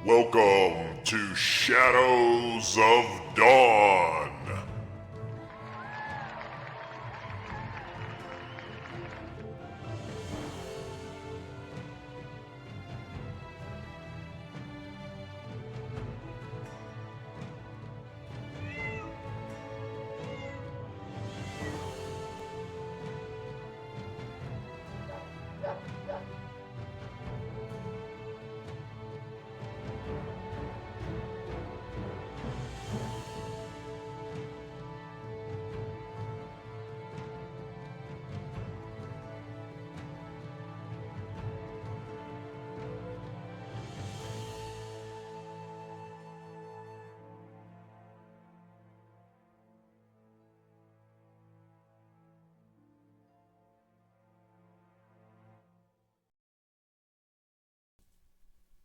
Welcome to Shadows of Dawn.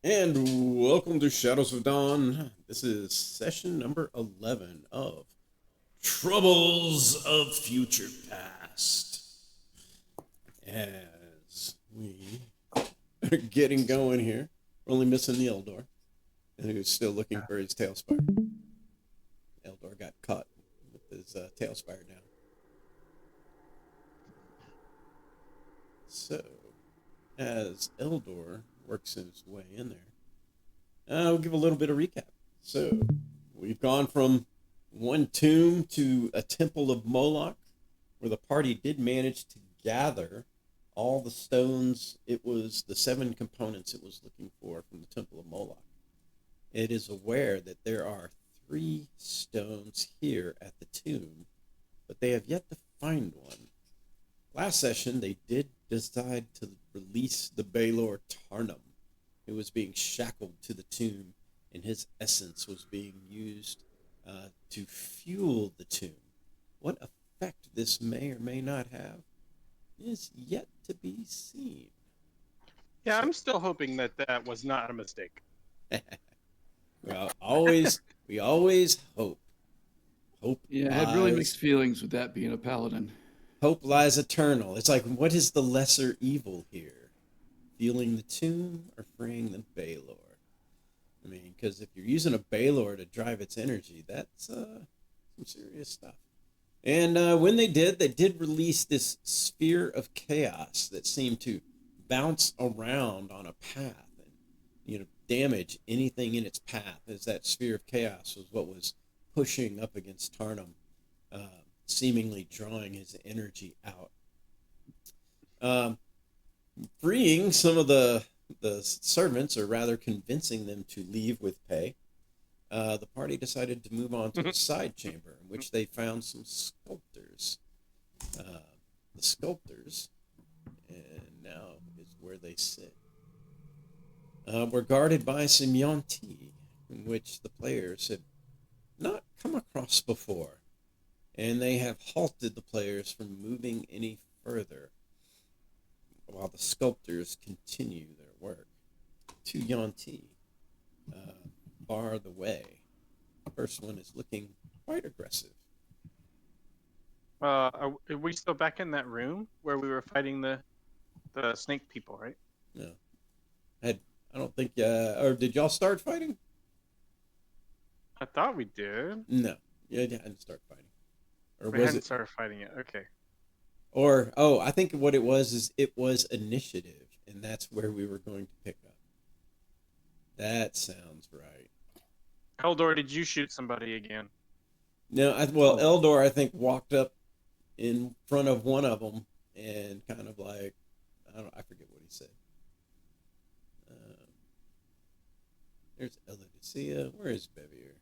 And welcome to Shadows of Dawn. This is session number 11 of Troubles of Future Past. As we are getting going here, we're only missing the Eldor, who's still looking for his tailspire. Eldor got caught with his tailspire down. So, as Eldor works his way in there, I'll give a little bit of recap. So, we've gone from one tomb to a temple of Moloch, where the party did manage to gather all the stones. It was the 7 components it was looking for from the temple of Moloch. It is aware that there are 3 stones here at the tomb, but they have yet to find one. Last session, they did decide to release the Baelor Tarnum, who was being shackled to the tomb, and his essence was being used to fuel the tomb. What effect this may or may not have is yet to be seen. Yeah, I'm still hoping that that was not a mistake. Well, we always hope. Hope Yeah, I had really mixed feelings with that being a paladin. Hope lies eternal. It's like, what is the lesser evil here? Fueling the tomb or freeing the Baelor? I mean, because if you're using a Baelor to drive its energy, that's some serious stuff. And when they did release this sphere of chaos that seemed to bounce around on a path and damage anything in its path. As that sphere of chaos was what was pushing up against Tarnum, seemingly drawing his energy out. Freeing some of the servants, or rather convincing them to leave with pay, the party decided to move on to a side chamber in which they found some sculptors. The sculptors, and now is where they sit, were guarded by some Yuan-ti, in which the players had not come across before, and they have halted the players from moving any further while the sculptors continue their work. 2 Yuan-ti bar the way. The first one is looking quite aggressive. Are we still back in that room where we were fighting the snake people, right? No, I don't think. Or did y'all start fighting? I thought we did. No, yeah, I didn't start fighting. Or We was hadn't it? started fighting yet. Okay. Or I think what it was is it was initiative, and that's where we were going to pick up. That sounds right. Eldor, did you shoot somebody again? No, Eldor, I think, walked up in front of one of them and kind of like, I forget what he said. There's Elodicea. Where is Bevier?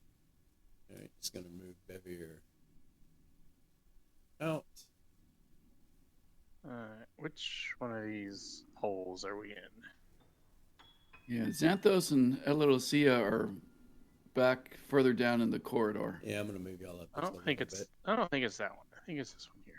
All right, just gonna move Bevier out. Which one of these holes are we in? Yeah, Xanthos and Elodicea are back further down in the corridor. Yeah, I'm gonna move y'all up. I don't think it's that one. I think it's this one here.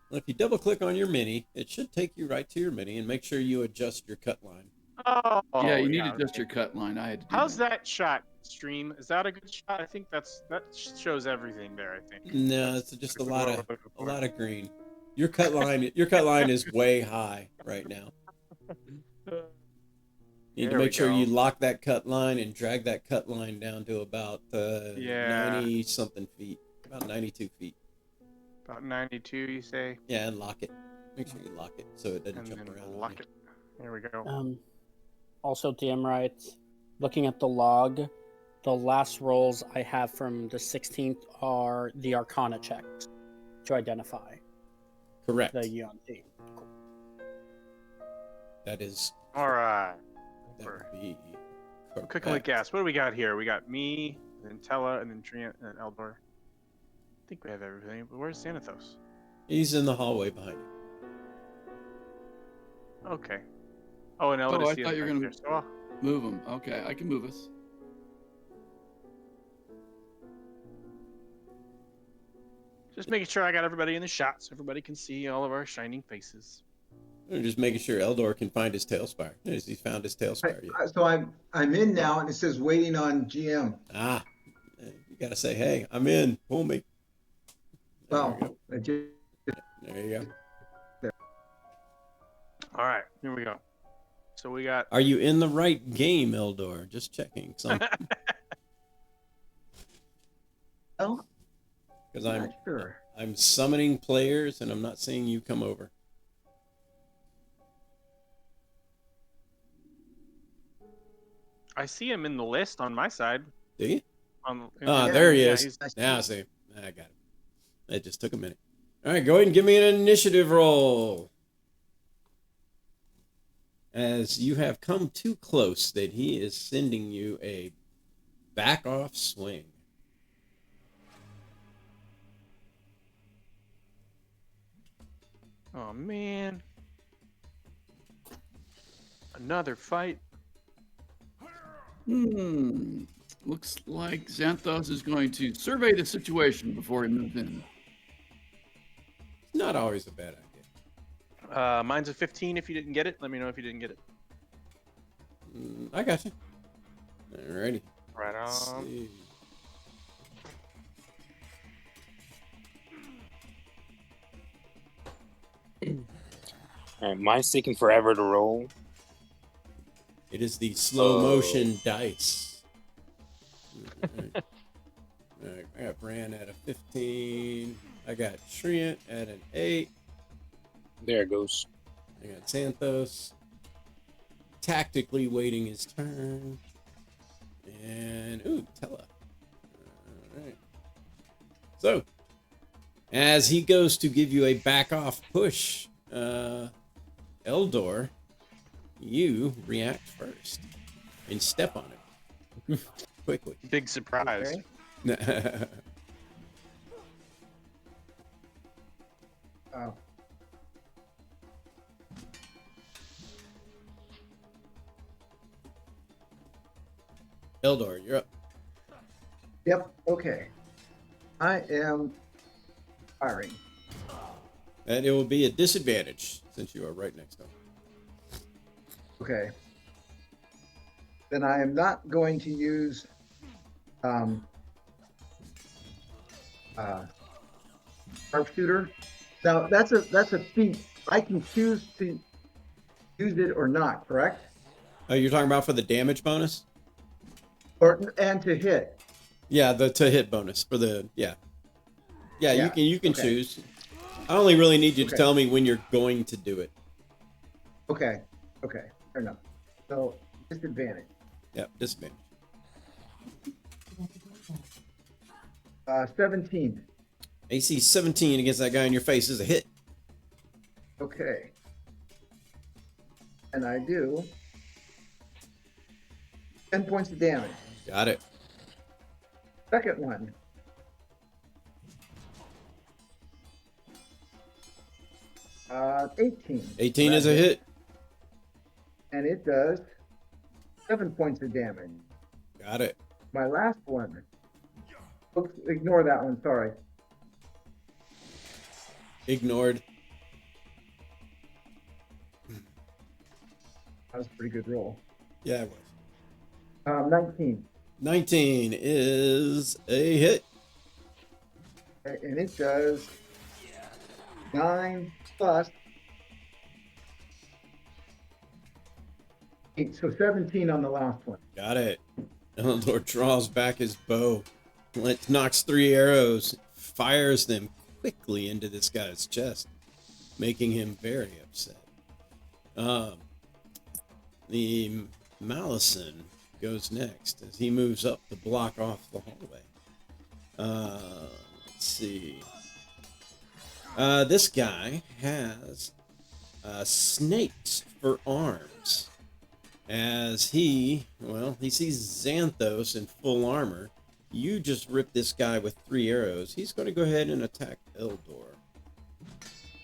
Well, if you double click on your mini, it should take you right to your mini, and make sure you adjust your cut line. Oh, yeah, you need to adjust your cut line. I had to do How's that shot, stream? Is that a good shot? I think that shows everything there, I think. No, it's just a lot of green. Your cut line is way high right now. You need to There we make sure go. you lock that cut line and drag that cut line down to about Yeah. 90 something feet, about 92 feet. About 92, you say? Yeah, and lock it. Make sure you lock it so it doesn't And jump then around. on lock you. it. There we go. Also, DM writes, looking at the log, the last rolls I have from the 16th are the Arcana checks to identify Correct. the UNT. That is. All right. That would be. Cooking with correct. gas. What do we got here? We got me, and then Tella, and then Trina, and Eldor. I think we have everything. But where's Xanathos? He's in the hallway behind you. Okay. Oh, and I Elodicea thought you were back gonna there. So, move them. Okay, I can move us. just making sure I got everybody in the shot so everybody can see all of our shining faces. We're just making sure Eldor can find his tail spire. Has he found his tail spire yet? So I'm in now, and it says waiting on GM. Ah, you gotta say, hey, I'm in. Pull me. There Well, you go. I just, There you go. All right, here we go. So we got. Are you in the right game, Eldor? Just checking. well, Because not sure. I'm summoning players and I'm not seeing you come over. I see him in the list on my side. Do you? On, Ah, Yeah, there he yeah, is. he's- Now I see him. I got him. It just took a minute. All right, go ahead and give me an initiative roll. As you have come too close that he is sending you a back off swing. Oh man. Another fight. Looks like Xanthos is going to survey the situation before he moves in. Not always a bad idea. Mine's a 15 if you didn't get it. Let me know if you didn't get it. I got you. Alrighty. Right Let's on. see. Alright, mine's taking forever to roll. It is the slow motion dice. Alright. Alright, I got Bran at a 15. I got Trient at an 8. There it goes. I got Xanthos tactically waiting his turn. And, ooh, Tella. Alright. So, as he goes to give you a back off push, Eldor, you react first and step on it quickly. Big surprise. Okay. Oh, Eldor, you're up. yep. Okay. I am firing. And it will be a disadvantage since you are right next to him. Okay. Then I am not going to use sharpshooter. Now that's a feat. I can choose to use it or not, correct? Oh, you're talking about for the damage bonus? And to hit. Yeah, the to hit bonus for the yeah. Yeah, Yeah, you can okay. choose. I only really need you to Okay. tell me when you're going to do it. Okay. Okay. Fair enough. So disadvantage. Yeah, disadvantage. 17. AC 17 against that guy in your face is a hit. Okay. And I do 10 points of damage. Got it. Second one. Uh, 18. 18 is a hit. And it does 7 points of damage. Got it. My last one. Oops, ignore that one, sorry. Ignored. That was a pretty good roll. Yeah, it was. 19. 19 is a hit. And it does 9 plus So 17 on the last one. Got it. Eldor draws back his bow, knocks 3 arrows, fires them quickly into this guy's chest, making him very upset. The Malison goes next as he moves up to block off the hallway. Let's see. This guy has snakes for arms. As he sees Xanthos in full armor. You just ripped this guy with 3 arrows. He's going to go ahead and attack Eldor.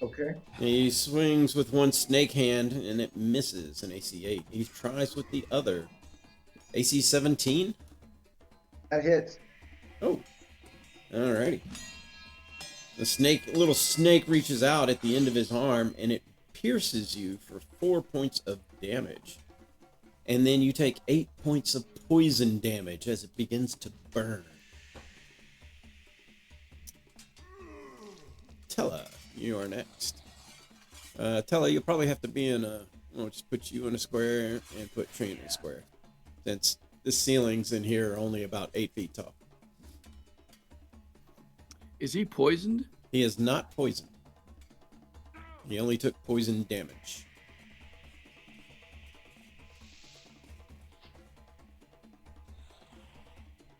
Okay. He swings with one snake hand and it misses an AC 8. He tries with the other. AC 17? That hits. Oh. Alrighty. The little snake reaches out at the end of his arm and it pierces you for 4 points of damage. And then you take 8 points of poison damage as it begins to burn. Tella, you are next. Tella, you'll probably have to be in a... We'll just put you in a square and put Trina in a square. Since the ceilings in here are only about 8 feet tall. Is he poisoned? He is not poisoned. He only took poison damage.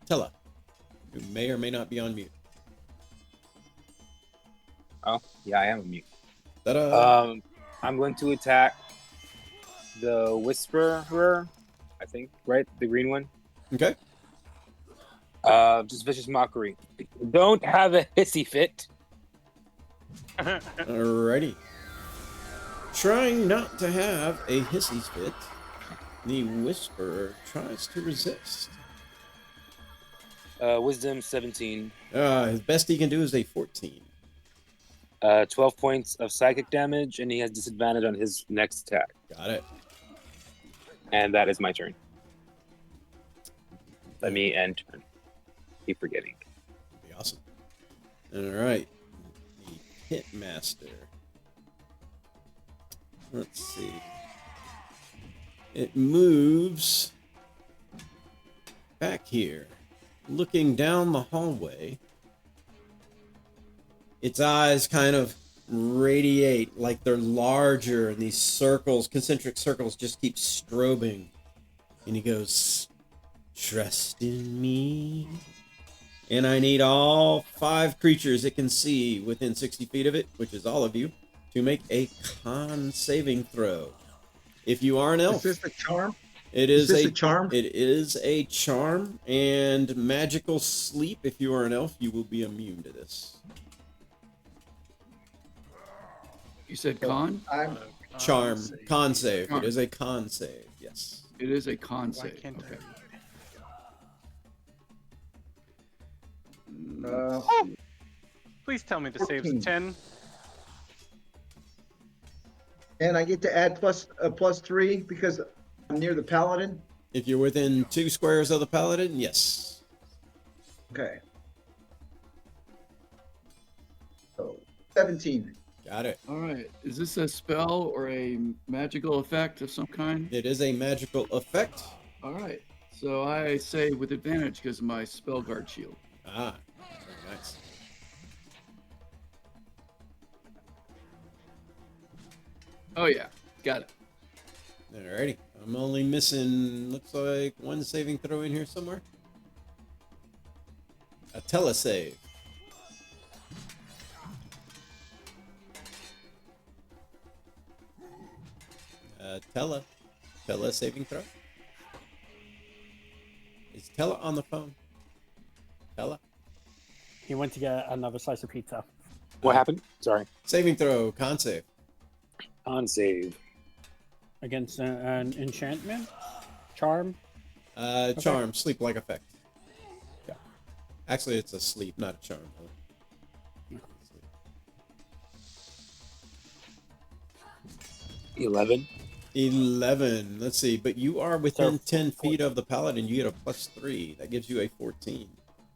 Tella, who may or may not be on mute. Oh, yeah, I am a mute. Ta-da! I'm going to attack the Whisperer, I think, right? The green one. Okay. Just vicious mockery. Don't have a hissy fit. Alrighty. Trying not to have a hissy fit, the Whisperer tries to resist. Wisdom 17. His best he can do is a 14. 12 points of psychic damage, and he has disadvantage on his next attack. Got it. And that is my turn. Let me end turn. Keep forgetting. Be awesome. Alright. The Pitmaster. Let's see. It moves back here, looking down the hallway. Its eyes kind of radiate like they're larger, and these circles, concentric circles, just keep strobing. And he goes, "Trust in me." And I need all 5 creatures it can see within 60 feet of it, which is all of you, to make a con saving throw. If you are an elf, Is this a charm? it is this a charm? It is a charm and magical sleep. If you are an elf, you will be immune to this. You said con? I'm Charm, con save. Charm. It is a con save. Yes. It is a con Why save. can't Okay. Please tell me the save's 14. 10. and I get to add plus 3 because I'm near the paladin. If you're within 2 squares of the paladin, yes. Okay. So 17. Got it. All right. Is this a spell or a magical effect of some kind? It is a magical effect. All right. So I say with advantage because of my spell guard shield. Ah, very nice. Oh yeah, got it. Alrighty. I'm only missing, looks like, 1 saving throw in here somewhere. A telesave. Tella saving throw. Is Tella on the phone? Tella? He went to get another slice of pizza. What happened? Sorry. Saving throw, con save. On save. Against an enchantment? Charm? Charm, sleep like effect. Yeah. Actually, it's a sleep, not a charm. Yeah. 11. 11. Let's see, but you are within So, 10 feet of the paladin. You get a +3. That gives you a 14.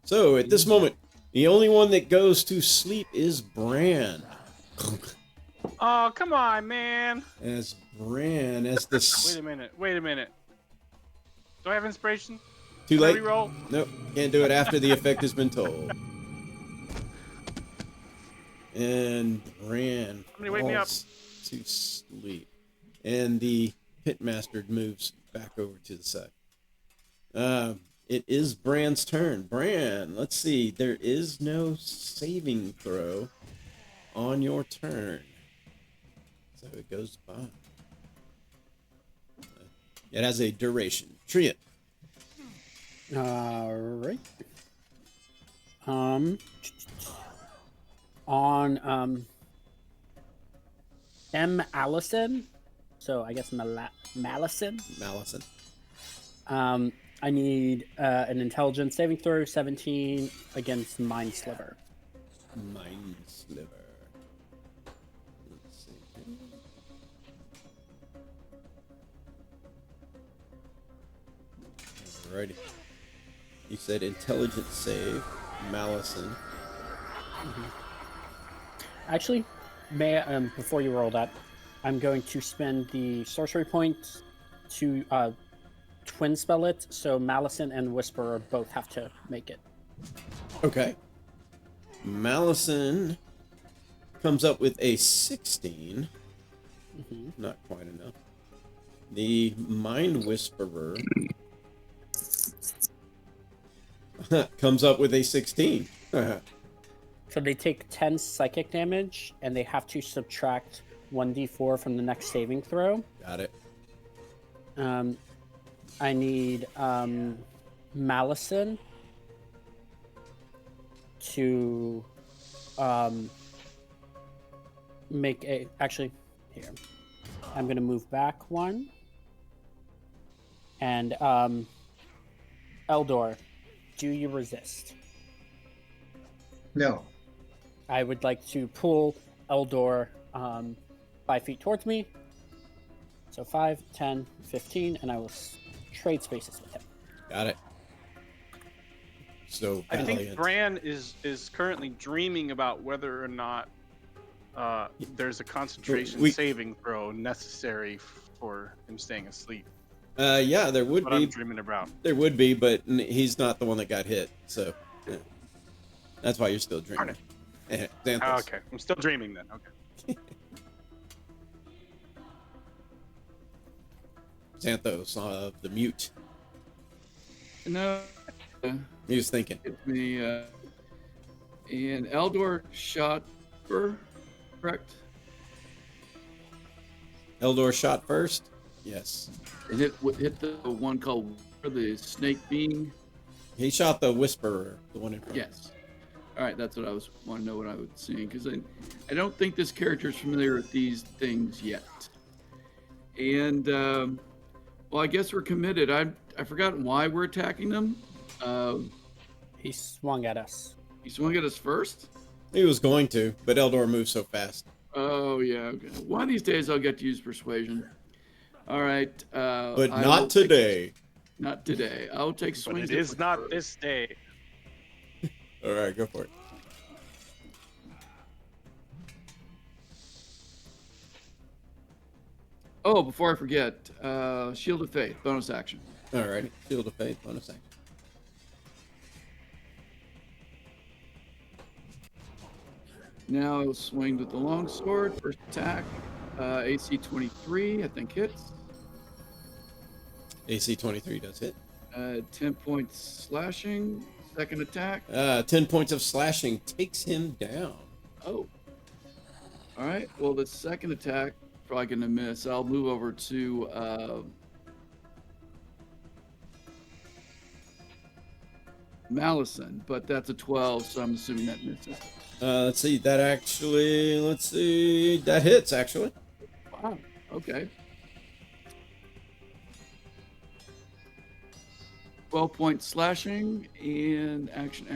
So at this moment, the only one that goes to sleep is Bran. Oh, come on, man. As Bran, as the Wait a minute. Do I have inspiration? too Can I late. reroll? Nope, can't do it after the effect has been told. And Bran Somebody wake me up. falls to sleep, and the pitmaster moves back over to the side. It is Bran's turn. Bran, let's see. There is no saving throw on your turn, so it goes by. It has a duration. Trian. All right. On M. Allison, so I guess Malison. Malison. I need an intelligence saving throw 17 against Mind Sliver. Mind Sliver. Let's see. Alrighty. You said intelligence save, Malison. Actually, before you roll that, I'm going to spend the sorcery point to twin spell it, so Malison and Whisperer both have to make it. Okay. Malison comes up with a 16. Not quite enough. The Mind Whisperer comes up with a 16. So they take 10 psychic damage, and they have to subtract 1d4 from the next saving throw. Got it. I need Malison to make a... Actually, here. I'm going to move back one. And Eldor, do you resist? No. I would like to pull Eldor 5 feet towards me. So 5, 10, 15, and I will trade spaces with him. Got it. So I think Valiant. Bran is currently dreaming about whether or not there's a concentration We- saving throw necessary for him staying asleep. Yeah, there would What I'm be. dreaming about. There would be, but he's not the one that got hit, so yeah. That's why you're still Darn dreaming. it. Xanthos. Oh, okay, I'm still dreaming then. Okay. Xanthos, the mute. No, He was thinking. it's me. And Eldor shot her, correct? Eldor shot first. Yes. And hit the one called the snake being. He shot the Whisperer, the one in front. Yes. All right, that's what I want to know what I was seeing, because I don't think this character is familiar with these things yet. And well, I guess we're committed. I've forgotten why we're attacking them. He swung at us. He swung at us first. He was going to, but Eldor moved so fast. Oh yeah. Okay. One of these days I'll get to use persuasion. All right. But I will not take- today. Not today. I'll take But swings. it at is not persuasion. this day. All right, go for it. Oh, before I forget, Shield of Faith, bonus action. All right, Shield of Faith, bonus action. Now I'll swing with the longsword. First attack, AC 23, I think hits. AC 23 does hit. 10 points slashing. Second attack. 10 points of slashing takes him down. Oh. All right. Well, the second attack probably gonna miss. I'll move over to Malison, but that's a 12, so I'm assuming that misses. Let's see, that hits, actually. Wow. Okay. 12 points slashing and action.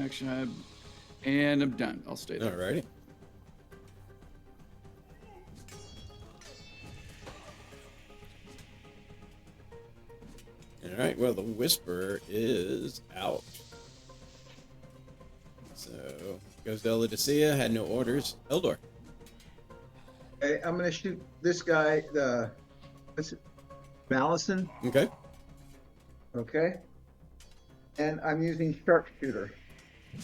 And I'm done. I'll stay there. All righty. All right, well, the Whisperer is out. So, goes to Elodicea, had no orders. Eldor. Okay, I'm gonna shoot this guy. What's it? Malison. Okay. Okay. And I'm using sharpshooter.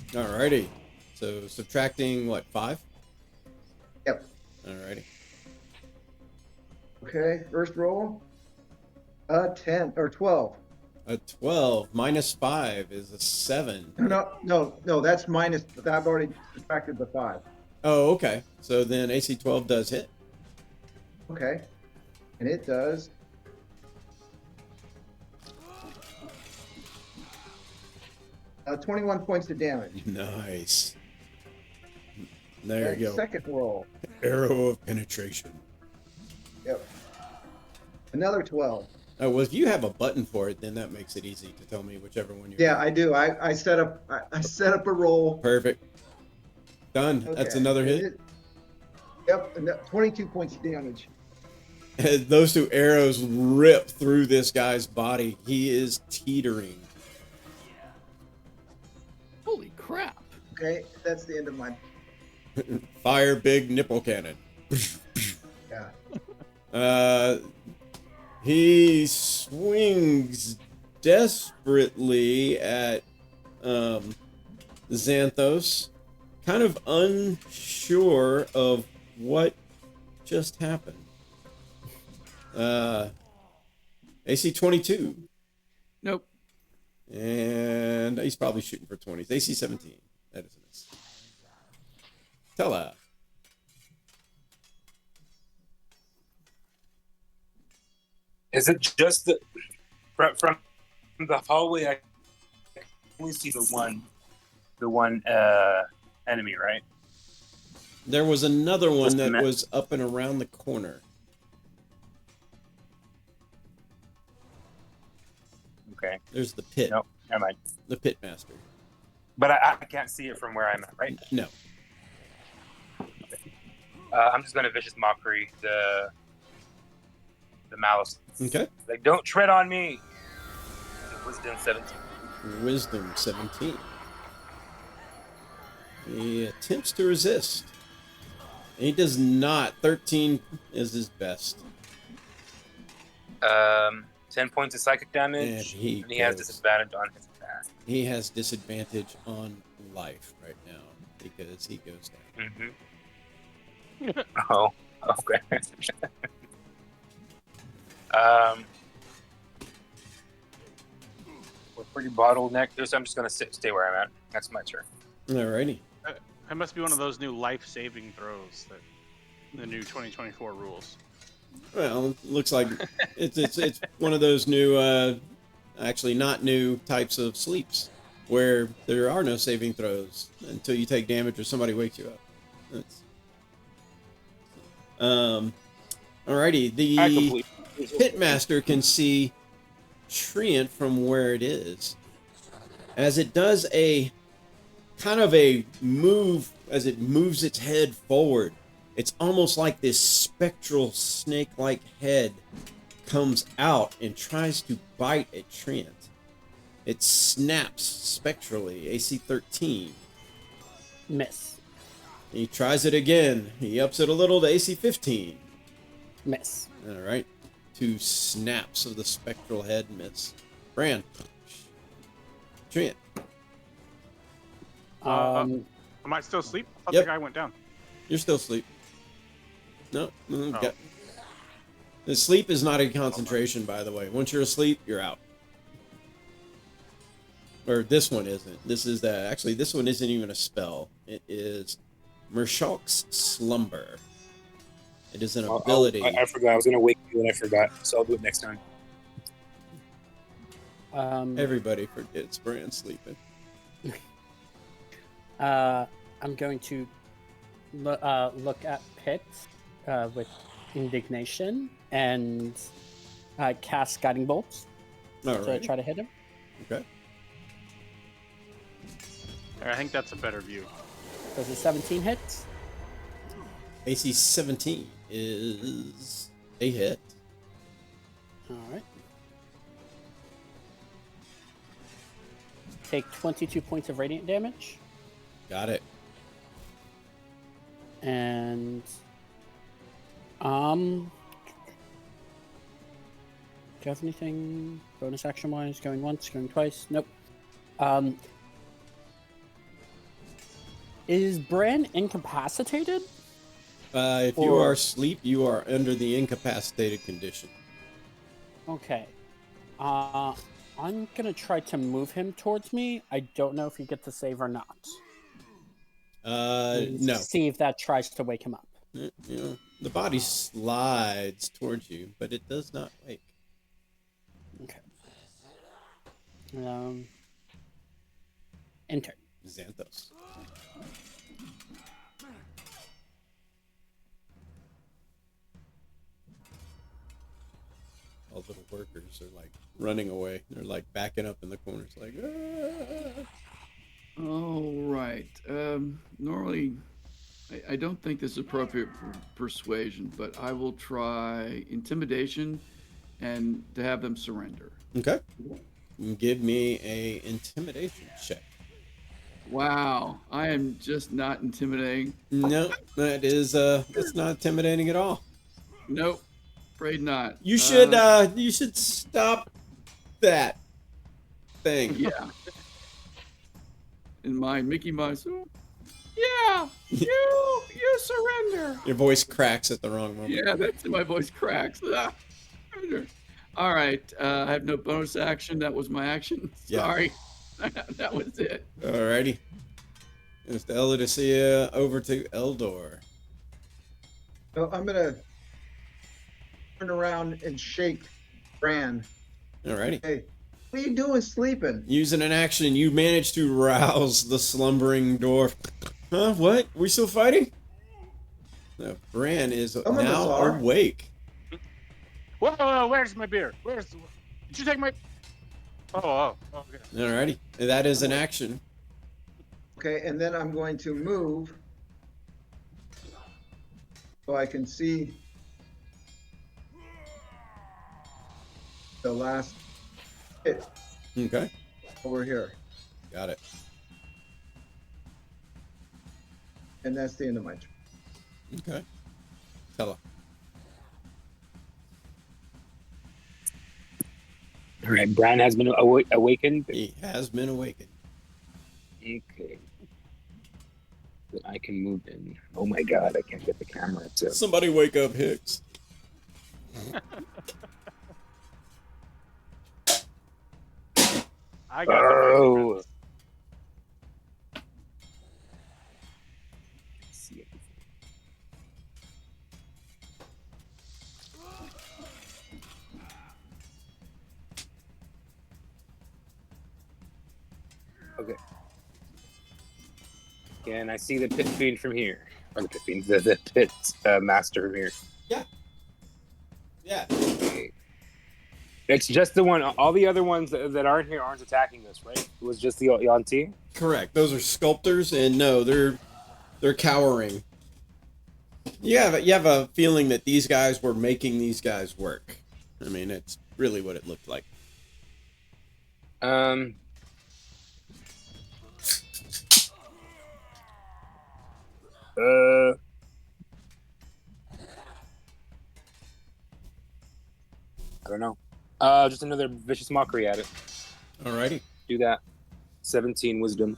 Alrighty. So subtracting what, 5? Yep. Alrighty. Okay. First roll. 10 or 12. A 12 minus 5 is a 7. No. That's minus. I've already subtracted the 5. Oh, okay. So then AC 12 does hit. Okay. And it does. Uh, 21 points of damage. Nice. There you go. Second roll. Arrow of penetration. Yep. Another 12. Oh, well, if you have a button for it, then that makes it easy to tell me whichever one you're. Yeah, I do. I set up a roll. Perfect. Done. That's Okay. another hit. Yep, and 22 points of damage. Those 2 arrows rip through this guy's body. He is teetering. Holy crap! Okay, that's the end of my. Fire big nipple cannon. Yeah. He swings desperately at Xanthos, kind of unsure of what just happened. AC 22. Nope. And he's probably shooting for 20s. AC 17. That is a miss. Tella. Is it just from the hallway? I only see the one enemy, right? There was another one Just a that minute. was up and around the corner. Okay. There's the pit. Nope. Never mind. The pit master. But I can't see it from where I'm at, right? No. I'm just gonna vicious mockery the malice. Okay. Like, don't tread on me. Wisdom 17. Wisdom 17. He attempts to resist. And he does not. 13 is his best. 10 points of psychic damage. And he has goes. disadvantage on his attack. He has disadvantage on life right now because he goes down. Mm-hmm. Oh, okay. We're pretty bottlenecked, so I'm just gonna stay where I'm at. That's my turn. Alrighty. That must be one of those new life-saving throws that the new 2024 rules. Well, looks like it's one of those new, actually not new types of sleeps where there are no saving throws until you take damage or somebody wakes you up. That's, alrighty. The Pitmaster can see Treant from where it is, as it does a kind of a move as it moves its head forward. It's almost like this spectral snake-like head comes out and tries to bite at Treant. It snaps spectrally, AC 13. Miss. He tries it again. He ups it a little to AC 15. Miss. All right. 2 snaps of the spectral head miss. Bran. Treant. Am I still asleep? I thought Yep. the guy went down. You're still asleep. No. Oh. The sleep is not a concentration, by the way. Once you're asleep, you're out. Or this one isn't. This is actually, this one isn't even a spell. It is Mershalk's Slumber. It is an ability. I forgot. I was gonna wake you and I forgot, so I'll do it next time. Everybody forgets Bran sleeping. I'm going to look at Pit with indignation and cast Guiding Bolts All to right. try to hit him. Okay. I think that's a better view. Does a 17 hit? AC 17 is a hit. All right. Take 22 points of radiant damage, Got it. and Do you have anything bonus action wise? Going once, going twice? Nope. Is Bran incapacitated? If you are asleep, you are under the incapacitated condition. Okay. I'm gonna try to move him towards me. I don't know if he gets a save or not. No. See if that tries to wake him up. You know, the body slides towards you, but it does not wake. Okay. Enter. Xanthos. All little workers are like running away. They're like backing up in the corners, like. Ah! All right. Normally, I don't think this is appropriate for persuasion, but I will try intimidation and to have them surrender. Okay. Give me a intimidation check. Wow, I am just not intimidating. No, that's not intimidating at all. Nope, afraid not. You should stop that thing. Yeah. In my Mickey Mouse. Yeah, you surrender. Your voice cracks at the wrong moment. Yeah, that's my voice cracks. Surrender. All right, I have no bonus action. That was my action. Yeah. Sorry, that was it. Alrighty. Mr. Elodicea, over to Eldor. So I'm gonna turn around and shake Bran. Alrighty. Hey, what are you doing sleeping? Using an action, you manage to rouse the slumbering dwarf. Huh? What? We still fighting? No, Bran is Some of us now are. awake. Whoa, where's my beer? Did you take my? Oh, okay. Alrighty. That is an action. Okay, and then I'm going to move so I can see the last hit Okay. over here. Got it. And that's the end of my turn. Okay. Tell her. All right, Bran has been awakened. He has been awakened. Okay. Then I can move in. Oh my god, I can't get the camera to. Somebody wake up Hicks. I got Oh. See it. Okay. Can I see the pit fiend from here? Or the pit fiend, the pit master from here. Yeah. Okay. It's just the one. All the other ones that aren't here aren't attacking us, right? It was just the Yuan-Ti? Correct. Those are sculptors, and no, they're cowering. You have a feeling that these guys were making these guys work. I mean, it's really what it looked like. I don't know. Just another vicious mockery at it. Alrighty. Do that. 17 wisdom.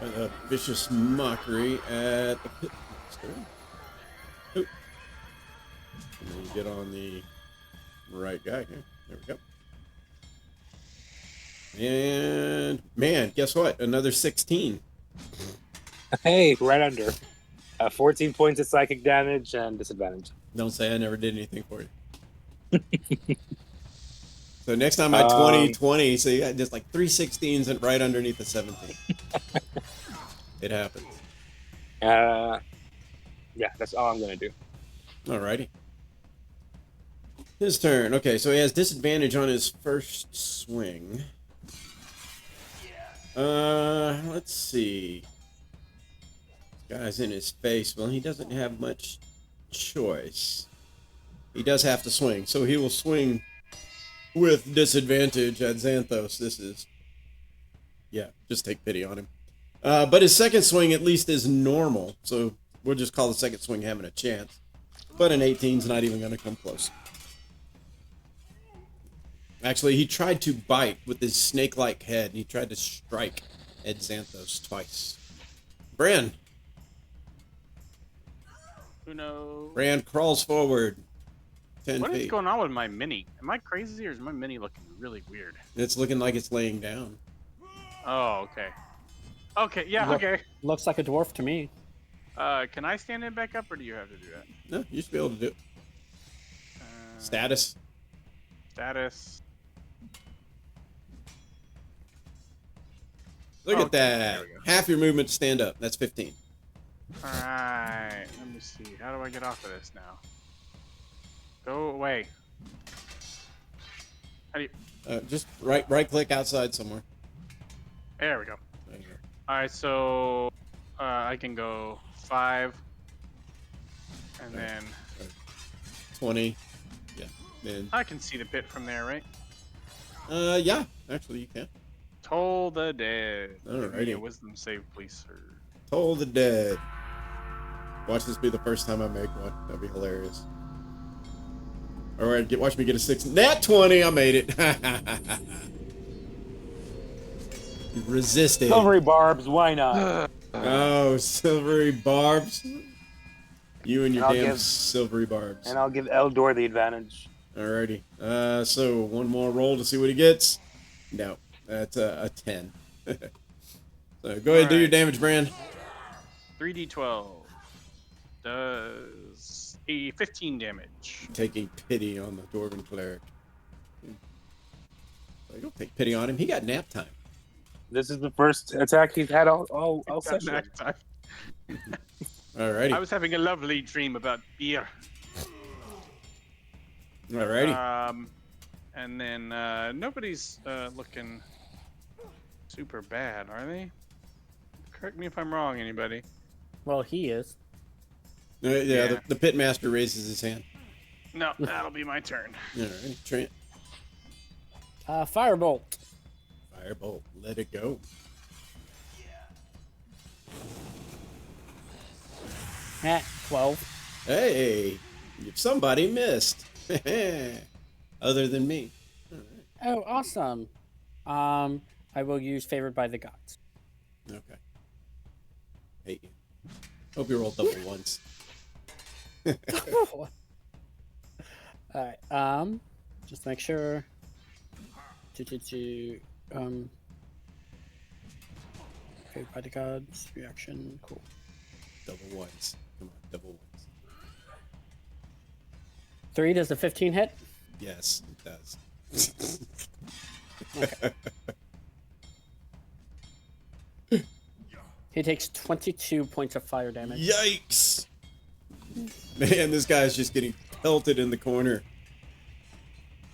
A vicious mockery at the pit master. Oop. And then you get on the right guy here. There we go. And man, guess what? Another 16. Hey, right under. 14 points of psychic damage and disadvantage. Don't say I never did anything for you. So next time I 20, so you got just like 3 16s and right underneath the 17. It happens. Yeah, that's all I'm gonna do. Alrighty. His turn. Okay, so he has disadvantage on his first swing. Let's see. This guy's in his face. Well, he doesn't have much choice. He does have to swing, so he will swing with disadvantage at Xanthos. This is... Yeah, just take pity on him. But his second swing at least is normal, so we'll just call the second swing having a chance. But an 18's not even going to come close. Actually, he tried to bite with his snake-like head. He tried to strike at Xanthos twice. Bran. Uno. Bran crawls forward 10 What feet. is going on with my mini? Am I crazy or is my mini looking really weird? It's looking like it's laying down. Oh, okay. Okay, yeah, Look- okay. Looks like a dwarf to me. Can I stand it back up or do you have to do that? No, you should be able to do it. Status. Status. Look Oh, at that. there we go. Half your movement to stand up. That's 15. Alright, let me see. How do I get off of this now? Go away. How do you... Just right click outside somewhere. There we go. There you go. Alright, so I can go 5 and then 20. Yeah. Then I can see the pit from there, right? yeah, actually you can. Toll the dead. Give me a Alrighty. wisdom save, please, sir. Toll the dead. Watch this be the first time I make one. That'd be hilarious. Alright, watch me get a 6. Nat 20, I made it. You resisted. Silvery barbs, why not? Oh, silvery barbs. You and your I'll damn give- silvery barbs. And I'll give Eldor the advantage. Alrighty. So one more roll to see what he gets. No, that's a 10. So go ahead and do your damage, Bran. 3d12 does a 15 damage. Taking pity on the Dwarven cleric. I don't take pity on him. He got nap time. This is the first attack he's had all Got session. next time. Alrighty. I was having a lovely dream about beer. Alrighty. And then nobody's looking super bad, are they? Correct me if I'm wrong, anybody. Well, he is. Yeah, the pitmaster raises his hand. No, that'll be my turn. Alright, Trent. Firebolt. Firebolt. Let it go. At 12. Hey, somebody missed. Other than me. Oh, awesome. I will use Favored by the Gods. Okay. Hate you. Hope you roll double ones. Alright, just make sure Favored by the Gods, reaction, cool. Double ones. Come on, double ones. 3, does the 15 hit? Yes, it does. He takes 22 points of fire damage. Yikes! Man, this guy's just getting pelted in the corner.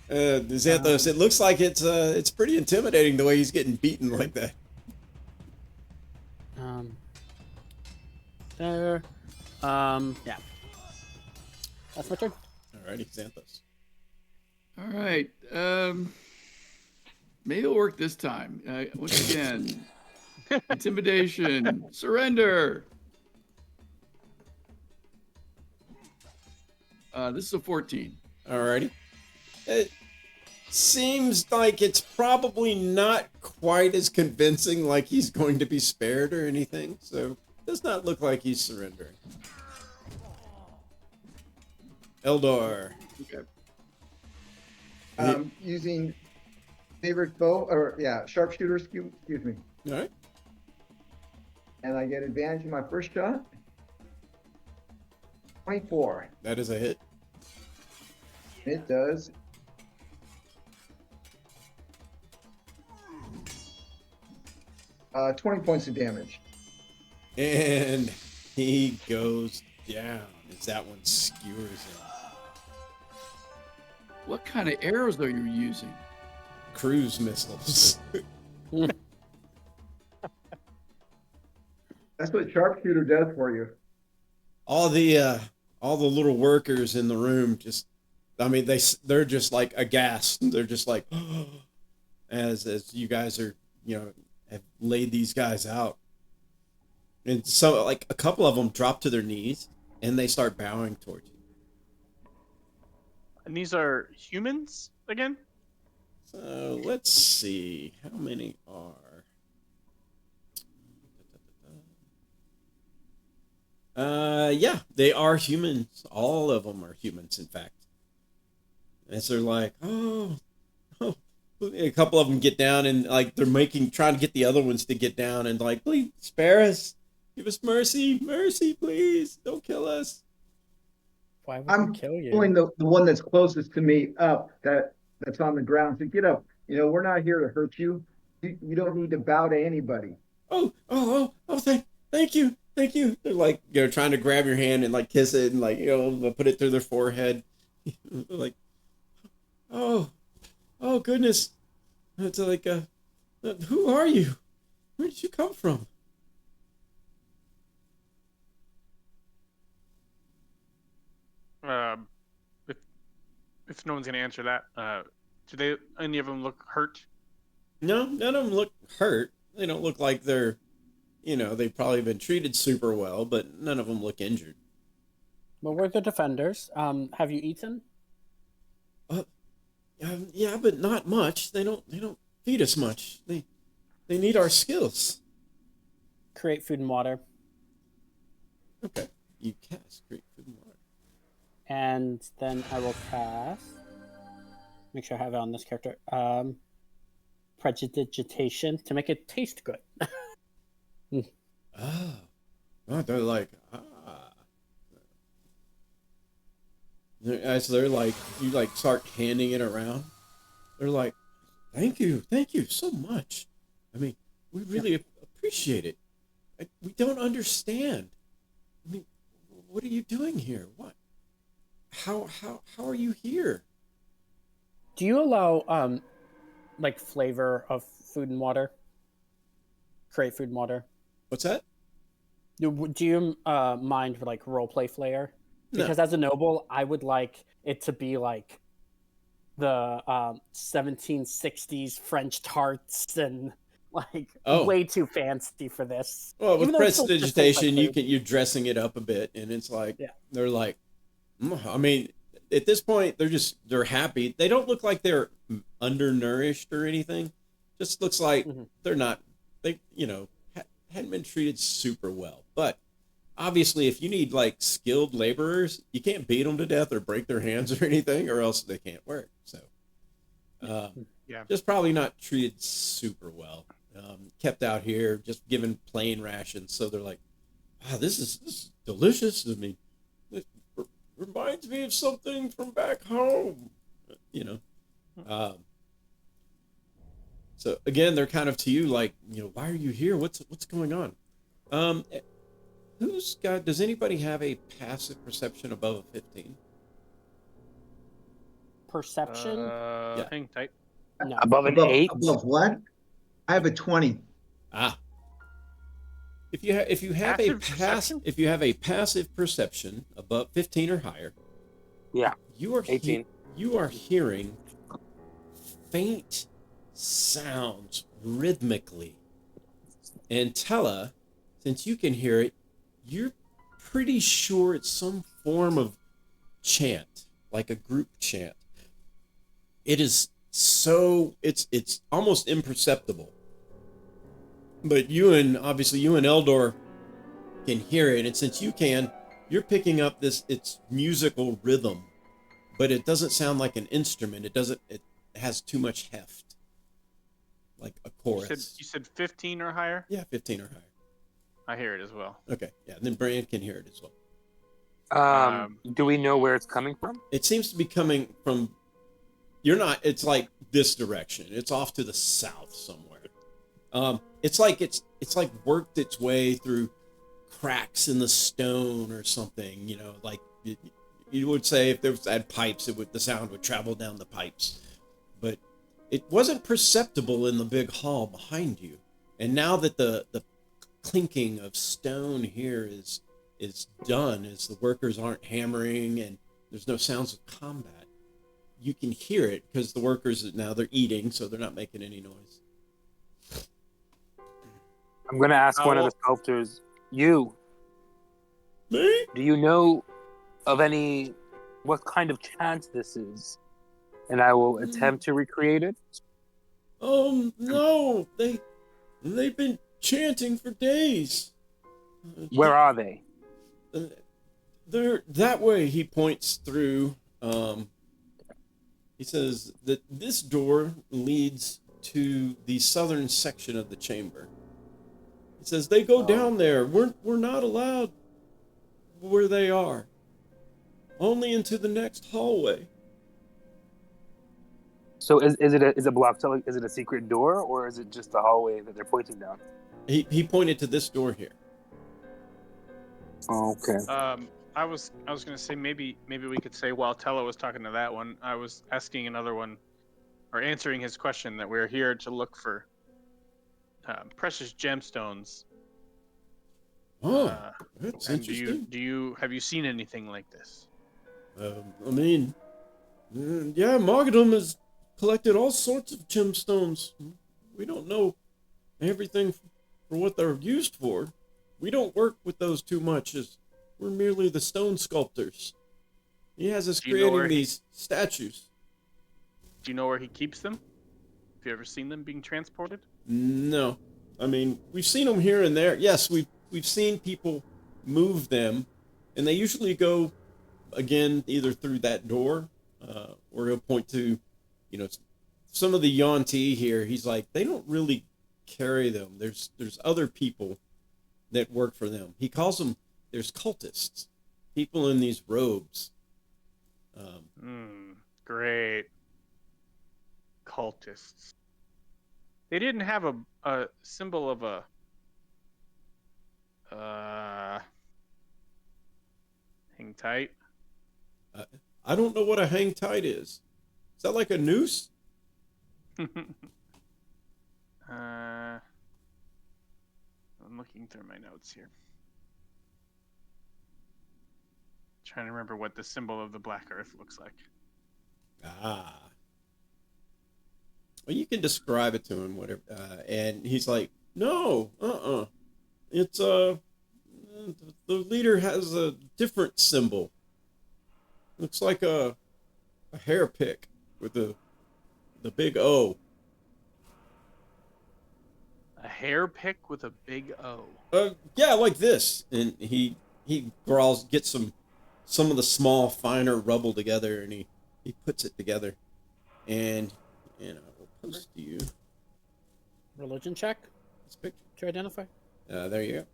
Xanthos, it looks like it's pretty intimidating the way he's getting beaten like that. There. Yeah. That's my turn. Alrighty, Xanthos. All right. Maybe it'll work this time. Once again, intimidation, surrender. This is a 14. Alrighty. It seems like it's probably not quite as convincing like he's going to be spared or anything, so does not look like he's surrendering. Eldor. Okay. Using favorite bow, or yeah, sharpshooter, excuse me. Alright. And I get advantage in my first shot. 24. That is a hit. It does. 20 points of damage. And he goes down as that one skewers him. What kind of arrows are you using? Cruise missiles. That's what sharpshooter does for you. all the little workers in the room just, I mean, they're just like aghast. They're just like, as you guys are, have laid these guys out. And so, like, a couple of them drop to their knees and they start bowing towards you. And these are humans again? So let's see how many are. Yeah, they are humans. All of them are humans, in fact. And so they're like, oh. A couple of them get down and like they're trying to get the other ones to get down and like, please spare us, give us mercy, please, don't kill us. Why would I'm we kill you? pulling the one that's closest to me up, that's on the ground. So get up. You know, we're not here to hurt you. You don't need to bow to anybody. Thank you. They're like, trying to grab your hand and like kiss it and like, put it through their forehead. They're like, oh goodness. It's like, who are you? Where did you come from? If no one's gonna answer that, do any of them look hurt? No, none of them look hurt. They don't look like they're, they've probably been treated super well, but none of them look injured. Well, we're the defenders. Have you eaten? Yeah, but not much. They don't feed us much. They need our skills. Create food and water. Okay. You cast create food and water. And then I will cast. Make sure I have it on this character. Prestidigitation to make it taste good. Oh, they're like, As they're like, you like start handing it around. They're like, thank you so much. I mean, we really appreciate it. We don't understand. I mean, what are you doing here? What? How are you here? Do you allow like flavor of food and water? Create food and water. What's that? Do you mind like roleplay flair? Because as a noble, I would like it to be like the 1760s French tarts and like way too fancy for this. Well, with prestidigitation, you're dressing it up a bit, and it's like they're like, I mean, at this point, they're happy. They don't look like they're undernourished or anything. Just looks like they're not. They hadn't been treated super well, but. Obviously, if you need like skilled laborers, you can't beat them to death or break their hands or anything, or else they can't work. So, just probably not treated super well. Kept out here, just given plain rations. So they're like, "Wow, this is delicious." I mean, it reminds me of something from back home. So again, they're kind of to you like, why are you here? What's going on? Does anybody have a passive perception above a 15? Perception? Hang tight. No. Above an 8? Above what? I have a 20. If you have Passive a passive perception above 15 or higher, you are 18. You are hearing faint sounds rhythmically. And Tella, since you can hear it, you're pretty sure it's some form of chant, like a group chant. It is it's almost imperceptible. But you and Eldor can hear it, and since you can, you're picking up it's musical rhythm, but it doesn't sound like an instrument. It has too much heft. Like a chorus. You said 15 or higher? Yeah, 15 or higher. I hear it as well. Okay, yeah, and then Brand can hear it as well. Do we know where it's coming from? It seems to be coming from. It's like this direction. It's off to the south somewhere. It's like worked its way through cracks in the stone or something. Like you would say if there had pipes, the sound would travel down the pipes, but it wasn't perceptible in the big hall behind you. And now that the clinking of stone here is done, as the workers aren't hammering and there's no sounds of combat, you can hear it because the workers now they're eating, so they're not making any noise. I'm going to ask one of the sculptors, You, Me? do you know of what kind of chant this is? And I will attempt to recreate it. No. They've been chanting for days. Where are they? They're that way. He points through. He says that this door leads to the southern section of the chamber. He says they go down there. We're not allowed where they are. Only into the next hallway. So is it blocked? So is it a secret door, or is it just the hallway that they're pointing down? He pointed to this door here. Oh, okay. I was gonna say maybe we could say while Tello was talking to that one, I was asking another one, or answering his question that we're here to look for precious gemstones. Oh, that's And interesting. have you seen anything like this? I mean, yeah, Mogadam has collected all sorts of gemstones. We don't know everything for what they're used for. We don't work with those too much, as we're merely the stone sculptors. He has us Do you know where creating these statues. Do you know where he keeps them? Have you ever seen them being transported? No, I mean, we've seen them here and there. Yes, we've seen people move them, and they usually go again either through that door, or he'll point to, some of the Yuan-Ti here. He's like, they don't really carry them. There's other people that work for them. He calls them, there's cultists, people in these robes. Great. Cultists. They didn't have a symbol of a hang tight. I don't know what a hang tight is. Is that like a noose? I'm looking through my notes here. Trying to remember what the symbol of the Black Earth looks like. Ah. Well, you can describe it to him, whatever. And he's like, no, It's, the leader has a different symbol. Looks like a hair pick with the big O. A hair pick with a big O. Yeah, like this. And he gets some of the small, finer rubble together, and he puts it together. And I will post to you Religion check this picture. to identify. There you go.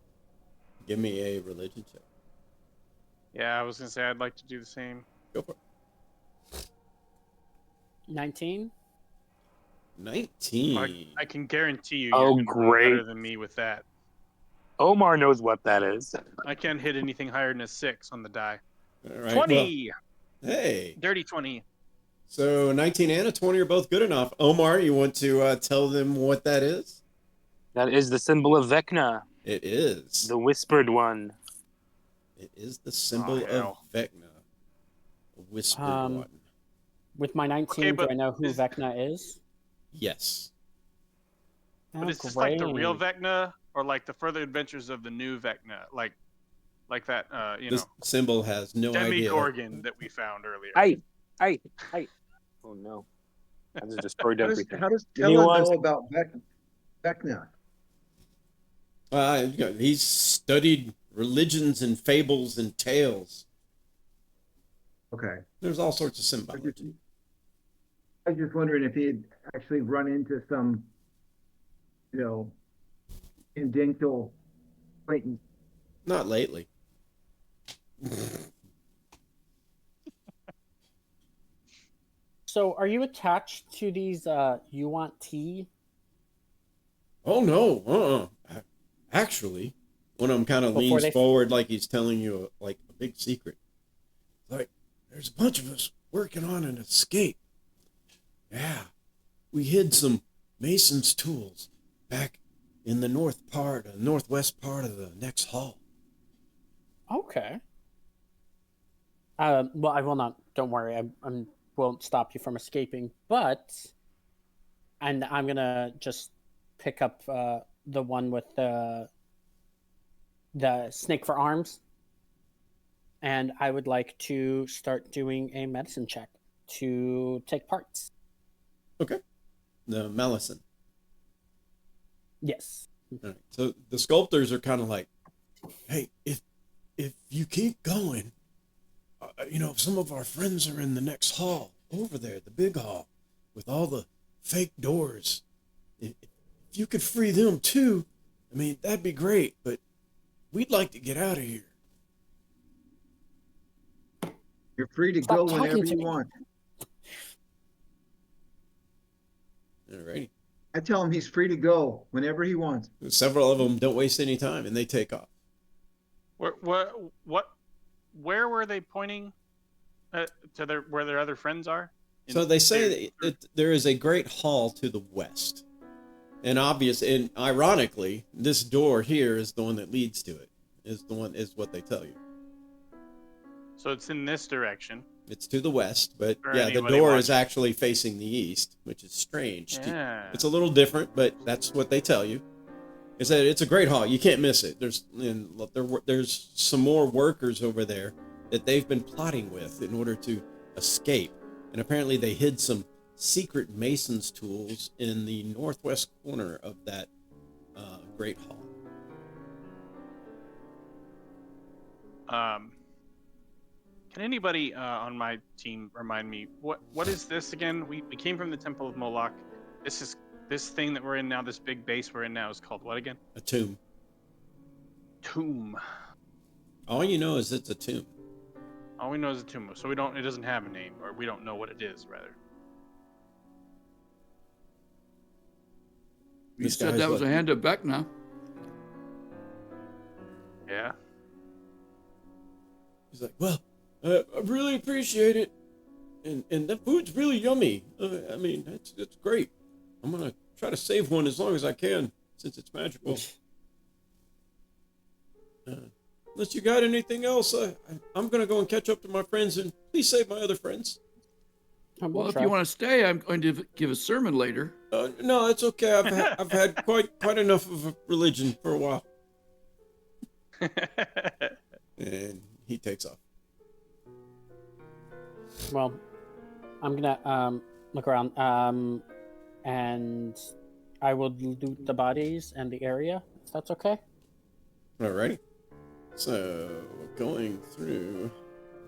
Give me a religion check. Yeah, I was gonna say I'd like to do the same. Go for it. 19. 19. I can guarantee you. Oh, you're gonna do great. better than me with that. Omar knows what that is. I can't hit anything higher than a 6 on the die. All right, 20. well, hey. Dirty 20. So 19 and a 20 are both good enough. Omar, you want to tell them what that is? That is the symbol of Vecna, It is. the whispered one. It is the symbol of hell. Vecna. A whispered one. With my 19, Okay, but do I know who is- Vecna is? Yes. But is this like the real Vecna, or like the further adventures of the new Vecna? Like that, This symbol has no idea. Demigorgon that we found earlier. Hey. Oh no. I just destroyed everything. How does Give me Tella one know second. about Vecna? He's studied religions and fables and tales. Okay. There's all sorts of symbology. I was just wondering if he'd actually run into some, tangential acquaintance. Not lately. So, are you attached to these Yuan-Ti? Oh no, Actually, one of them kind of Before leans they- forward like he's telling you a big secret. Like, there's a bunch of us working on an escape. Yeah, we hid some mason's tools back in the northwest part of the next hall. Okay. Well, I will not. Don't worry. I won't stop you from escaping. And I'm gonna just pick up the one with the the snake for arms, and I would like to start doing a medicine check to take parts. Okay. The Malison. Yes. All right. So the sculptors are kind of like, hey, if you keep going, some of our friends are in the next hall over there, the big hall, with all the fake doors. If you could free them too, I mean, that'd be great, but we'd like to get out of here. You're free to Stop go talking whenever to you me. want. Alrighty. I tell him he's free to go whenever he wants. Several of them don't waste any time, and they take off. Where were they pointing to where their other friends are? So they say that there is a great hall to the west. And ironically, this door here is the one that leads to it. Is what they tell you. So it's in this direction. It's to the west, but For yeah, the anybody door is watching. actually facing the east, which is strange. Yeah. It's a little different, but that's what they tell you. It's a great hall. You can't miss it. There's some more workers over there that they've been plotting with in order to escape. And apparently they hid some secret mason's tools in the northwest corner of that great hall. Can anybody on my team remind me what is this again? We came from the Temple of Moloch. This thing that we're in now, this big base we're in now, is called what again? A tomb. Tomb. All you know is it's a tomb. All we know is a tomb. So it doesn't have a name, or we don't know what it is, rather. You This said guy's that was a like- hand of Vecna. Yeah. He's like, well, I really appreciate it, and the food's really yummy. I mean, it's great. I'm gonna try to save one as long as I can, since it's magical. Unless you got anything else, I'm gonna go and catch up to my friends, and please save my other friends. Well, if you want to stay, I'm going to give a sermon later. No, it's okay. I've had quite enough of a religion for a while. And he takes off. Well, I'm gonna look around, and I will loot the bodies and the area, if that's okay. Alrighty. So, going through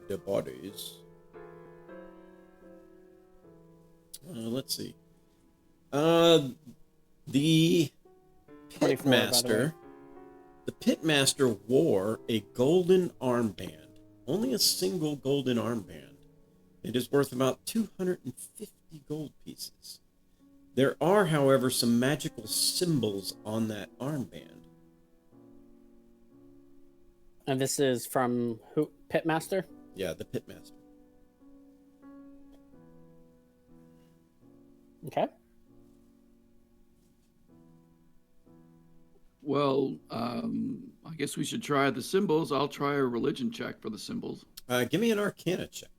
the bodies. Let's see. The 24, by the way. Pitmaster. The Pitmaster wore a golden armband. Only a single golden armband. It is worth about 250 gold pieces. There are, however, some magical symbols on that armband. And this is from who? Pitmaster? Yeah, the Pitmaster. Okay. Well, I guess we should try the symbols. I'll try a religion check for the symbols. Give me an Arcana check.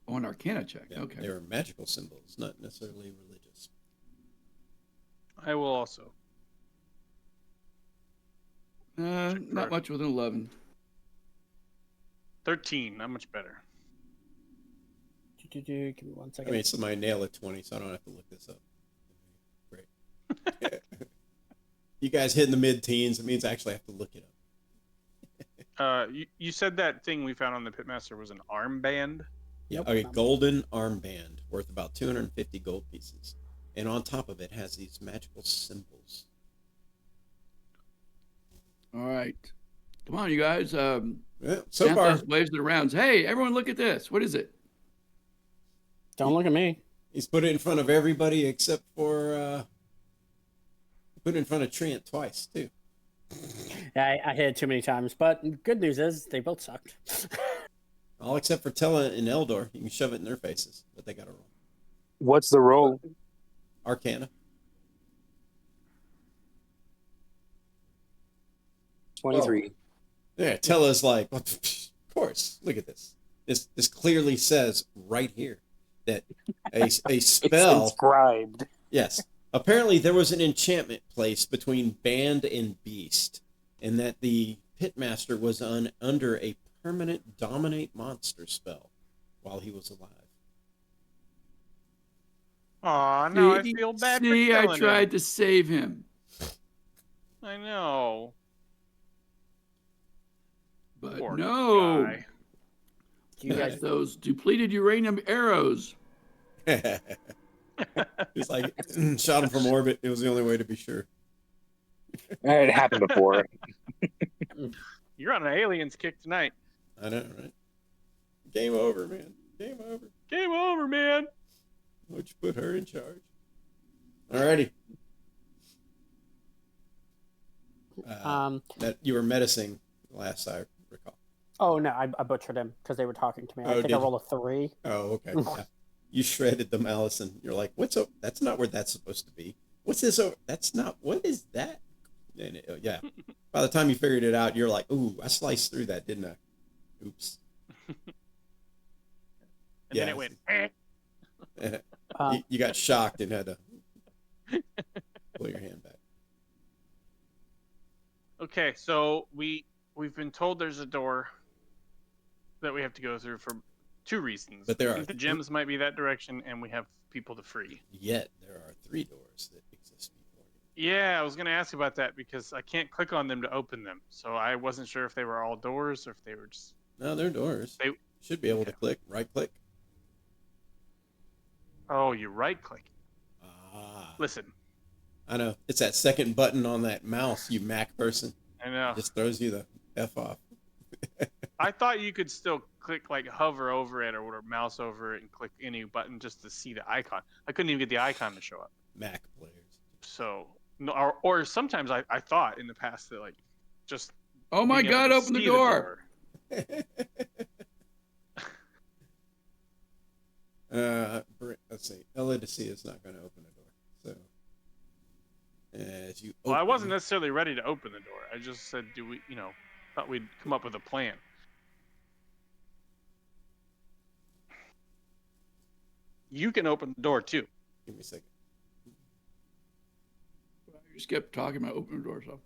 Oh, an Arcana check. Yeah, Okay. They're magical symbols, not necessarily religious. I will also. Not much with an 11. 13. Not much better. Give me 1 I second. mean, somebody nail a 20, so I don't have to look this up. Great. You guys hit in the mid-teens. It means I actually have to look it up. You said that thing we found on the Pitmaster was an armband. Yeah, a golden armband worth about 250 gold pieces. And on top of it has these magical symbols. All right. Come on, you guys. Yeah, so far, Santos waves it around. Hey, everyone, look at this. What is it? Don't look at me. he's put it in front of everybody except for put it in front of Trent twice too. I hit it too many times, but good news is they both sucked. All except for Tella and Eldor. You can shove it in their faces, but they got to roll. What's the roll? Arcana. 23. Yeah, Tella's like, well, of course. Look at this. This clearly says right here that a spell. It's inscribed. Yes. Apparently, there was an enchantment placed between Band and Beast and that the pitmaster was under a permanent dominate monster spell while he was alive. Aw, no, I feel bad for See, I killing tried him. to save him, I know. but Poor no. guy. Do you guys That's those depleted uranium arrows. It's like shot him from orbit. It was the only way to be sure. It happened before. You're on an aliens kick tonight. I know, right? Game over, man. Game over. Game over, man. Why don't you put her in charge? Alrighty. That you were menacing last I recall. Oh no, I butchered him because they were talking to me. Oh, I think did I you? rolled a 3. Oh, okay. Yeah. You shredded them, Allison. You're like, what's up? That's not where that's supposed to be. What's this? That's not. What is that? And yeah. By the time you figured it out, you're like, ooh, I sliced through that, didn't I? Oops. And then it went. Eh. You got shocked and had to pull your hand back. Okay, so we've been told there's a door that we have to go through for 2 reasons. But there I think are- the gems might be that direction, and we have people to free. Yet there are 3 doors that exist before you. Yeah, I was gonna ask you about that because I can't click on them to open them, so I wasn't sure if they were all doors or if they were just. No, they're doors. They- You should be able to click, right click. Oh, you right click. Ah. Listen, I know. It's that second button on that mouse, you Mac person. I know. Just throws you the F off. I thought you could still click like hover over it or mouse over it and click any button just to see the icon. I couldn't even get the icon to show up. Mac players. So no, or sometimes I thought in the past that like just. Oh my being able God, to open the see door. Let's see. Elodicea is not going to open the door. So, as you Well, I open wasn't it- necessarily ready to open the door. I just said, do we, thought we'd come up with a plan. You can open the door too. Give me a second. You just kept talking about opening the door, so.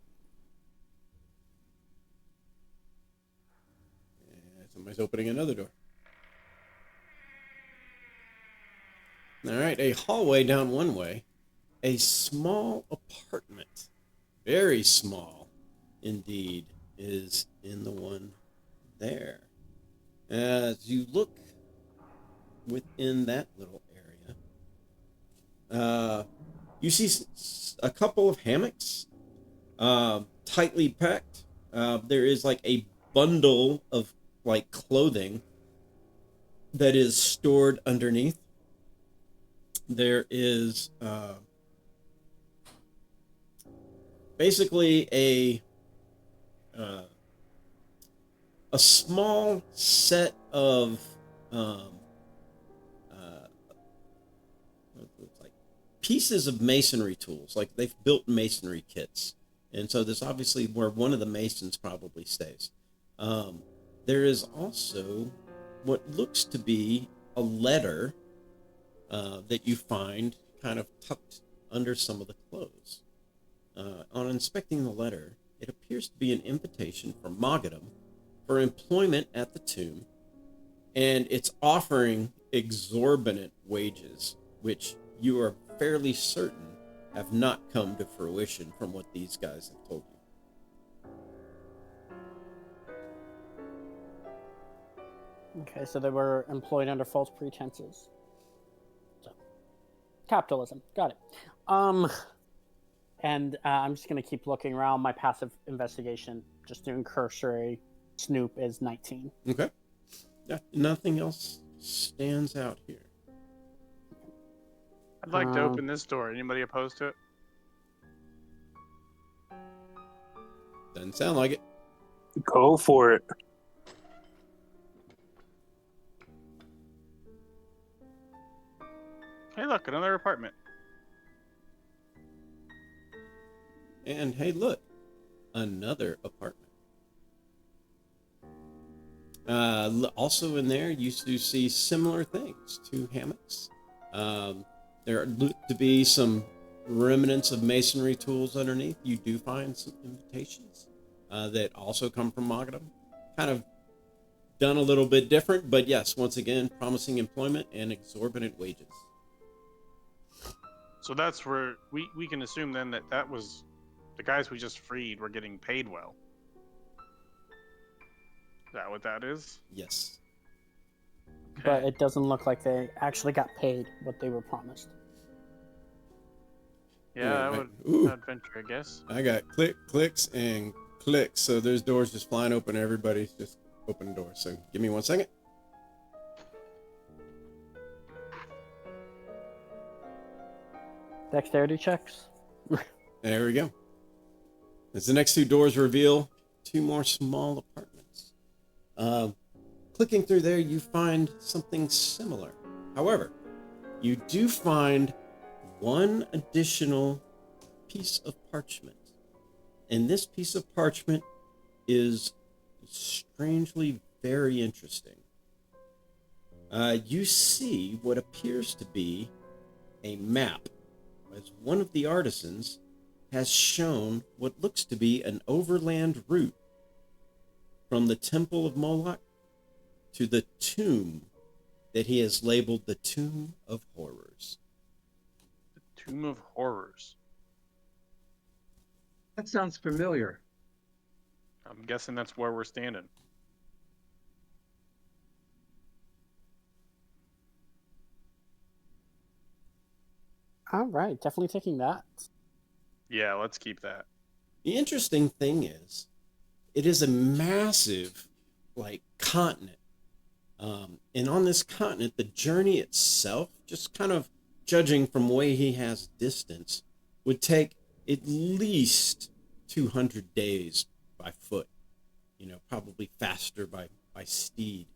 Somebody's opening another door. All right, a hallway down one way. A small apartment, very small indeed, is in the one there. As you look within that little area, you see a couple of hammocks, tightly packed. There is like a bundle of like clothing that is stored underneath. There is basically a small set of like pieces of masonry tools. Like they've built masonry kits, and so this obviously where one of the masons probably stays. There is also what looks to be a letter that you find kind of tucked under some of the clothes. On inspecting the letter, it appears to be an invitation from Mogadam for employment at the tomb, and it's offering exorbitant wages, which you are fairly certain have not come to fruition from what these guys have told you. Okay, so they were employed under false pretenses. So, capitalism, got it. And I'm just gonna keep looking around. My passive investigation, just doing cursory snoop, is 19. Okay. Yeah, nothing else stands out here. I'd like to open this door. Anybody opposed to it? Doesn't sound like it. Go for it. Hey, look, another apartment. And hey, look, another apartment. Also in there, you do see similar things. 2 hammocks. There look to be some remnants of masonry tools underneath. You do find some invitations. that also come from Mogadam. Kind of done a little bit different, but yes, once again, promising employment and exorbitant wages. So that's where we can assume then that was the guys we just freed were getting paid well. Is that what that is? Yes. But it doesn't look like they actually got paid what they were promised. Yeah, I Right. would Ooh. not venture a guess. I got clicks, and clicks. So there's doors just flying open. Everybody's just opening doors. So give me 1 second. Dexterity checks. There we go. As the next two doors reveal two more small apartments. Clicking through there, you find something similar. However, you do find one additional piece of parchment. And this piece of parchment is strangely very interesting. You see what appears to be a map, as one of the artisans has shown what looks to be an overland route from the Temple of Moloch to the tomb that he has labeled the Tomb of Horrors. Tomb of Horrors. That sounds familiar. I'm guessing that's where we're standing. All right, definitely taking that. Yeah, let's keep that. The interesting thing is, it is a massive, continent. And on this continent, the journey itself, just kind of judging from way he has distance, would take at least 200 days by foot. Probably faster by steed.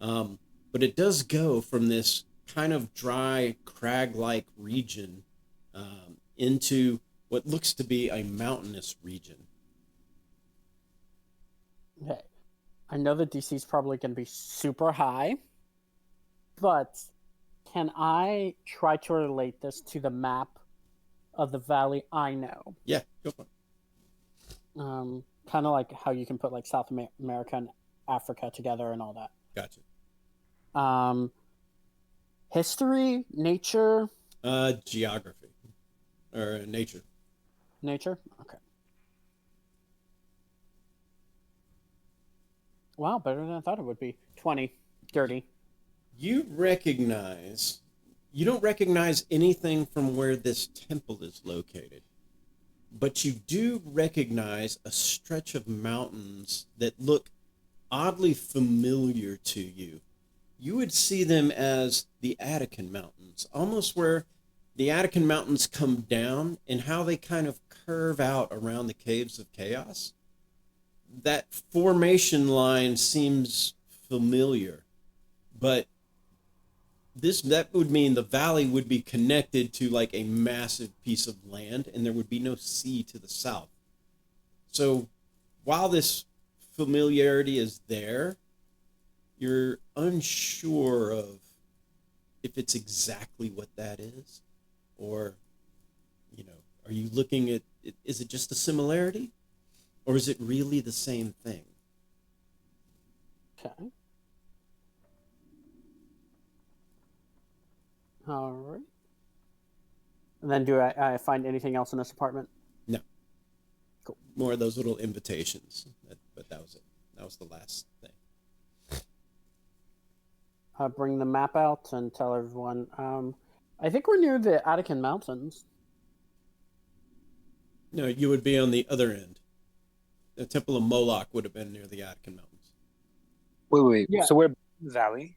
But it does go from this kind of dry, crag-like region into what looks to be a mountainous region. Okay. I know the DC is probably going to be super high, but can I try to relate this to the map of the valley I know? Yeah, go for it. Kind of like how you can put like South America and Africa together and all that. Gotcha. History, nature, Geography. Or nature. nature. Okay. Wow, better than I thought it would be. 20, dirty. You don't recognize anything from where this temple is located, but you do recognize a stretch of mountains that look oddly familiar to you. You would see them as the Attican Mountains, almost where the Attican Mountains come down and how they kind of curve out around the Caves of Chaos. That formation line seems familiar, but that would mean the valley would be connected to like a massive piece of land, and there would be no sea to the south. So while this familiarity is there, you're unsure of if it's exactly what that is, or are you looking at is it just a similarity, or is it really the same thing? Okay. All right. And then do I find anything else in this apartment? No. Cool. More of those little invitations, but that was it. That was the last thing. Bring the map out and tell everyone. I think we're near the Attican Mountains. No, you would be on the other end. The Temple of Moloch would have been near the Attican Mountains. Wait. Yeah. So we're in the valley?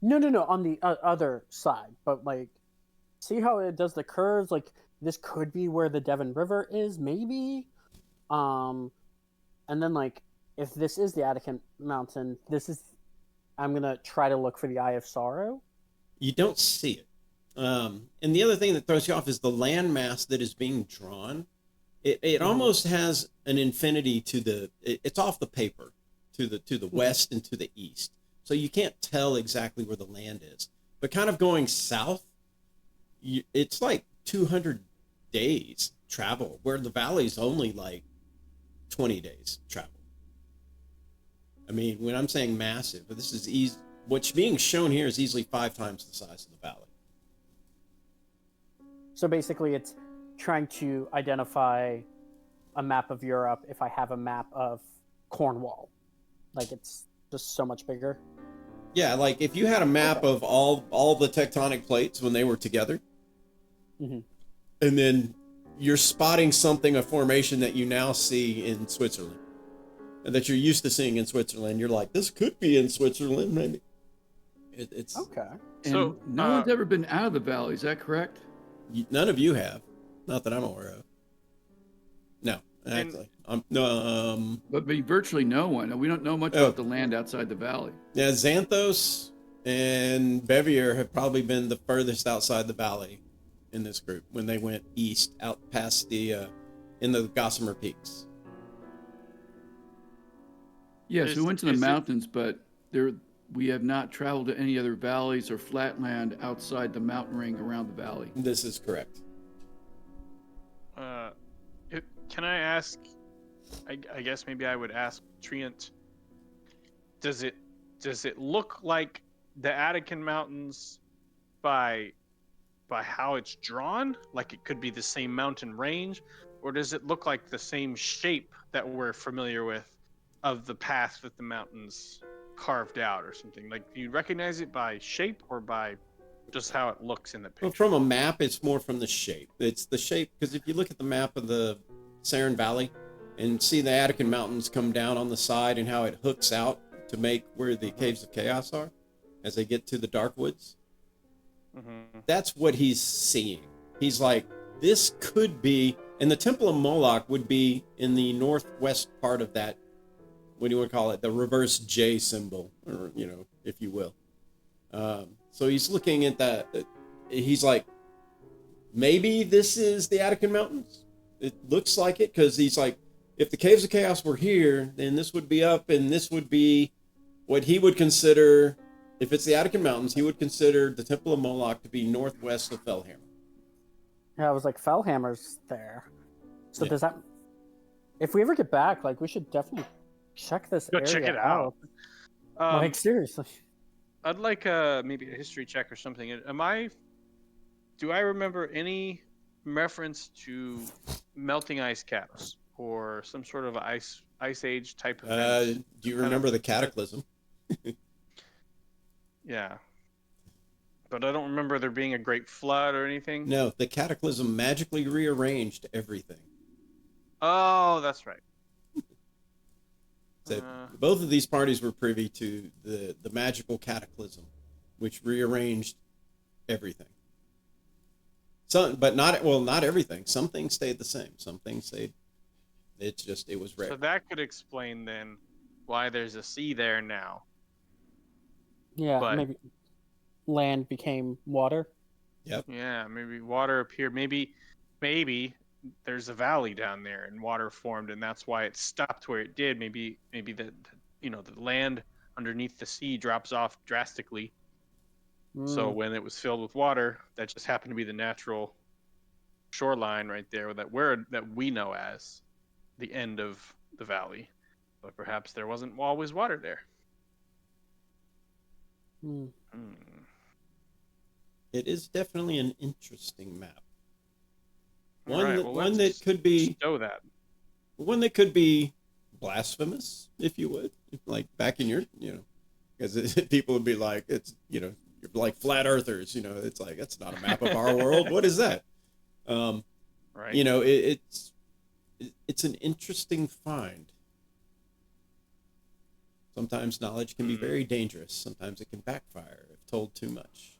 No, on the other side. But see how it does the curves? This could be where the Devon River is, maybe. And then if this is the Attican Mountain, I'm gonna try to look for the Eye of Sorrow. You don't see it. And the other thing that throws you off is the landmass that is being drawn. It almost has an infinity to it's off the paper to the west and to the east. So you can't tell exactly where the land is. But kind of going south, it's like 200 days travel, where the valley's only 20 days travel. I mean, when I'm saying massive, this is easy. What's being shown here is easily 5 times the size of the valley. So basically, it's trying to identify a map of Europe if I have a map of Cornwall. Like, it's just so much bigger. Yeah, like if you had a map of all the tectonic plates when they were together, Mhm. and then you're spotting something, a formation that you now see in Switzerland, and that you're used to seeing in Switzerland, you're like, this could be in Switzerland, maybe. It's Okay. And So, no one's ever been out of the valley. Is that correct? none of you have, not that I'm aware of. No, actually, But virtually no one. We don't know much Oh. about the land outside the valley. yeah, Xanthos and Bevier have probably been the furthest outside the valley in this group when they went east, out past the in the Gossamer Peaks. Yes, we went to the Is it- mountains, but we have not traveled to any other valleys or flatland outside the mountain ring around the valley. This is correct. Can I ask? I guess maybe I would ask Treant. Does it look like the Attican Mountains by how it's drawn? Like it could be the same mountain range, or does it look like the same shape that we're familiar with of the path that the mountains carved out, or something? Like, do you recognize it by shape or by just how it looks in the Well, picture? from a map, it's more from the shape. It's the shape because if you look at the map of the Saren Valley and see the Attican Mountains come down on the side and how it hooks out to make where the Caves of Chaos are as they get to the Dark Woods, Mm-hmm. that's what he's seeing. He's like, this could be, and the Temple of Moloch would be in the northwest part of that. What do you want to call it? The reverse J symbol, or if you will. So he's looking at that. He's like, maybe this is the Attican Mountains. It looks like it because he's like, if the Caves of Chaos were here, then this would be up, and this would be what he would consider. If it's the Attican Mountains, he would consider the Temple of Moloch to be northwest of Fellhammer. Yeah, I was like, Fellhammer's there. So Yeah. does that... If we ever get back, like, we should definitely check this Go area check it out. Like, seriously. I'd like maybe a history check or something. Do I remember any reference to melting ice caps or some sort of ice age type event? Do you remember the Cataclysm? Yeah. But I don't remember there being a great flood or anything. No, the Cataclysm magically rearranged everything. Oh, that's right. So both of these parties were privy to the magical Cataclysm, which rearranged everything. But not everything. Some things stayed the same. Some things stayed. It was rare. So that could explain then why there's a sea there now. Yeah, but- maybe land became water. Yeah, maybe water appeared. Maybe there's a valley down there and water formed, and that's why it stopped where it did. Maybe the land underneath the sea drops off drastically. So when it was filled with water, that just happened to be the natural shoreline right there that we know as the end of the valley. But perhaps there wasn't always water there. Hmm. It is definitely an interesting map. All One right, that well, one let's that could be show that. one that could be blasphemous, if you would, like back in your, because people would be like, it's, you're like flat earthers, it's like, that's not a map of our world. What is that? Right. It's an interesting find. Sometimes knowledge can be very dangerous. Sometimes it can backfire if told too much.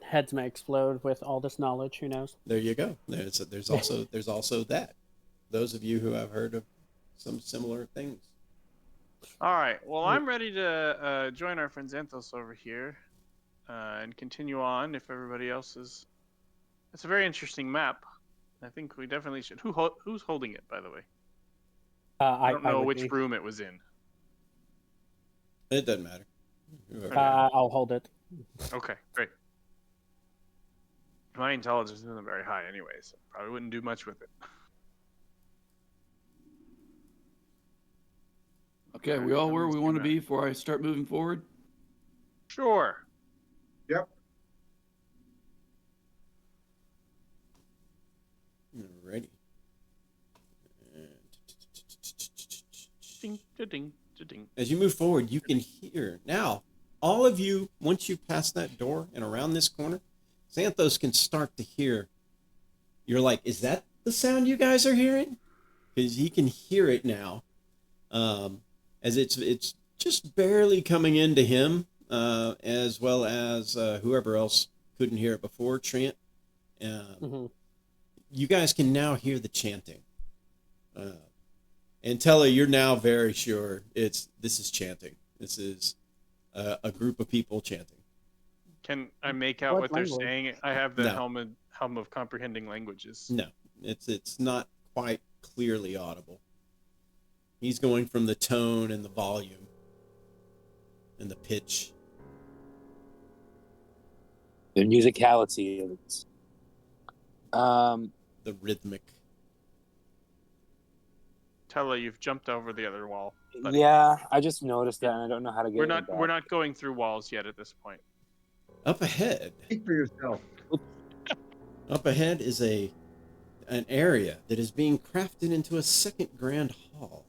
Heads may explode with all this knowledge. Who knows? There you go. There's also that. Those of you who have heard of some similar things. All right. Well, I'm ready to join our friend Xanthos over here and continue on. If everybody else is, it's a very interesting map. I think we definitely should. Who's holding it, by the way? I don't know would which be. room it was in. It doesn't matter. Whoever. I'll hold it. Okay, great. My intelligence isn't very high, anyway, so probably wouldn't do much with it. Okay, we all where we want to be before I start moving forward? Sure. Yep. Alrighty. Ding, da-ding, da-ding. As you move forward, you can hear now. All of you, once you pass that door and around this corner, Xanthos can start to hear. You're like, is that the sound you guys are hearing? Because he can hear it now, as it's just barely coming into him, as well as whoever else couldn't hear it before, Trent. You guys can now hear the chanting. And Tella, you're now very sure this is chanting. This is a group of people chanting. Can I make out What what they're language? saying? I have the No. helm of comprehending languages. No, it's not quite clearly audible. He's going from the tone and the volume and the pitch. The musicality of it. The rhythmic. Tella, you've jumped over the other wall. buddy. Yeah, I just noticed that, and I don't know how to get We're it not back. we're not going through walls yet at this point. Up ahead Speak for yourself. is an area that is being crafted into a second grand hall.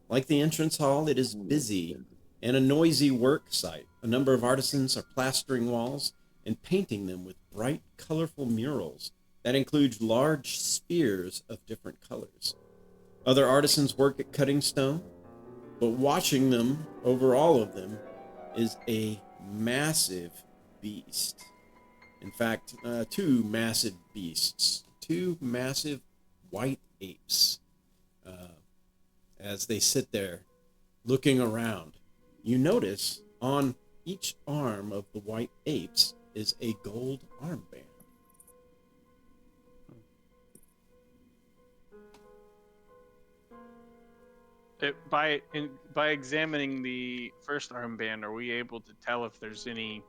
Like the entrance hall, it is busy and a noisy work site. A number of artisans are plastering walls and painting them with bright, colorful murals that include large spears of different colors. Other artisans work at cutting stone, but watching them, over all of them, is a massive beast. In fact, two massive beasts, two massive white apes. As they sit there looking around, you notice on each arm of the white apes is a gold armband. By examining the first armband, are we able to tell if there's any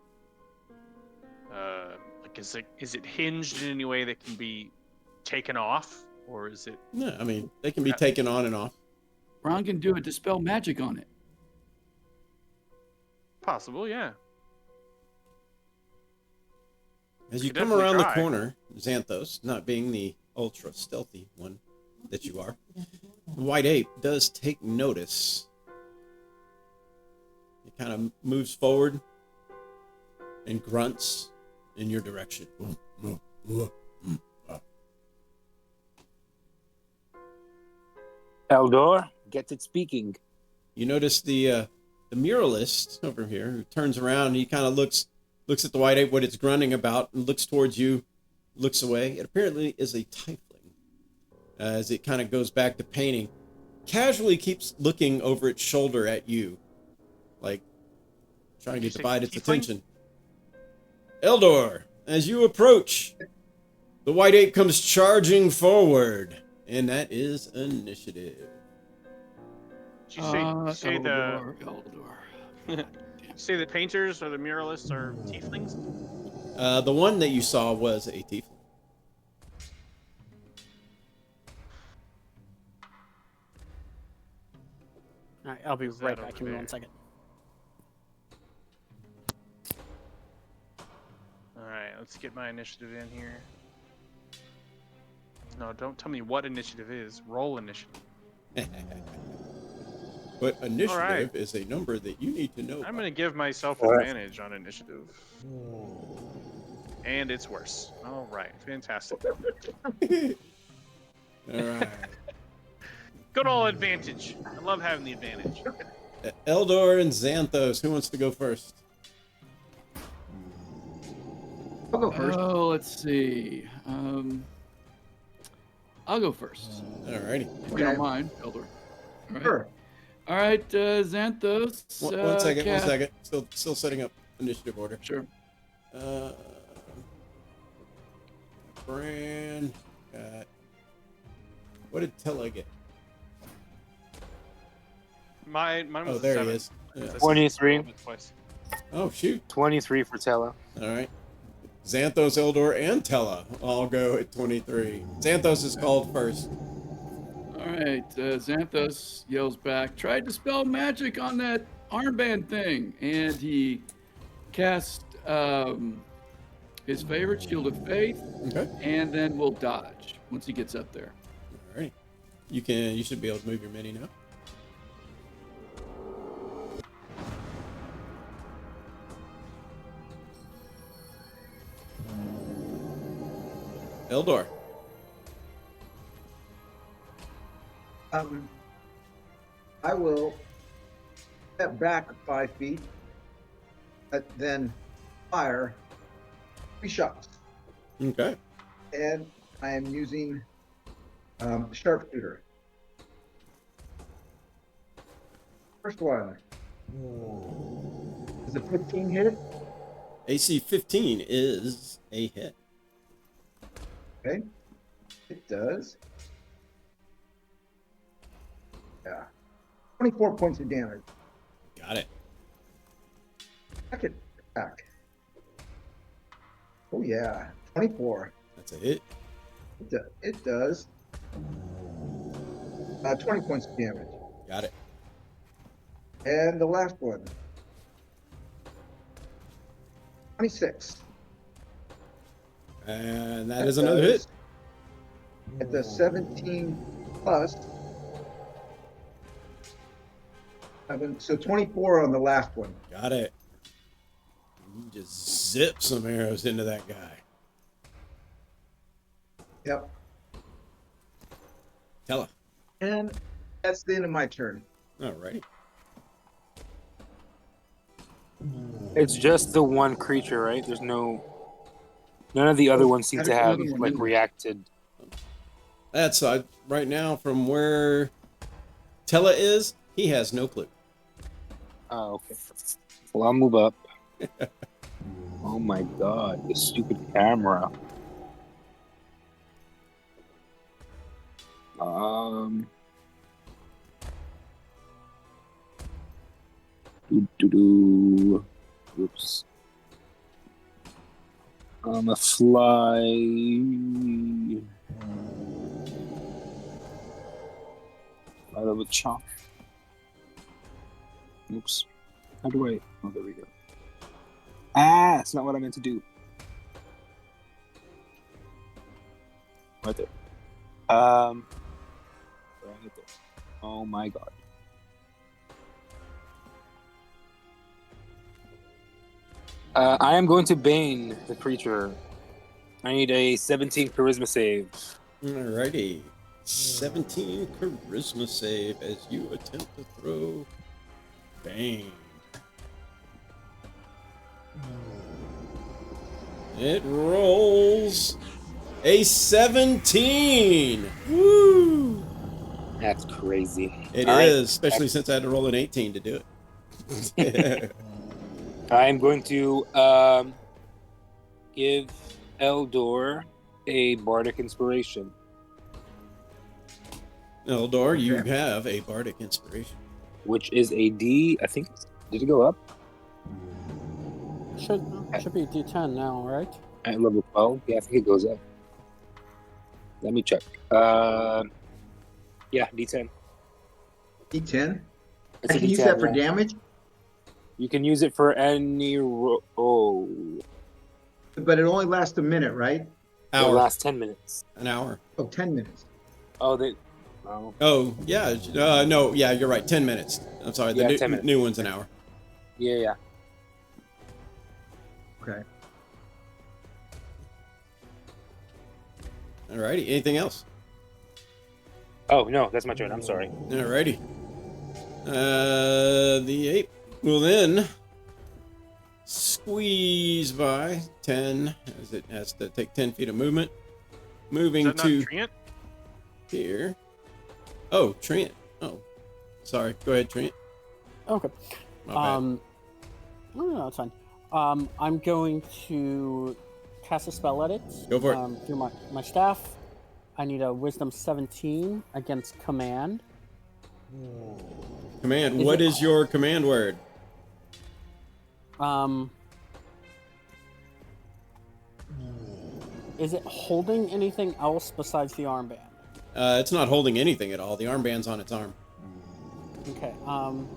like is it hinged in any way that can be taken off, or is it? No, I mean, they can be taken on and off. Ron can do a dispel magic on it. Possible, yeah. As you Could come definitely around the try. corner, Xanthos, not being the ultra stealthy one that you are, the white ape does take notice. It kind of moves forward and grunts in your direction. Eldor, get it speaking. You notice the muralist over here who turns around and he kind of looks at the white ape, what it's grunting about, and looks towards you, looks away. It apparently is a tiefling. As it kind of goes back to painting, casually keeps looking over its shoulder at you, like trying to Did you say divide its tiefling? attention. Eldor, as you approach, the white ape comes charging forward, and that is initiative. Did you say the Eldor. say the painters or the muralists are tieflings? The one that you saw was a tiefling. All right, I'll be Who's right that back. over Give me there? 1 second. All right, let's get my initiative in here. No, don't tell me what initiative is. Roll initiative. But initiative Alright. is a number that you need to know. I'm gonna give myself All right. advantage on initiative. And it's worse. All right, fantastic. All right. Good old advantage. I love having the advantage. Eldor and Xanthos, who wants to go first? I'll go first. Oh, let's see. I'll go first. Alrighty. If you don't mind, Eldor. All right. Sure. All right, Xanthos. One second. Kath- Still setting up initiative order. Sure. Bran got. What did Tella get? Mine was Oh, a there 7. he is. Yeah. 23. Rolled it twice. Oh shoot! 23 for Tella. All right. Xanthos, Eldor, and Tella all go at 23. Xanthos is called first. All All right, Xanthos yells back, tried to spell magic on that armband thing, and he casts his favorite, Shield of Faith, Okay. and then will dodge once he gets up there. All right. You should be able to move your mini now. Eldor. I will step back 5 feet, then fire 3 shots. Okay. And I am using sharpshooter. First one. Is a 15 hit? AC 15 is a hit. Okay. It does. Yeah. 24 points of damage. Got it. Second attack. Oh yeah. 24. That's a hit. It does. 20 points of damage. Got it. And the last one. 26. And that is another hit. At the 17 plus. So 24 on the last one. Got it. You just zip some arrows into that guy. Yep. Tella. And that's the end of my turn. Alrighty. It's just the one creature, right? There's none of the other ones seem to have Another one, like isn't it? reacted. That's right now from where Tella is. He has no clue. Oh, okay. Well, I'll move up. Oh my god, this stupid camera. Oops. I'm a fly. Out of a chomp. Oops. How do I? Oh, there we go. Ah, that's not what I meant to do. Right there. Right there. Oh my god. I am going to Bane the creature. I need a 17 charisma save. Alrighty. 17 charisma save as you attempt to throw Bane. It rolls a 17. Woo! That's crazy. It All right. is, especially since I had to roll an 18 to do it. I'm going to give Eldor a bardic inspiration. Eldor, you have a bardic inspiration. Which is a D. I think. Did it go up? Should be D10 now, right? At level 12? Yeah, I think it goes up. Let me check. Yeah, D10. D10? It's I a can use D10, that for yeah. damage, You can use it for any. Oh. but it only lasts a minute, right? The Hour. last 10 minutes. An hour. Oh, 10 minutes. Oh, they. Oh. Oh, yeah. No, yeah, you're right. 10 minutes. I'm sorry. The Yeah, 10 minutes. new one's an hour. Yeah. Okay. Alrighty. Anything else? Oh, no, that's my turn. I'm sorry. Alrighty. The ape will then squeeze by 10 as it has to take 10 feet of movement. Is Moving that not to Treant? here. Oh, Trent. Oh, sorry. Go ahead, Trent. Okay. My bad. No, it's fine. I'm going to cast a spell at it. Go for it. Through my staff. I need a Wisdom 17 against Command. Command. is What it- is your command word? Is it holding anything else besides the armband? It's not holding anything at all. The armband's on its arm. Okay. I'm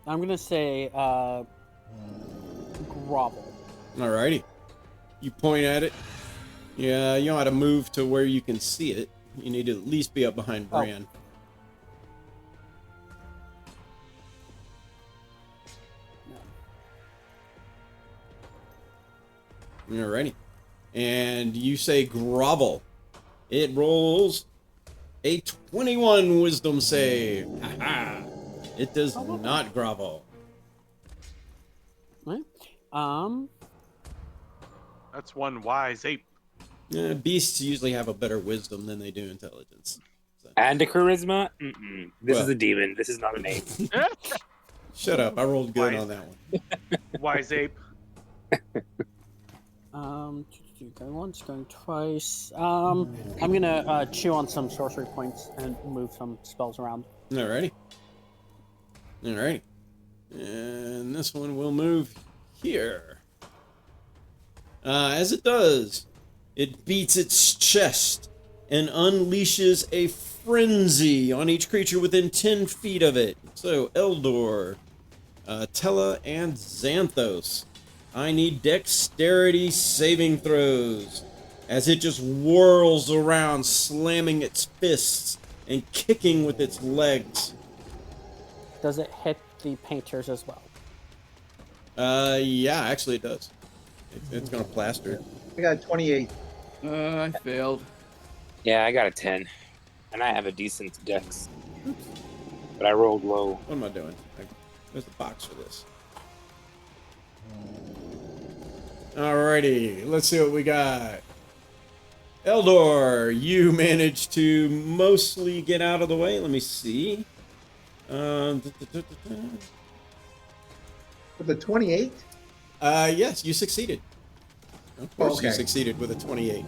gonna say grovel. Alrighty. You point at it. Yeah, you know how to move to where you can see it. You need to at least be up behind Bran. Alrighty. And you say grovel. It rolls a 21 wisdom save. Ha-ha. It does not grovel. Right. That's one wise ape. Beasts usually have a better wisdom than they do intelligence. So. And a charisma? Mm-mm. This Well. is a demon. This is not an ape. Shut up. I rolled good Wise. on that one. Wise ape. Going once, going twice. I'm gonna chew on some sorcery points and move some spells around. Alrighty. Alrighty. And this one will move here. As it does, it beats its chest and unleashes a frenzy on each creature within 10 feet of it. So, Eldor, Tella, and Xanthos. I need dexterity saving throws as it just whirls around, slamming its fists and kicking with its legs. Does it hit the painters as well? Yeah, actually it does. It's gonna plaster it. I got 28. I failed. Yeah, I got a 10. And I have a decent dex. But I rolled low. What am I doing? There's a box for this. Alrighty, let's see what we got. Eldor, you managed to mostly get out of the way. Let me see. With the 28? Yes, you succeeded. Of course you Okay. succeeded with a 28.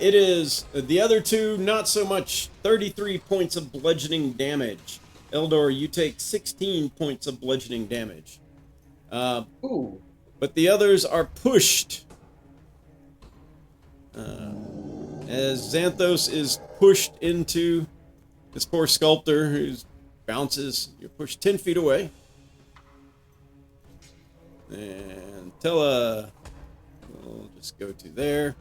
It is the other two, not so much. 33 points of bludgeoning damage. Eldor, you take 16 points of bludgeoning damage. Ooh. But the others are pushed. As Xanthos is pushed into this poor sculptor who bounces. You're pushed 10 feet away. And Tella will just go to there.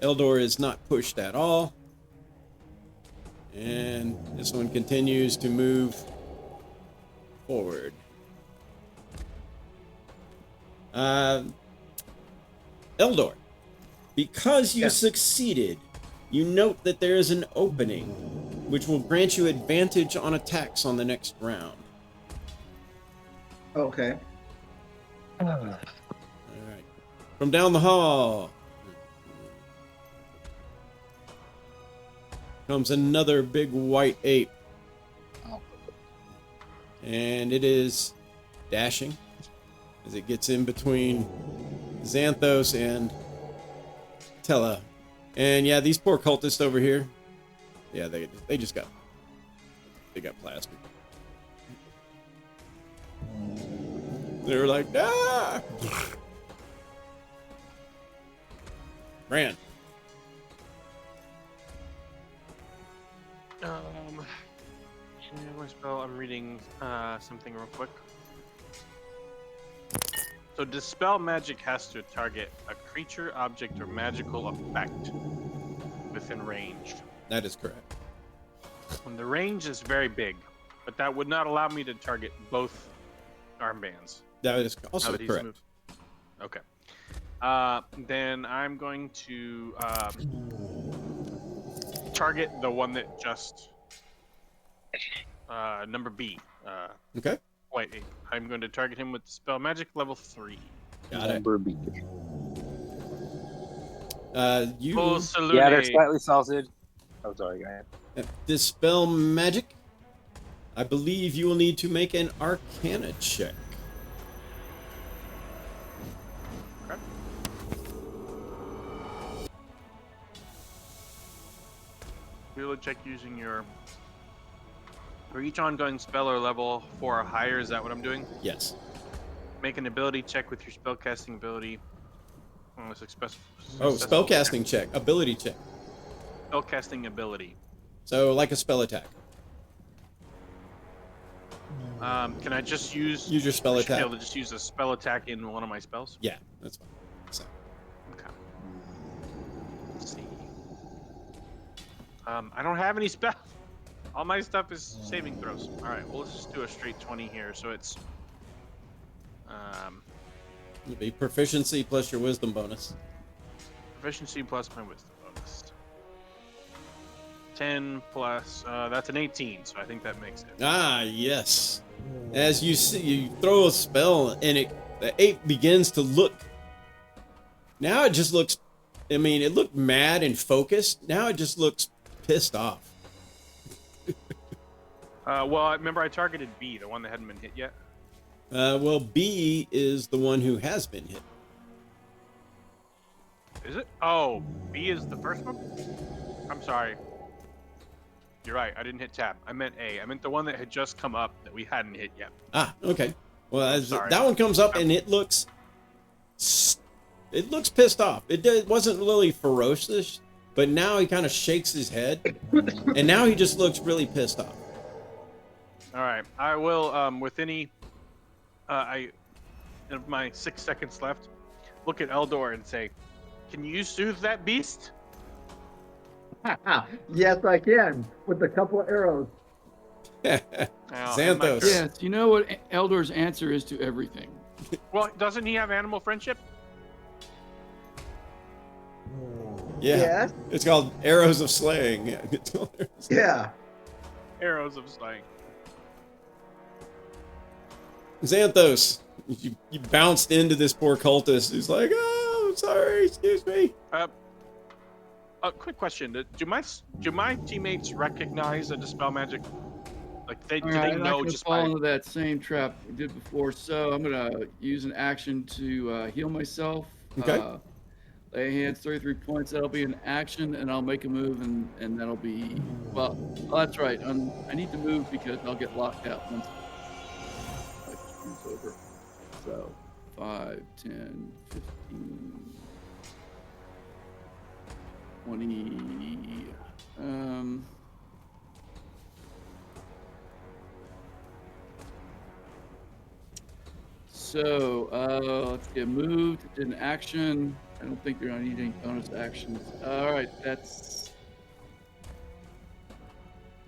Eldor is not pushed at all. And this one continues to move forward. Eldor, because you succeeded, you note that there is an opening, which will grant you advantage on attacks on the next round. Okay. All right. From down the hall comes another big white ape. And it is dashing as it gets in between Xanthos and Tella. And yeah, these poor cultists over here, yeah, they just got plastered. They were like, ah! Bran. My spell. I'm reading something real quick. So dispel magic has to target a creature, object, or magical effect within range. That is correct. And the range is very big, but that would not allow me to target both armbands. That is now also that he's correct. moved. Okay. Then I'm going to target the one that just number B. Okay. White ape. I'm going to target him with spell magic level 3. Got it. Number B. You Full salute. Yeah, they're slightly salted. Oh, sorry, go ahead. dispel magic. I believe you will need to make an Arcana check. Okay. Ability check using your. For each ongoing spell or level 4 or higher, is that what I'm doing? Yes. Make an ability check with your spellcasting ability. Unless express. Oh, spellcasting check, ability check. Spellcasting ability. So like a spell attack. Can I just use Use your spell I should be attack. able to just use a spell attack in one of my spells? Yeah, that's fine. So, Okay. Let's see. I don't have any spell. All my stuff is saving throws. All right. Well, let's just do a straight 20 here. So it's it'll be proficiency plus your wisdom bonus. proficiency plus my wisdom bonus. 10 plus that's an 18. So I think that makes it. Ah, yes. As you see, you throw a spell and the ape begins to look. Now it just looks, I mean, it looked mad and focused. Now it just looks pissed off. Well, I remember I targeted B, the one that hadn't been hit yet. Well, B is the one who has been hit. Is it? Oh, B is the first one? I'm sorry. You're right. I didn't hit tab. I meant A. I meant the one that had just come up that we hadn't hit yet. Ah, okay. Well, Sorry. that one comes up and it looks pissed off. It wasn't really ferocious, but now he kind of shakes his head, and now he just looks really pissed off. All right. I will, with any, in my 6 seconds left, look at Eldor and say, "Can you soothe that beast?" Yes, I can, with a couple of arrows. Xanthos. Yes, you know what Eldor's answer is to everything. Well, doesn't he have animal friendship? Yeah. Yes. It's called Arrows of Slaying. Yeah. Yeah. Arrows of slaying. Xanthos, you bounced into this poor cultist who's like, "Oh, I'm sorry, excuse me." A quick question: Do my teammates recognize a dispel magic? Like do All they right, I'm not know gonna just fall by? into that same trap we did before, so I'm gonna use an action to heal myself. Okay. Lay hands 33 points. That'll be an action, and I'll make a move, and that'll be well. That's right. I need to move because I'll get locked out once my turn's over. So 5, 10, 15, 20. So let's get moved. Did an action. I don't think there are any bonus actions. All right, that's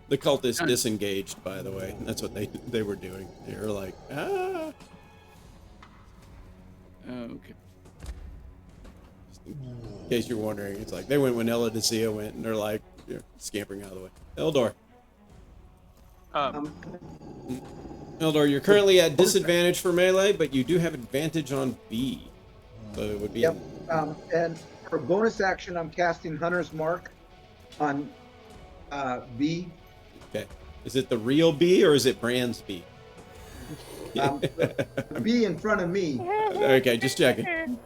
The cultists Done. disengaged, by the way. That's what they were doing. They were like, "Ah." okay. In case you're wondering, it's like they went when Ella Decia went, and they're like, scampering out of the way. Eldor. Eldor, you're currently at disadvantage for melee, but you do have advantage on B. So it would be. Yep. And for bonus action, I'm casting Hunter's Mark on B. Okay. Is it the real B or is it Brand's B? The B in front of me. Okay, just checking.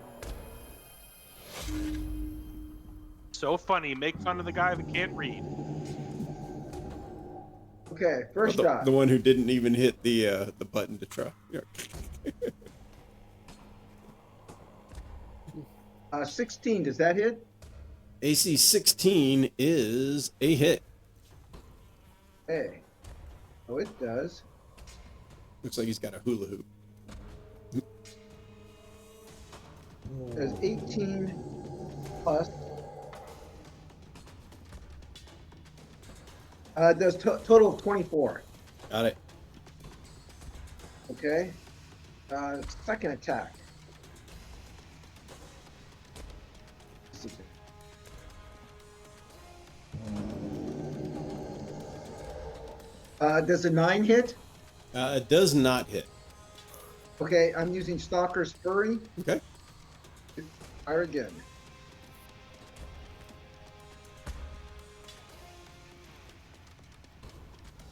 So funny. Make fun of the guy that can't read. Okay, first shot. The one who didn't even hit the button to try. Yeah. 16, does that hit? AC 16 is a hit. Hey. Oh, it does. Looks like he's got a hula hoop. There's 18 plus. There's total of 24. Got it. Okay. Second attack. Does a 9 hit? It does not hit. Okay, I'm using Stalker's Fury. Okay. Fire again.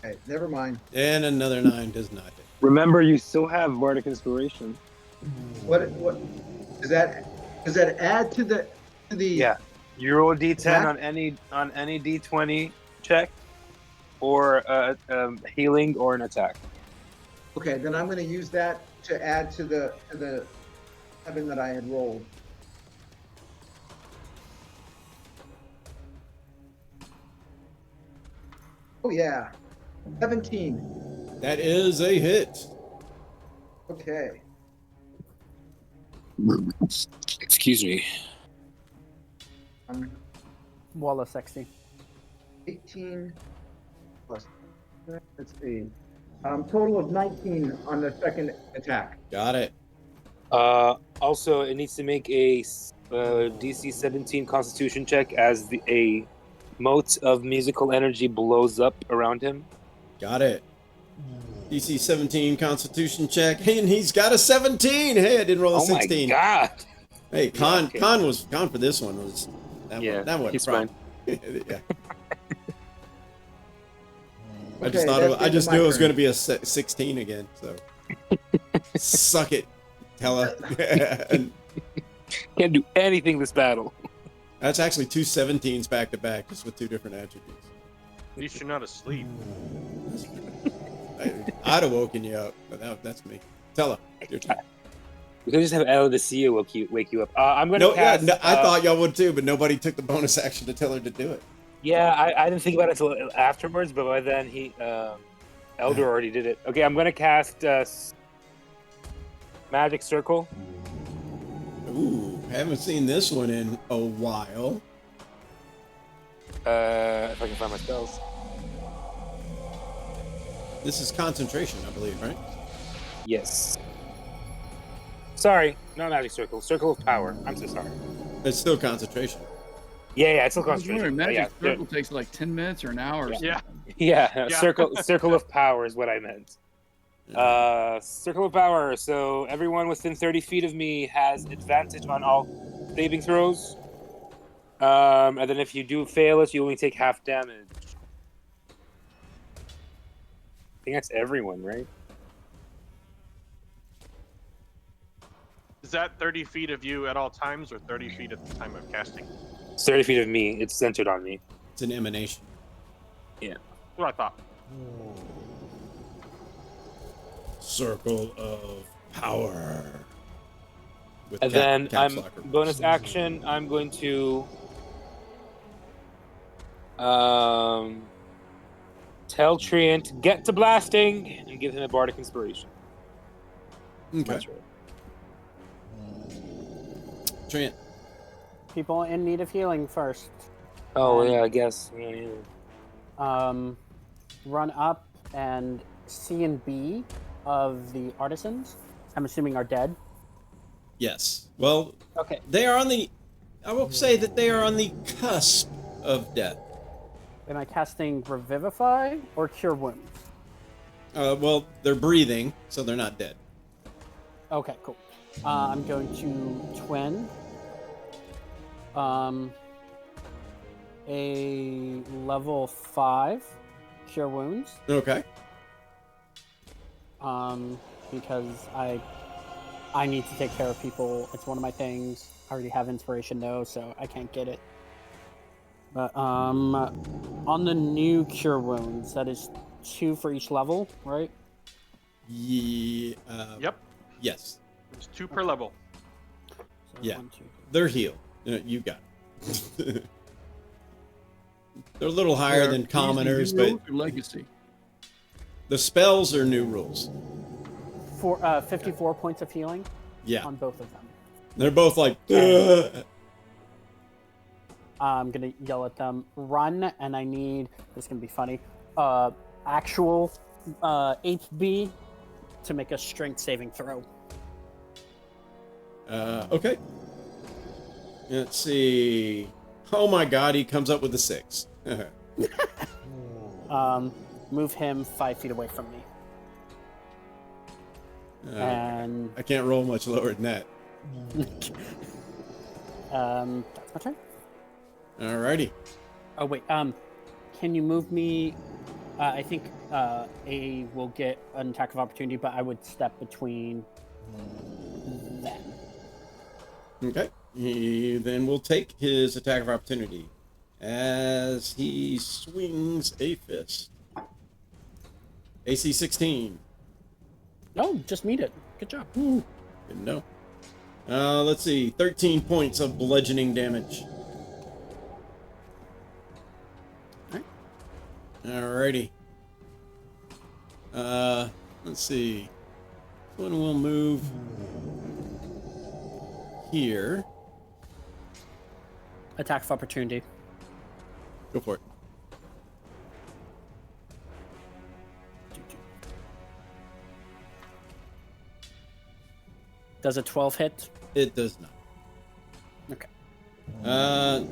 Okay, never mind. And another 9 does not hit. Remember, you still have Bardic Inspiration. What does that add to the Yeah, you roll a D10 Attack? on any D20 check, or healing or an attack. Okay, then I'm going to use that to add to the 7 that I had rolled. Oh yeah. 17. That is a hit. Okay. Excuse me. Wall of 60. 18 plus. Let's see. Total of 19 on the second attack. Got it. Also, it needs to make a DC 17 Constitution check as a mote of musical energy blows up around him. Got it. DC 17 Constitution check, and he's got a 17. Hey, I didn't roll a 16. Oh my god! Hey, Yeah, okay. Con for this one was that Yeah, one. That wasn't he's a problem. Yeah. I just Okay, thought that's I just my knew it was turn. going to be a 16 again. So suck it, Tella. And Can't do anything this battle. that's actually two 17s back to back, just with two different attributes. At least you're not asleep. I'd have woken you up, but that's me. Tella, your turn. We could just have El Decia wake you up. I'm gonna No, cast. yeah, no, I thought y'all would too, but nobody took the bonus action to tell her to do it. Yeah, I didn't think about it until afterwards, but by then Elder already did it. Okay, I'm gonna cast Magic Circle. Ooh, haven't seen this one in a while. If I can find my spells. This is concentration, I believe, right? Yes. Sorry, not Magic Circle. Circle of Power. I'm so sorry. It's still concentration. Yeah, it's still I was wondering, concentration. Magic Yeah, Circle takes like 10 minutes or an hour. Or Yeah. something. yeah, Yeah. Circle of Power is what I meant. Circle of Power. So everyone within 30 feet of me has advantage on all saving throws. And then if you do fail it, you only take half damage. I think that's everyone, right? Is that 30 feet of you at all times or 30 feet at the time of casting? It's 30 feet of me. It's centered on me. It's an emanation. That's what I thought. Circle of power. With And then caps I'm locker. bonus action. I'm going to tell Treant get to blasting and give him a bardic inspiration. Okay. That's right. Trent. People in need of healing first. Oh yeah, I guess. Yeah. Run up and C and B of the artisans, I'm assuming, are dead. Yes. Well, Okay. they are on the. I will say that they are on the cusp of death. Am I casting Revivify or Cure Wounds? Well, they're breathing, so they're not dead. Okay, cool. I'm going to twin. A level 5 Cure Wounds. Okay. Because I need to take care of people. It's one of my things. I already have inspiration though, so I can't get it. But on the new Cure Wounds, that is 2 for each level, right? Yeah. Yep. Yes. It's 2 per level. So Yeah. 1, 2, They're healed. You got it. They're a little higher than These commoners, new but rules or legacy. the spells are new rules. 54 points of healing Yeah. on both of them. They're both like. "Ugh." I'm gonna yell at them, run, and I need, this is gonna be funny, actual HB to make a strength saving throw. Okay. Let's see. Oh my god, he comes up with a 6. Move him 5 feet away from me. And I can't roll much lower than that. that's my turn. Alrighty. Oh wait, can you move me? I think A will get an attack of opportunity, but I would step between them. Okay. He then will take his attack of opportunity as he swings a fist. AC 16. Oh, just meet it. Good job. Didn't know. Let's see. 13 points of bludgeoning damage. Alrighty. Let's see. This one will move here. Attack of opportunity. Go for it. Does a 12 hit? It does not. Okay.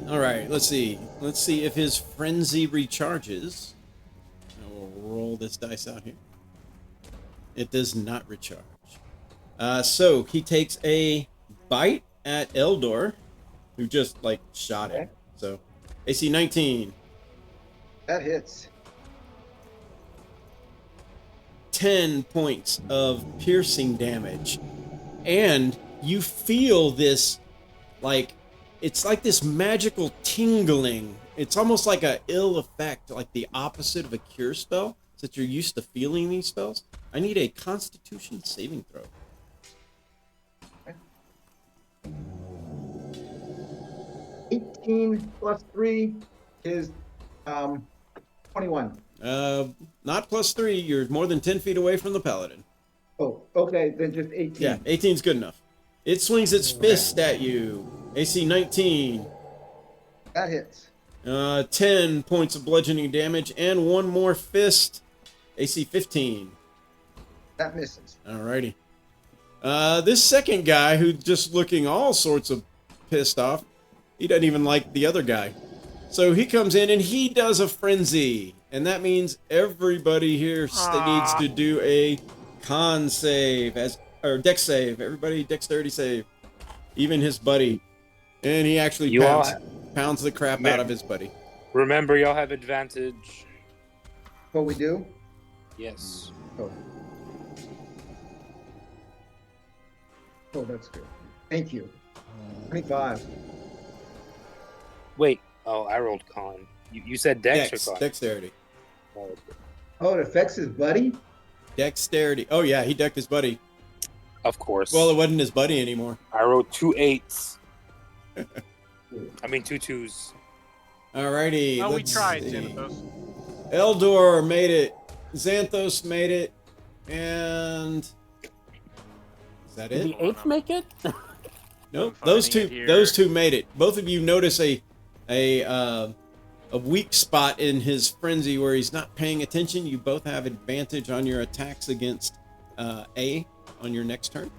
All right. Let's see. Let's see if his frenzy recharges. I will roll this dice out here. It does not recharge. So he takes a bite at Eldor, who just like shot him. Okay. So AC 19, That hits. 10 points of piercing damage, and you feel this like it's like this magical tingling. It's almost like a ill effect, like the opposite of a cure spell, since you're used to feeling these spells. I need a Constitution saving throw. 18 plus 3 is 21. Not +3. You're more than 10 feet away from the paladin. Oh, okay, then just 18. Yeah, 18's good enough. It swings its fist at you. AC 19. That hits. 10 points of bludgeoning damage and one more fist. AC 15. That misses. Alrighty. This second guy, who's just looking all sorts of pissed off, he doesn't even like the other guy. So he comes in and he does a frenzy. And that means everybody here needs to do a con save, or dex save. Everybody dexterity save. Even his buddy. And he actually pounds the crap out of his buddy. Remember, y'all have advantage. What we do? Yes. Oh. Oh, that's good. Thank you. 25. Wait. Oh, I rolled con. You said dex or con? Dexterity. Oh, it affects his buddy? Dexterity. Oh, yeah, he decked his buddy. Of course. Well, it wasn't his buddy anymore. I rolled 2 8s. I mean 2 2s. Alrighty. Oh, we let's tried, see. Xanathos. Eldor made it. Xanthos made it. And is that Did it? the 8th make it? Nope. I'm Those finding two. it here. Those two made it. Both of you notice a weak spot in his frenzy where he's not paying attention. You both have advantage on your attacks against A on your next turn.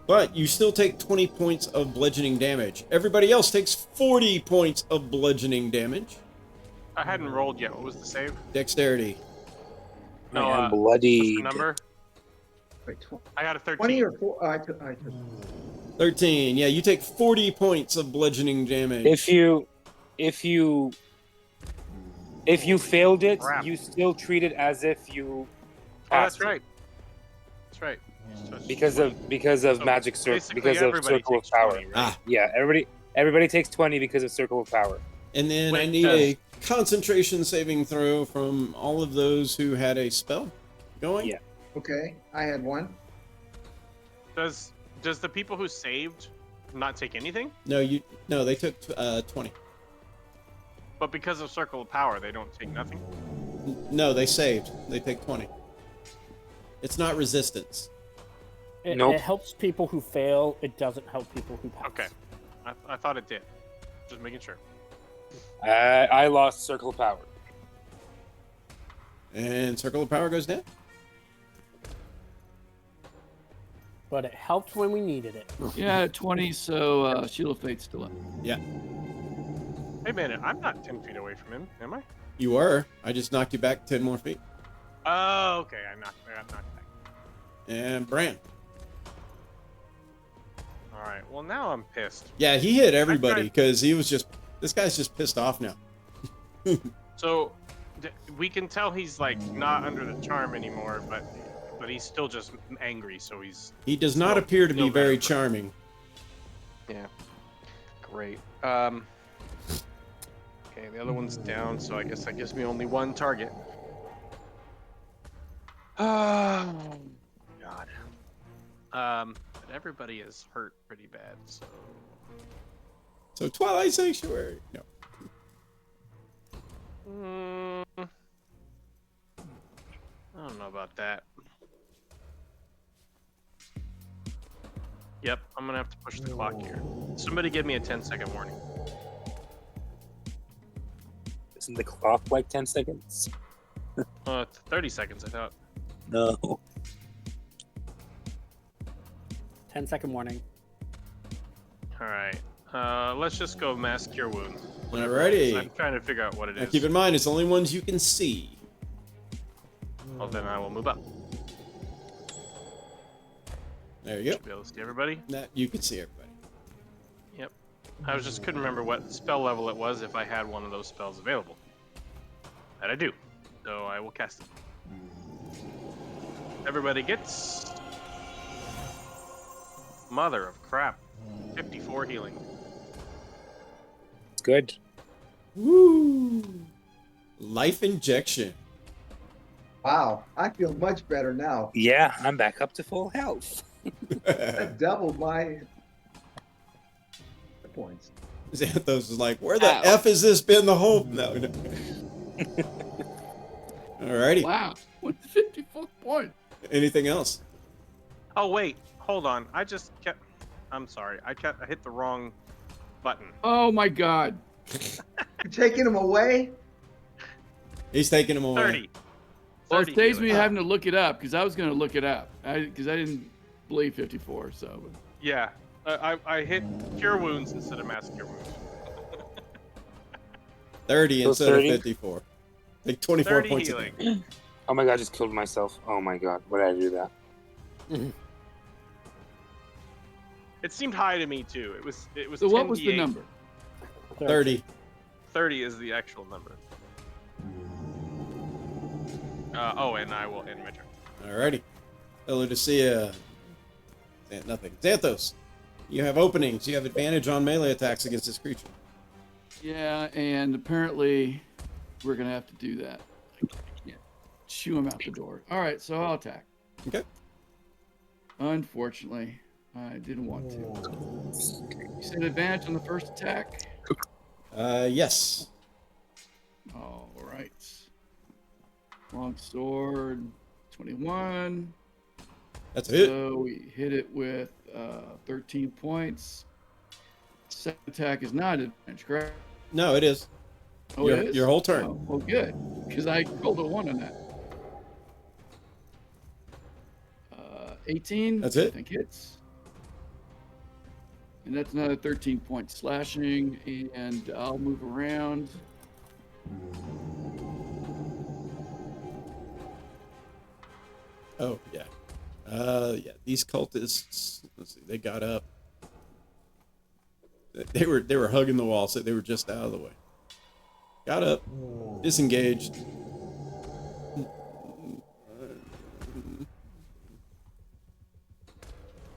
But you still take 20 points of bludgeoning damage. Everybody else takes 40 points of bludgeoning damage. I hadn't rolled yet. What was the save? Dexterity. No, Man, what's bloody. the number? Wait, I got a 13. 20 or 4? I took 13. Yeah, you take 40 points of bludgeoning damage. If you failed it, Crap. you still treat it as if you Oh, that's passed it. right. That's right. So it's Because 20. of So magic circle, basically because of everybody circle of takes power. 20, right? Ah, Yeah, everybody takes 20 because of circle of power. and then I Wait, need a concentration saving throw from all of those who had a spell going. Yeah. Okay, I had one. Does the people who saved not take anything? No, they took 20. But because of Circle of Power, they don't take nothing? No, they saved. They take 20. It's not resistance. Nope. It helps people who fail. It doesn't help people who pass. Okay. I thought it did. Just making sure. I lost circle of power. And Circle of Power goes down. But it helped when we needed it. Yeah, 20, so Shield of Fate's still up. Yeah, Hey, a minute. I'm not 10 feet away from him, am I? you were. I just knocked you back 10 more feet. Oh, okay. I got knocked back. And Bran. All right. Well, now I'm pissed. Yeah, he hit everybody tried- because this guy's just pissed off now. So we can tell he's like not under the charm anymore, but he's still just angry. So he's He does not Still- appear to be still very there. charming. yeah. Great. Okay, the other one's down, so I guess that gives me only one target. Oh God. But everybody is hurt pretty bad, so. So Twilight Sanctuary. No. know about that. Yep, I'm gonna have to push the clock here. Somebody give me a 10-second warning. Isn't the clock like 10 seconds? It's 30 seconds, I thought. No. 10-second warning. All right. Let's just go mass cure wounds. Alrighty. I'm trying to figure out what it Now is. keep in mind, it's only ones you can see. Well, then I will move up. There you go. Should be able to see everybody. That you can see everybody. Yep. I just couldn't remember what spell level it was if I had one of those spells available. That I do. So I will cast it. Everybody gets... Mother of crap. 54 healing. It's good. Woo! Life injection. Wow, I feel much better now. Yeah, I'm back up to full health. That doubled my points. Xanthos is like, where the Ow. F has this been the whole... No. Alrighty. Wow, 154 points. Anything else? Oh, wait. Hold on. I just kept... I'm sorry. I hit the wrong button. Oh my God. You're taking them away? He's taking him away. 30. Well, it 30 saves me healing. having to look it up because I was going to look it up because I didn't believe 54. So Yeah. I hit cure wounds instead of mass cure wounds. 30 So instead 30? of 54. Like 24 30 points. healing. Oh my god, I just killed myself. Oh my god, why did I do that? It seemed high to me too. It was so what was the 10d8. number? 30. 30 is the actual number. And I will end my turn. Alrighty. Hello to see ya. Nothing. Xanthos, you have openings. You have advantage on melee attacks against this creature. Yeah, and apparently we're going to have to do that. I can't shoo him out the door. All right, so I'll attack. Okay. Unfortunately, I didn't want to. You said advantage on the first attack? Yes. All right. Long sword, 21. That's a hit. So we hit it with 13 points. Second attack is not advantage, correct? No, it is. Oh, your, it is? your whole turn. Oh, well, good. Because I rolled a 1 on that. 18. That's it? I think hits. And that's another 13 points slashing. And I'll move around. Oh, yeah. Yeah, these cultists, let's see, they got up. They were hugging the wall, so they were just out of the way. Got up, disengaged.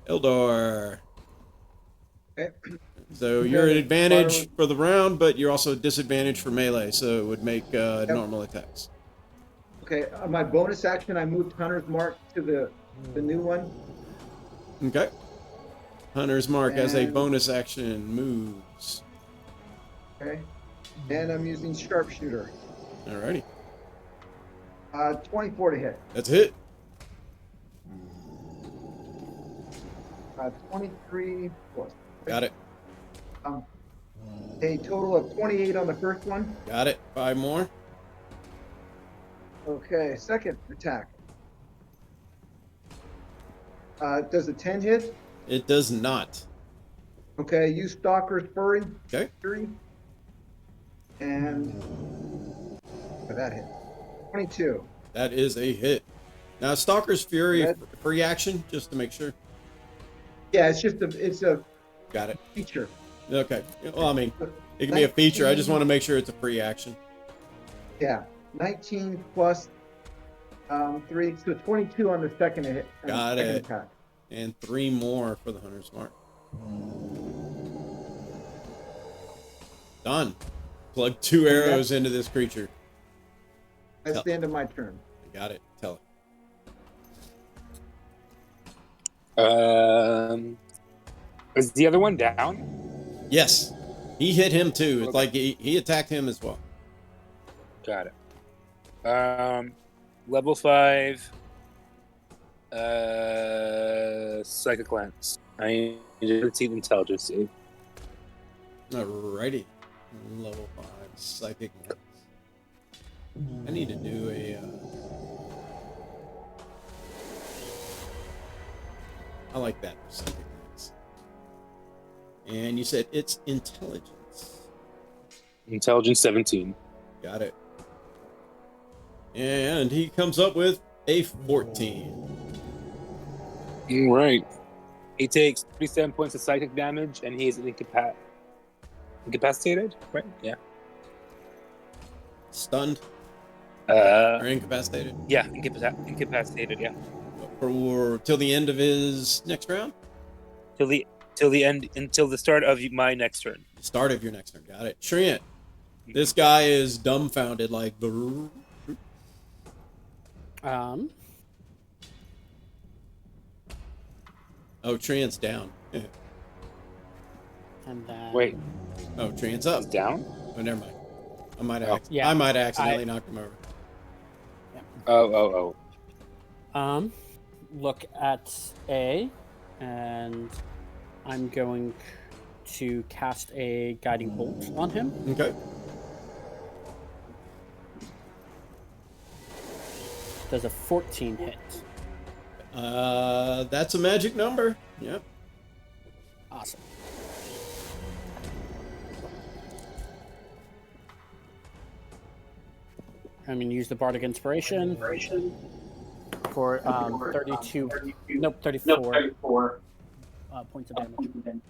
Eldar. Okay. So you're at advantage for the round, but you're also at disadvantage for melee, so it would make normal attacks. Okay, my bonus action, I moved Hunter's Mark to the new one. Okay. Hunter's Mark as a And- bonus action moves. Okay. And I'm using Sharpshooter. Alrighty. 24 to hit. That's a hit. 23 plus. Got it. A total of 28 on the first one. Got it. 5 more. Okay, second attack. Does a 10 hit? It does not. Okay, use Stalker's Fury. Okay. And that hit. 22. That is a hit. Now, Stalker's Fury, That- free action, just to make sure. Yeah, it's a Got it. feature. Okay. Well, I mean, it can be a feature. I just want to make sure it's a free action. Yeah, 19 plus 3, so 22 on the second hit. on the Got second it. attack. And 3 more for the Hunter's Mark. Done. Plug 2 arrows into this creature. That's the end of my turn. Got it. Tell it. Is the other one down? Yes. He hit him too. It's like he attacked him as well. Got it. level 5 psychic lens. I need to see the intelligence save. Alrighty. Level 5 psychic lens. I need to do a. I like that for psychic lens. And you said it's intelligence. Intelligence 17. Got it. And he comes up with a 14. All right. He takes 37 points of psychic damage, and he is incapacitated. Right? Yeah. Stunned or Uh, incapacitated yeah, incapacitated. Yeah. for till the end of his next round. Till the end, until the start of my next turn. Start of your next turn. Got it. Trent. This guy is dumbfounded, like. Um, Oh, Trent's down. and then Wait, Oh, Trent's up. he's down. Oh, never mind. I might Oh. Yeah. I might accidentally knock him over. Oh. look at A, and I'm going to cast a guiding bolt on him. Okay. Does a 14 hit? That's a magic number. Yep. Awesome. I'm going to use the Bardic Inspiration for 32. Nope, 34 points of damage.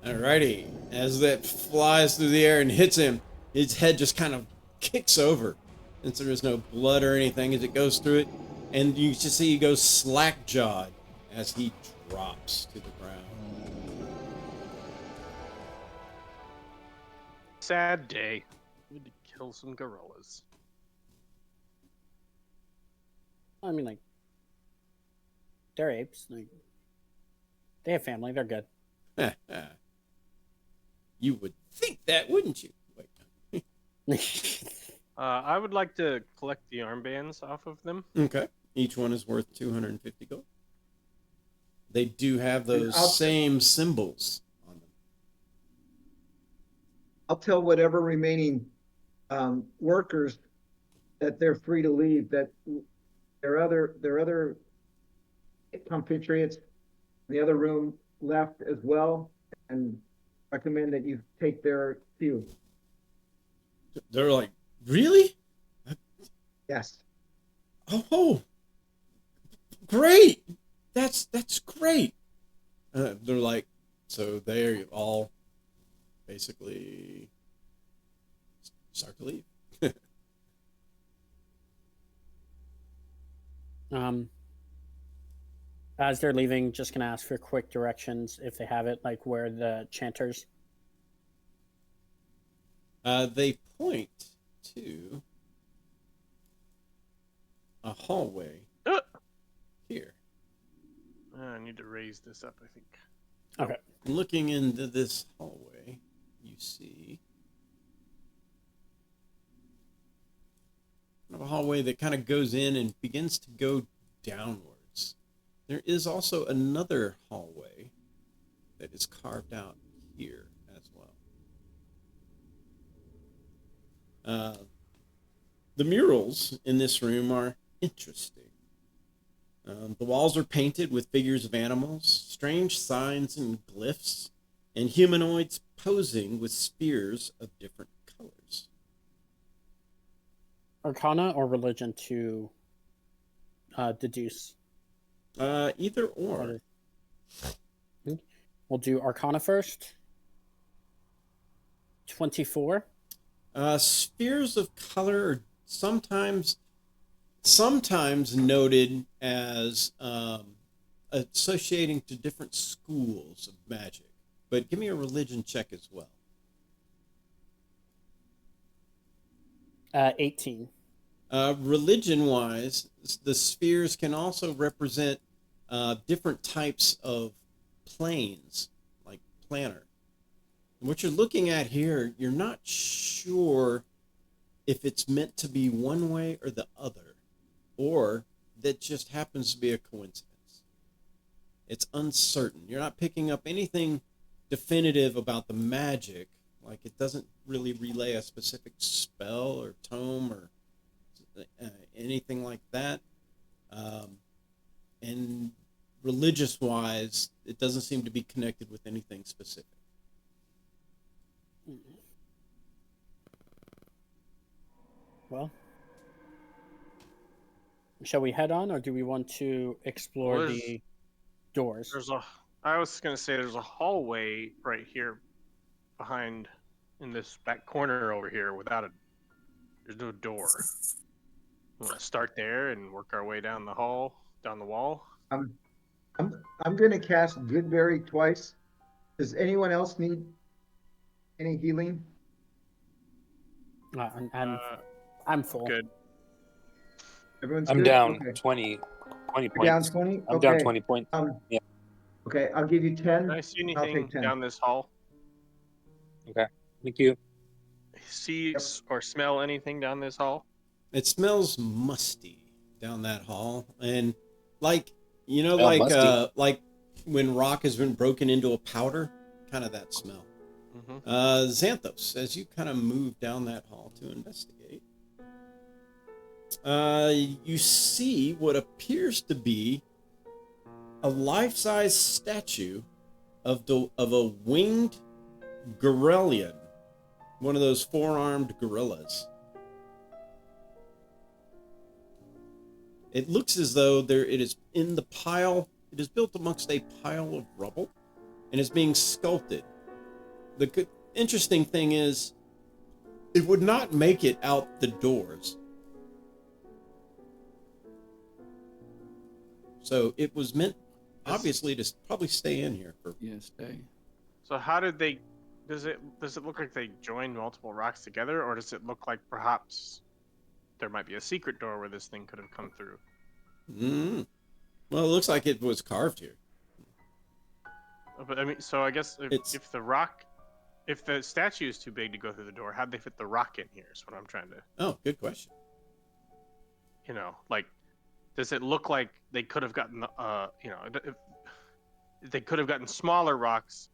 Alrighty. As that flies through the air and hits him, his head just kind of kicks over. Since there is no blood or anything as it goes through it. And you just see he goes slack-jawed as he drops to the ground. Sad day. We need to kill some gorillas. I mean, like, they're apes. Like, they have family. They're good. You would think that, wouldn't you? Wait. I would like to collect the armbands off of them. Okay. Each one is worth 250 gold. They do have those I'll- same symbols on them. I'll tell whatever remaining workers that they're free to leave. That their other compatriots in the other room left as well, and recommend that you take their cue. They're like, really? Yes. Oh, great! That's great. They're like, so they're all basically start to leave. As they're leaving, just gonna ask for quick directions if they have it, like where the chanters. They point to a hallway here. I need to raise this up, I think. Okay. Looking into this hallway, you see a hallway that kind of goes in and begins to go downwards. There is also another hallway that is carved out here as well. The murals in this room are interesting. The walls are painted with figures of animals, strange signs and glyphs, and humanoids posing with spears of different colors. Arcana or religion to deduce? Either or. We'll do Arcana first. 24. Spheres of color are sometimes noted as associating to different schools of magic. But give me a religion check as well. 18. Religion-wise, the spheres can also represent different types of planes, like planar. What you're looking at here, you're not sure if it's meant to be one way or the other. or that just happens to be a coincidence. It's uncertain. You're not picking up anything definitive about the magic. Like, it doesn't really relay a specific spell or tome or anything like that. And religious wise, it doesn't seem to be connected with anything specific. Well, shall we head on, or do we want to explore Well, the doors? I was gonna say there's a hallway right here behind in this back corner over here there's no door. We want to start there and work our way down the wall. I'm gonna cast Goodberry twice. Does anyone else need any healing? And I'm full. Good. Everyone's I'm good? down Okay. 20 You're points. down 20? I'm down Okay. 20 points. Yeah. Okay, I'll give you 10. Can I see I'll anything take 10. down this hall? Thank you. See Yep. or smell anything down this hall? It smells musty down that hall, and like Smell musty. like when rock has been broken into a powder, kind of that smell. Mm-hmm. Xanthos, as you kind of move down that hall to investigate, you see what appears to be a life-size statue of a winged Gorelian, one of those four-armed gorillas. It looks as though it is in the pile. It is built amongst a pile of rubble, and is being sculpted. The interesting thing is, it would not make it out the doors. So it was meant, obviously, to probably stay in here for. Yeah, stay. So how did they? Does it look like they joined multiple rocks together, or does it look like perhaps there might be a secret door where this thing could have come through? Well, it looks like it was carved here. But I mean, so I guess if the statue is too big to go through the door, how'd they fit the rock in here? Is what I'm trying to. Oh, good question. Like, does it look like they could have gotten, if they could have gotten smaller rocks,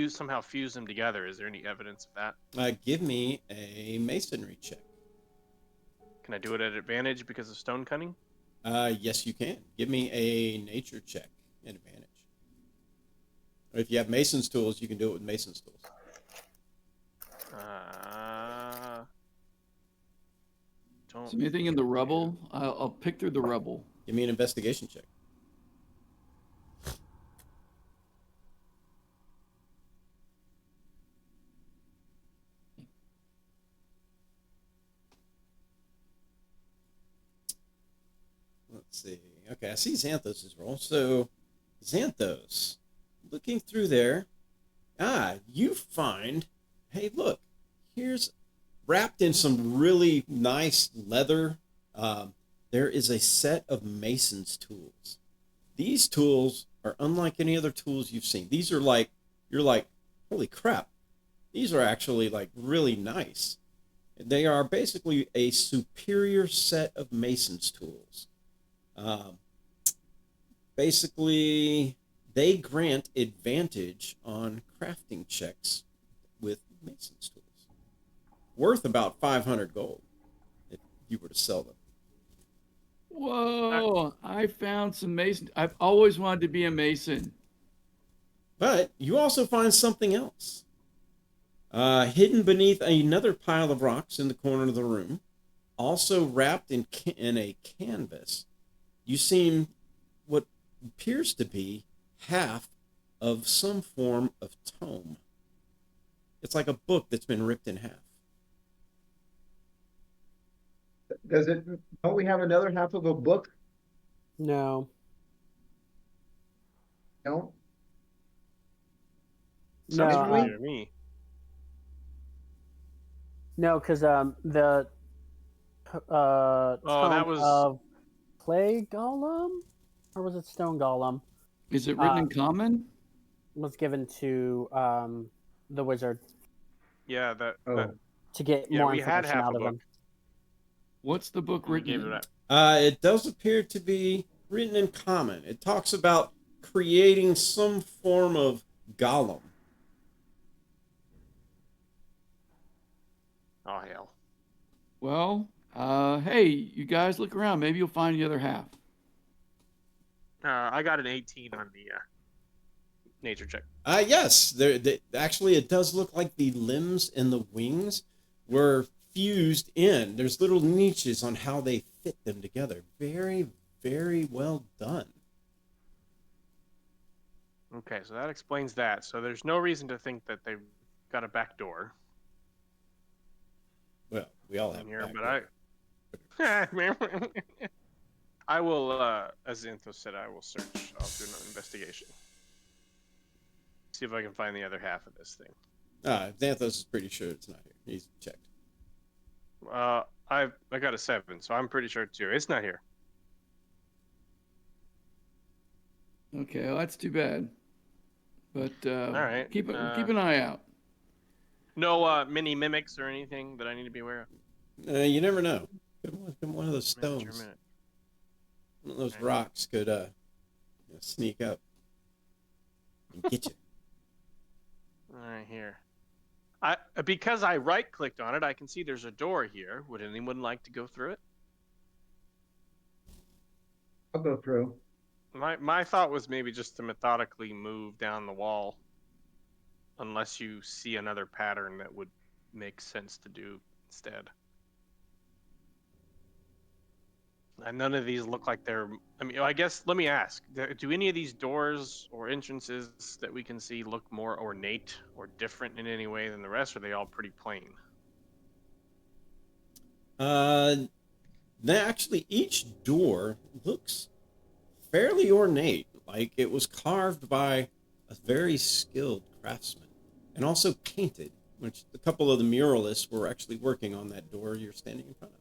somehow fuse them together? Is there any evidence of that? Give me a masonry check. Can I do it at advantage because of stone cutting? Yes, you can. Give me a nature check at advantage. Or if you have mason's tools, you can do it with mason's tools. Is there anything in the rubble? I'll pick through the rubble. Give me an investigation check. Let's see. Okay, I see Xanthos' roll. So, Xanthos, looking through there, you find, hey, look, here's wrapped in some really nice leather. There is a set of mason's tools. These tools are unlike any other tools you've seen. These are like, you're like, holy crap. These are actually like really nice. They are basically a superior set of mason's tools. Basically, they grant advantage on crafting checks with mason's tools. Worth about 500 gold if you were to sell them. Whoa! I found some mason. I've always wanted to be a mason. But you also find something else. Hidden beneath another pile of rocks in the corner of the room, also wrapped in a canvas, you see what appears to be half of some form of tome. It's like a book that's been ripped in half. Don't we have another half of a book? No. No? Sounds No, familiar to me. No, because the that tome was- of clay golem, or was it stone golem, Is it written in common? was given to the wizard Yeah, Oh. to get Yeah, more we had information half out a of him. book. What's the book We written gave in? it up. It does appear to be written in common. It talks about creating some form of golem. Oh hell. Well, hey, you guys look around. Maybe you'll find the other half. I got an 18 on the nature check. Yes, actually, it does look like the limbs and the wings were fused in. There's little niches on how they fit them together. Very, very well done. Okay, so that explains that. So there's no reason to think that they've got a back door Well, we all have in here, back but door. I will, as Xanthos said, I will search. I'll do an investigation. See if I can find the other half of this thing. Xanthos is pretty sure it's not here. He's checked. I got a 7, so I'm pretty sure too. It's not here. Okay, well, that's too bad. But All right. keep an eye out. No mini mimics or anything that I need to be aware of. You never know. One of those Miniature stones, minute. one of those rocks could sneak up and get you. All right, here. Because I right-clicked on it, I can see there's a door here. Would anyone like to go through it? I'll go through. My thought was maybe just to methodically move down the wall, unless you see another pattern that would make sense to do instead. And none of these look like they're. I mean, I guess let me ask: do any of these doors or entrances that we can see look more ornate or different in any way than the rest? Or are they all pretty plain? Actually, each door looks fairly ornate, like it was carved by a very skilled craftsman, and also painted. Which a couple of the muralists were actually working on that door you're standing in front of.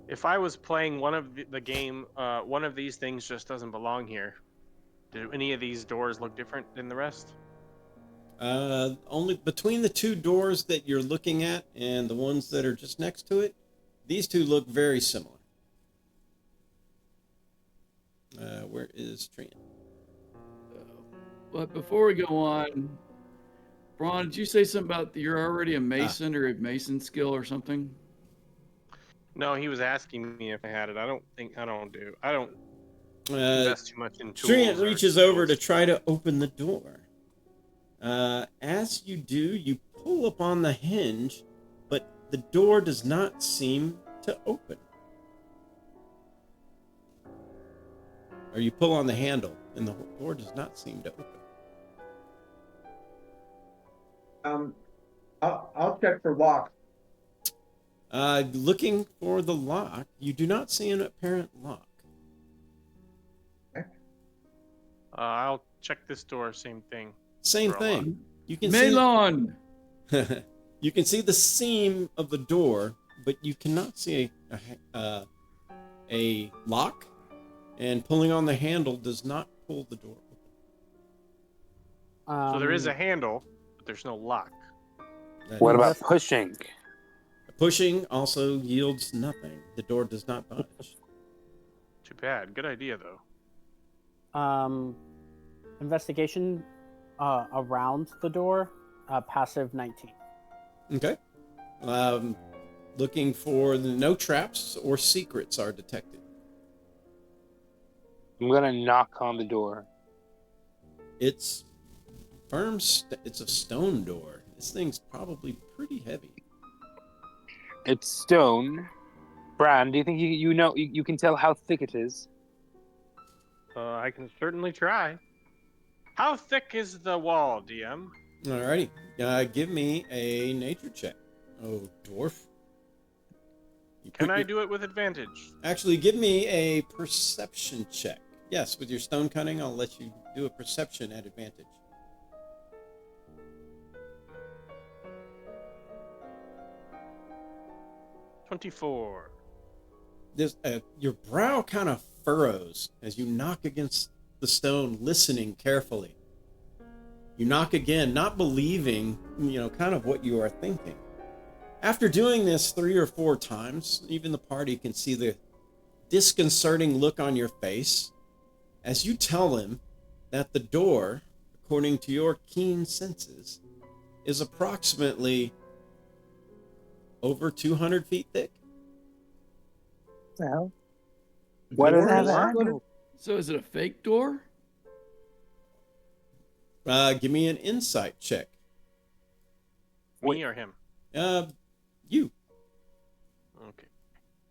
If I was playing one of the game, one of these things just doesn't belong here. Do any of these doors look different than the rest? Only between the two doors that you're looking at and the ones that are just next to it, these two look very similar. Where is Trian? But before we go on, Braun, did you say something about you're already a mason or a mason skill or something? No, he was asking me if I had it. I don't Uh, invest too much in tools. Trian or reaches over to skills. try to open the door. As you do, you pull upon the hinge, but the door does not seem to open. Or you pull on the handle, and the door does not seem to open. I'll check for locks. Looking for the lock, you do not see an apparent lock. I'll check this door. Same thing. Same For a lock. thing. You can Melon! see. You can see the seam of the door, but you cannot see a lock. And pulling on the handle does not pull the door open. So there is a handle, but there's no lock. What about pushing? Pushing also yields nothing. The door does not budge. Too bad. Good idea though. Investigation around the door, passive 19. Okay. Looking for no traps or secrets are detected. I'm gonna knock on the door. It's firm. It's a stone door. This thing's probably pretty heavy. It's stone. Bran, do you think you can tell how thick it is? I can certainly try. How thick is the wall, DM? Alrighty. Give me a nature check. Oh, dwarf. Can I do it with advantage? Actually, give me a perception check. Yes, with your stone cunning, I'll let you do a perception at advantage. $24. Your brow kind of furrows as you knock against the stone, listening carefully. You knock again, not believing, kind of what you are thinking. After doing this 3 or 4 times, even the party can see the disconcerting look on your face as you tell him that the door, according to your keen senses, is approximately over 200 feet thick. Well, what does that Doors? handle? So is it a fake door? Give me an insight check. Me or him? You. Okay.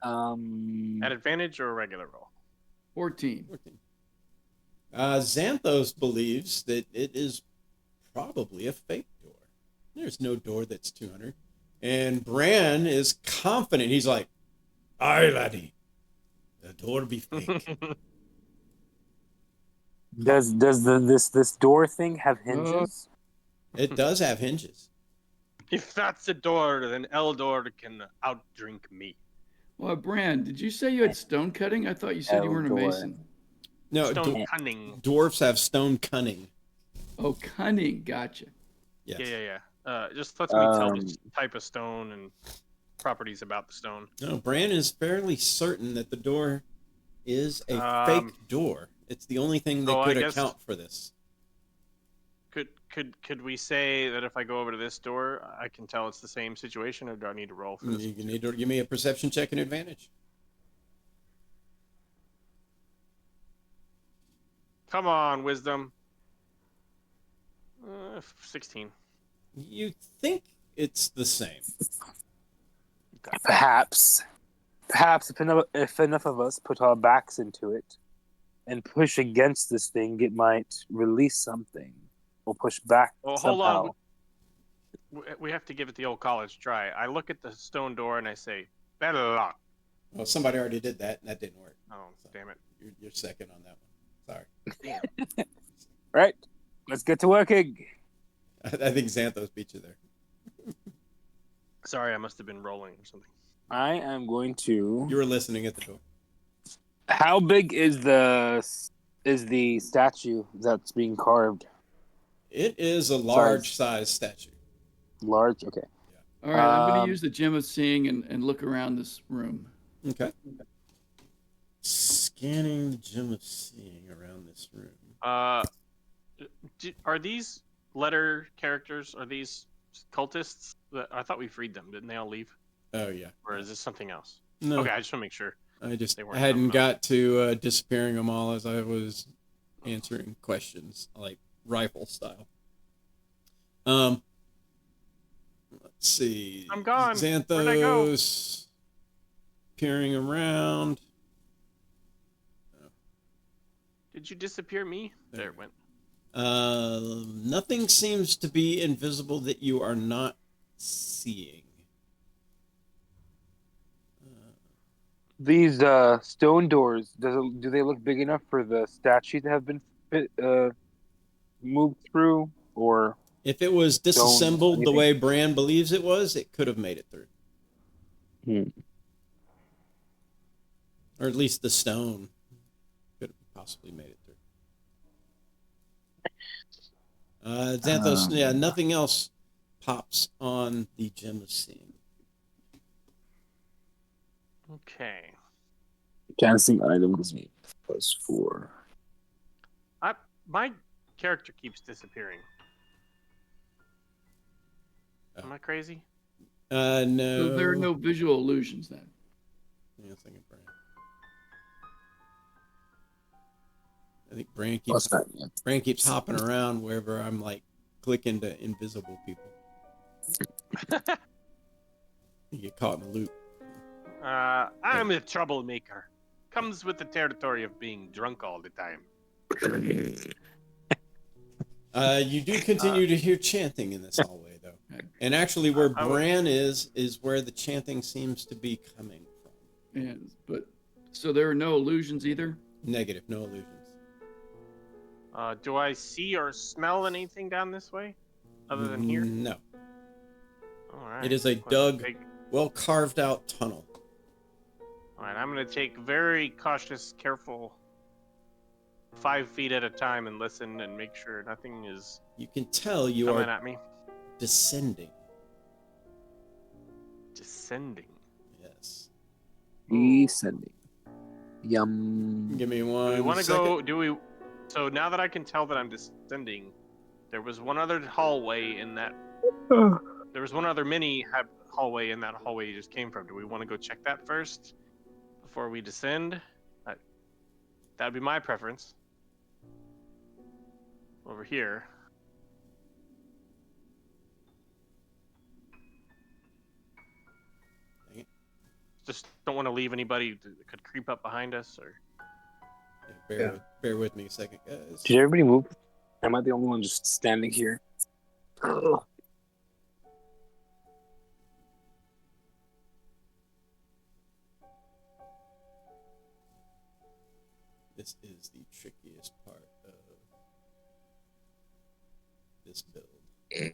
Um, At advantage or a regular roll? 14. 14. Xanthos believes that it is probably a fake door. There's no door that's 200. And Bran is confident. He's like, aye, laddie. The door be fake. does this door thing have hinges? It does have hinges. If that's a door, then Eldor can outdrink me. Well, Bran, did you say you had stone cutting? I thought you said you weren't a Eldor. mason. No, Stone cunning. dwarfs have stone cunning. Oh, cunning. Gotcha. Yes. Yeah. Just lets me tell the type of stone and properties about the stone. No, Bran is fairly certain that the door is a fake door. It's the only thing that so I could guess- account for this. Could we say that if I go over to this door, I can tell it's the same situation, or do I need to roll for this? You need to give me a perception check and advantage. Come on, wisdom. 16. You think it's the same. Perhaps if enough of us put our backs into it and push against this thing, it might release something or push back Well, hold somehow. on. We have to give it the old college try. I look at the stone door and I say, better luck. Well, somebody already did that, and that didn't work. Oh, damn it. You're second on that one. Sorry. Right, let's get to working. I think Xanthos beat you there. Sorry, I must have been rolling or something. I am going to. You were listening at the door. How big is the statue that's being carved? It is a large size statue. Large. Okay. All right, I'm going Um, to use the Gem of Seeing and look around this room. Okay. Scanning the Gem of Seeing around this room. Are these letter characters? Are these cultists? I thought we freed them. Didn't they all leave? Oh yeah. Or is this something else? No. Okay, I just want to make sure. I just They weren't hadn't coming got to disappearing them all as I was answering questions, like rifle style. Let's see. I'm gone. Where'd I go? Xanthos peering around. Did you disappear me? There it went. Nothing seems to be invisible that you are not seeing. These stone doors, do they look big enough for the statue to have been moved through, or If it was disassembled the anything? way Bran believes it was, it could have made it through. Or at least the stone could have possibly made it through. Xanthos, yeah, nothing else pops on the Gem of Seeing. Okay. casting item gives me +4? My character keeps disappearing. Am I crazy? No. So there are no visual illusions then. Yeah, I think Bran. I think Bran keeps hopping around wherever I'm like clicking to invisible people. You get caught in the loop. I'm a troublemaker. Comes with the territory of being drunk all the time. You do continue to hear chanting in this hallway, though. And actually, where Bran is where the chanting seems to be coming from. And but so there are no illusions either. Negative, no illusions. Do I see or smell anything down this way, other than here? No. All right. It is a Let's dug, take- well carved out tunnel. All right, I'm gonna take very cautious, careful, 5 feet at a time, and listen and make sure nothing is You can tell you coming are at me. descending. Descending. Yes. Descending. Yum. Give me Do we one want to second. go? Do we? So now that I can tell that I'm descending, there was one other hallway in that. There was one other hallway in that hallway you just came from. Do we want to go check that first before we descend? That'd be my preference. Over here. Dang it. Just don't want to leave anybody that could creep up behind us or. Yeah, bear with me a second, guys. Did everybody move? Am I the only one just standing here? Ugh. This is the trickiest part of this build. Do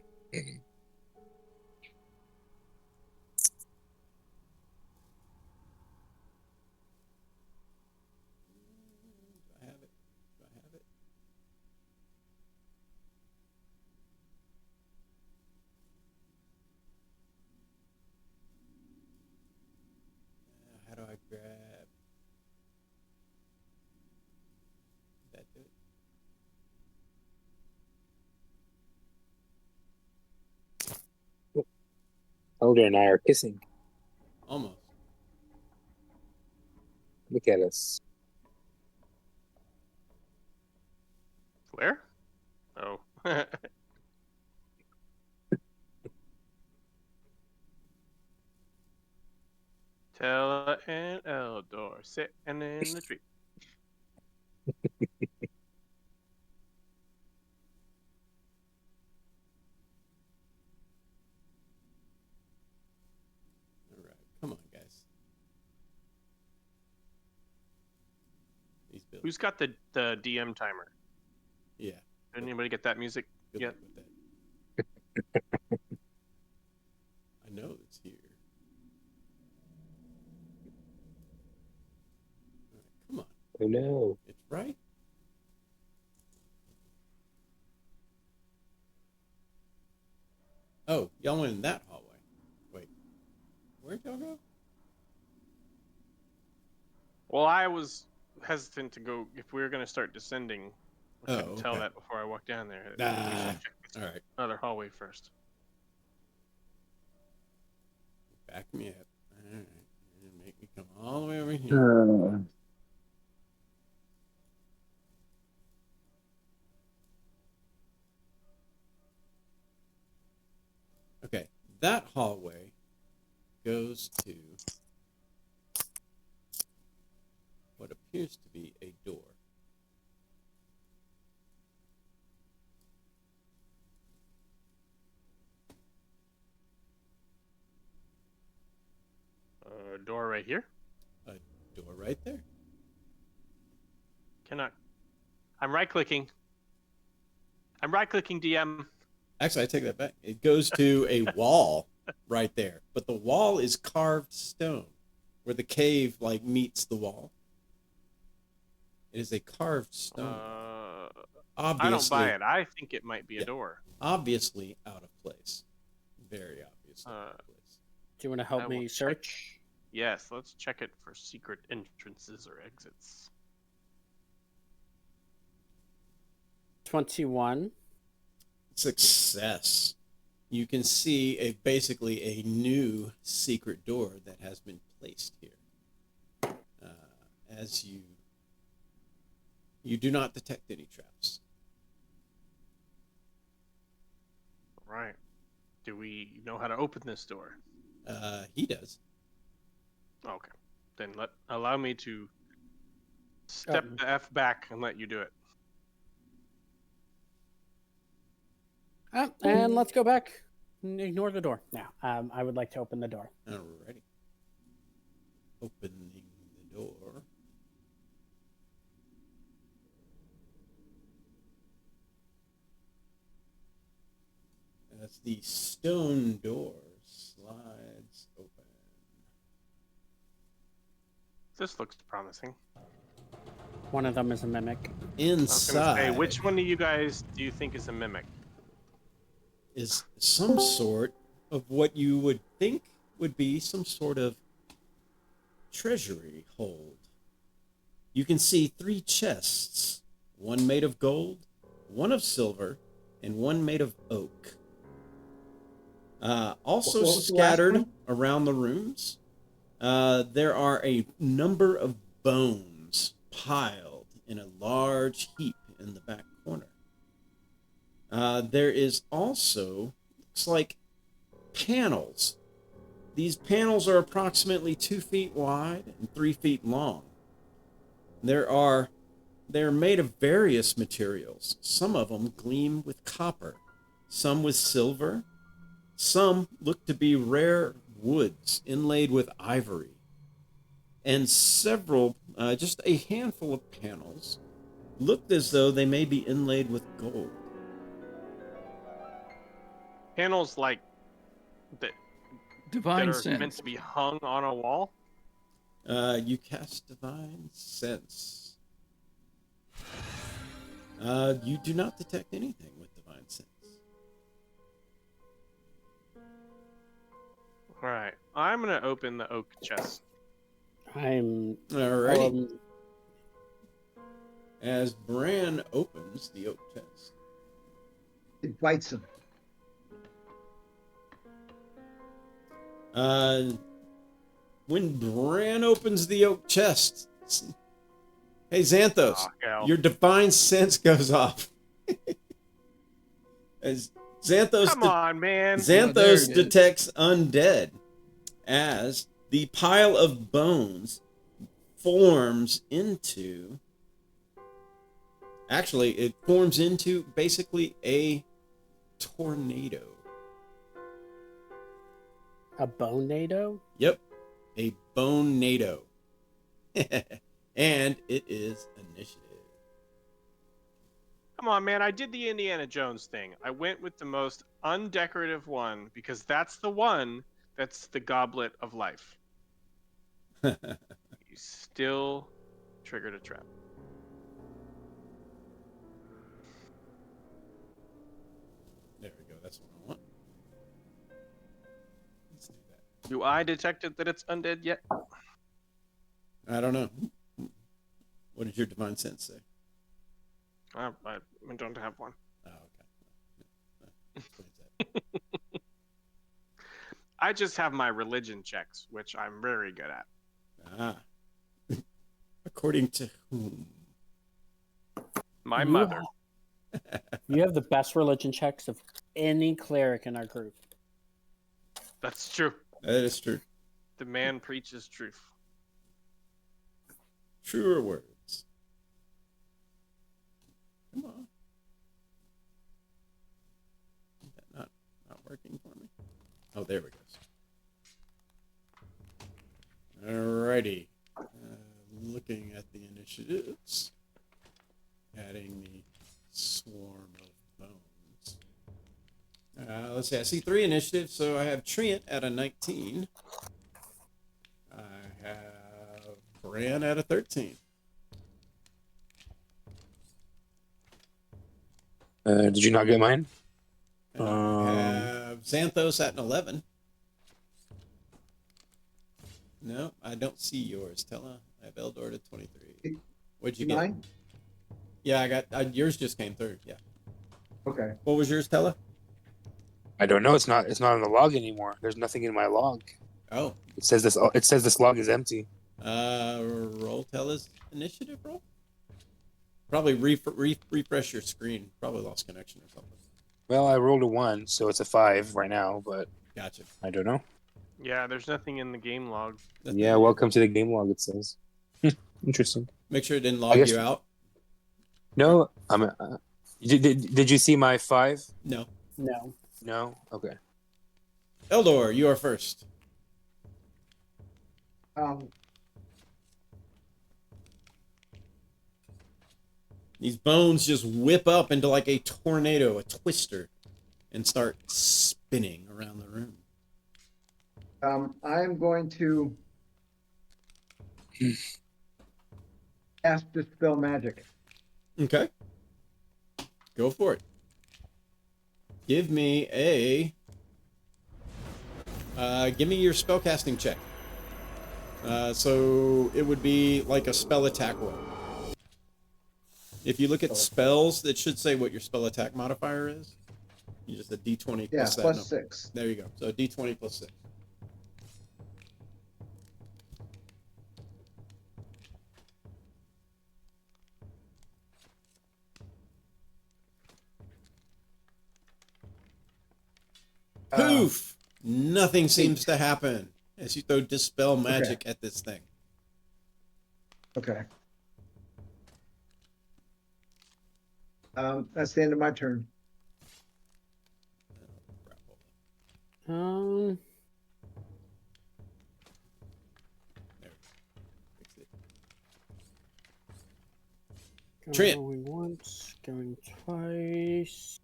I have it? Do I have it? How do I grab that? Do it? Elder and I are kissing. Almost. Look at us. Where? Oh. Tella and Eldor sitting in the tree. All right, come on, guys. These builds. Who's got the DM timer? Yeah. Did anybody get that music Good yet? luck with that. I know it's here. All right, come on. Oh no. It's right. Oh, y'all went in that hallway. Wait, where'd y'all go? Well, I was hesitant to go if we were going to start descending. I Oh, couldn't tell okay. that before I walked down there. Nah. We should check this All right, other hallway first. back me up. All right, and make me come all the way over here. Okay, that hallway goes to what appears to be a door. Door right here. A door right there. Cannot. I'm right clicking. I'm right clicking DM. Actually, I take that back. It goes to a wall right there, but the wall is carved stone, where the cave like meets the wall. It is a carved stone. Obviously, I don't buy it. I think it might be a Yeah. door. Obviously out of place. Very obviously out of place. Do you want to I help will me check- search? Yes, let's check it for secret entrances or exits. 21. Success. You can see basically a new secret door that has been placed here. As you do not detect any traps. Right. Do we know how to open this door? He does. Okay. Then allow me to step the F back and let you do it. And let's go back. Ignore the door. Now, I would like to open the door. Alrighty. Opening the door. As the stone door slides open. This looks promising. One of them is a mimic. I was gonna Inside say, which one of you guys do you think is a mimic? is some sort of what you would think would be some sort of treasury hold. You can see 3 chests, one made of gold, one of silver, and one made of oak. Also What was the last scattered one? around the rooms, there are a number of bones piled in a large heap in the back corner. There is also, looks like, panels. These panels are approximately 2 feet wide and 3 feet long. They're made of various materials. Some of them gleam with copper, some with silver, some look to be rare woods inlaid with ivory, and several, just a handful of panels, looked as though they may be inlaid with gold. Panels like that Divine are sense. meant to be hung on a wall. You cast Divine Sense. You do not detect anything with Divine Sense. All right, I'm gonna open the oak chest. I'm Alrighty. As Bran opens the oak chest, It bites him. when Bran opens the oak chest, hey Xanthos, Oh, hell. your Divine Sense goes off. As Xanthos Come on, man. Xanthos there it is. detects undead as the pile of bones forms into. Actually, it forms into basically a tornado. a bonado. Yep, a bone-nado. And it is initiative. Come on, man. I did the Indiana Jones thing. I went with the most undecorative one because that's the one that's the goblet of life. You still triggered a trap. There we go. That's what I want. Let's do that. Do I detected that it's undead yet? I don't know. What did your Divine Sense say? I don't have one. Oh, okay. What is that? I just have my religion checks, which I'm very good at. Ah. According to whom? My You mother. You have the best religion checks of any cleric in our group. That's true. That is true. The man preaches truth. Truer words. Come on. Is that not working for me? Oh, there we go. Alrighty. Looking at the initiatives. Adding the swarm of bones. Let's see. I see 3 initiatives, so I have Trient at a 19. I have Bran at a 13. Did you not get mine? And I have Xanthos at an 11. No, I don't see yours. Tella, I have Eldor at 23. What'd you get? Mine? Yeah, I got yours. Just came through. Yeah. Okay. What was yours, Tella? I don't know. It's not in the log anymore. There's nothing in my log. Oh, It says this log is empty. roll Tella's initiative roll. Probably refresh your screen. Probably lost connection or something. Well, I rolled a 1, so it's a 5 right now, but Gotcha. I don't know. Yeah, there's nothing in the game log. Yeah, welcome to the game log, it says. Interesting. Make sure it didn't I log guess- you out. No, did you see my 5? No. No. No? Okay. Eldor, you are first. These bones just whip up into like a tornado, a twister, and start spinning around the room. I am going to cast Dispel Magic. Okay. Go for it. Give me a Give me your spellcasting check. So it would be like a spell attack roll. If you look at spells, it should say what your spell attack modifier is. You just a d20 Yeah, plus that plus number. 6. There you go. So a d20 plus 6. Poof! Nothing seems to happen as you throw dispel magic at this thing. Okay. That's the end of my turn. Um, Trent. Going once, going twice.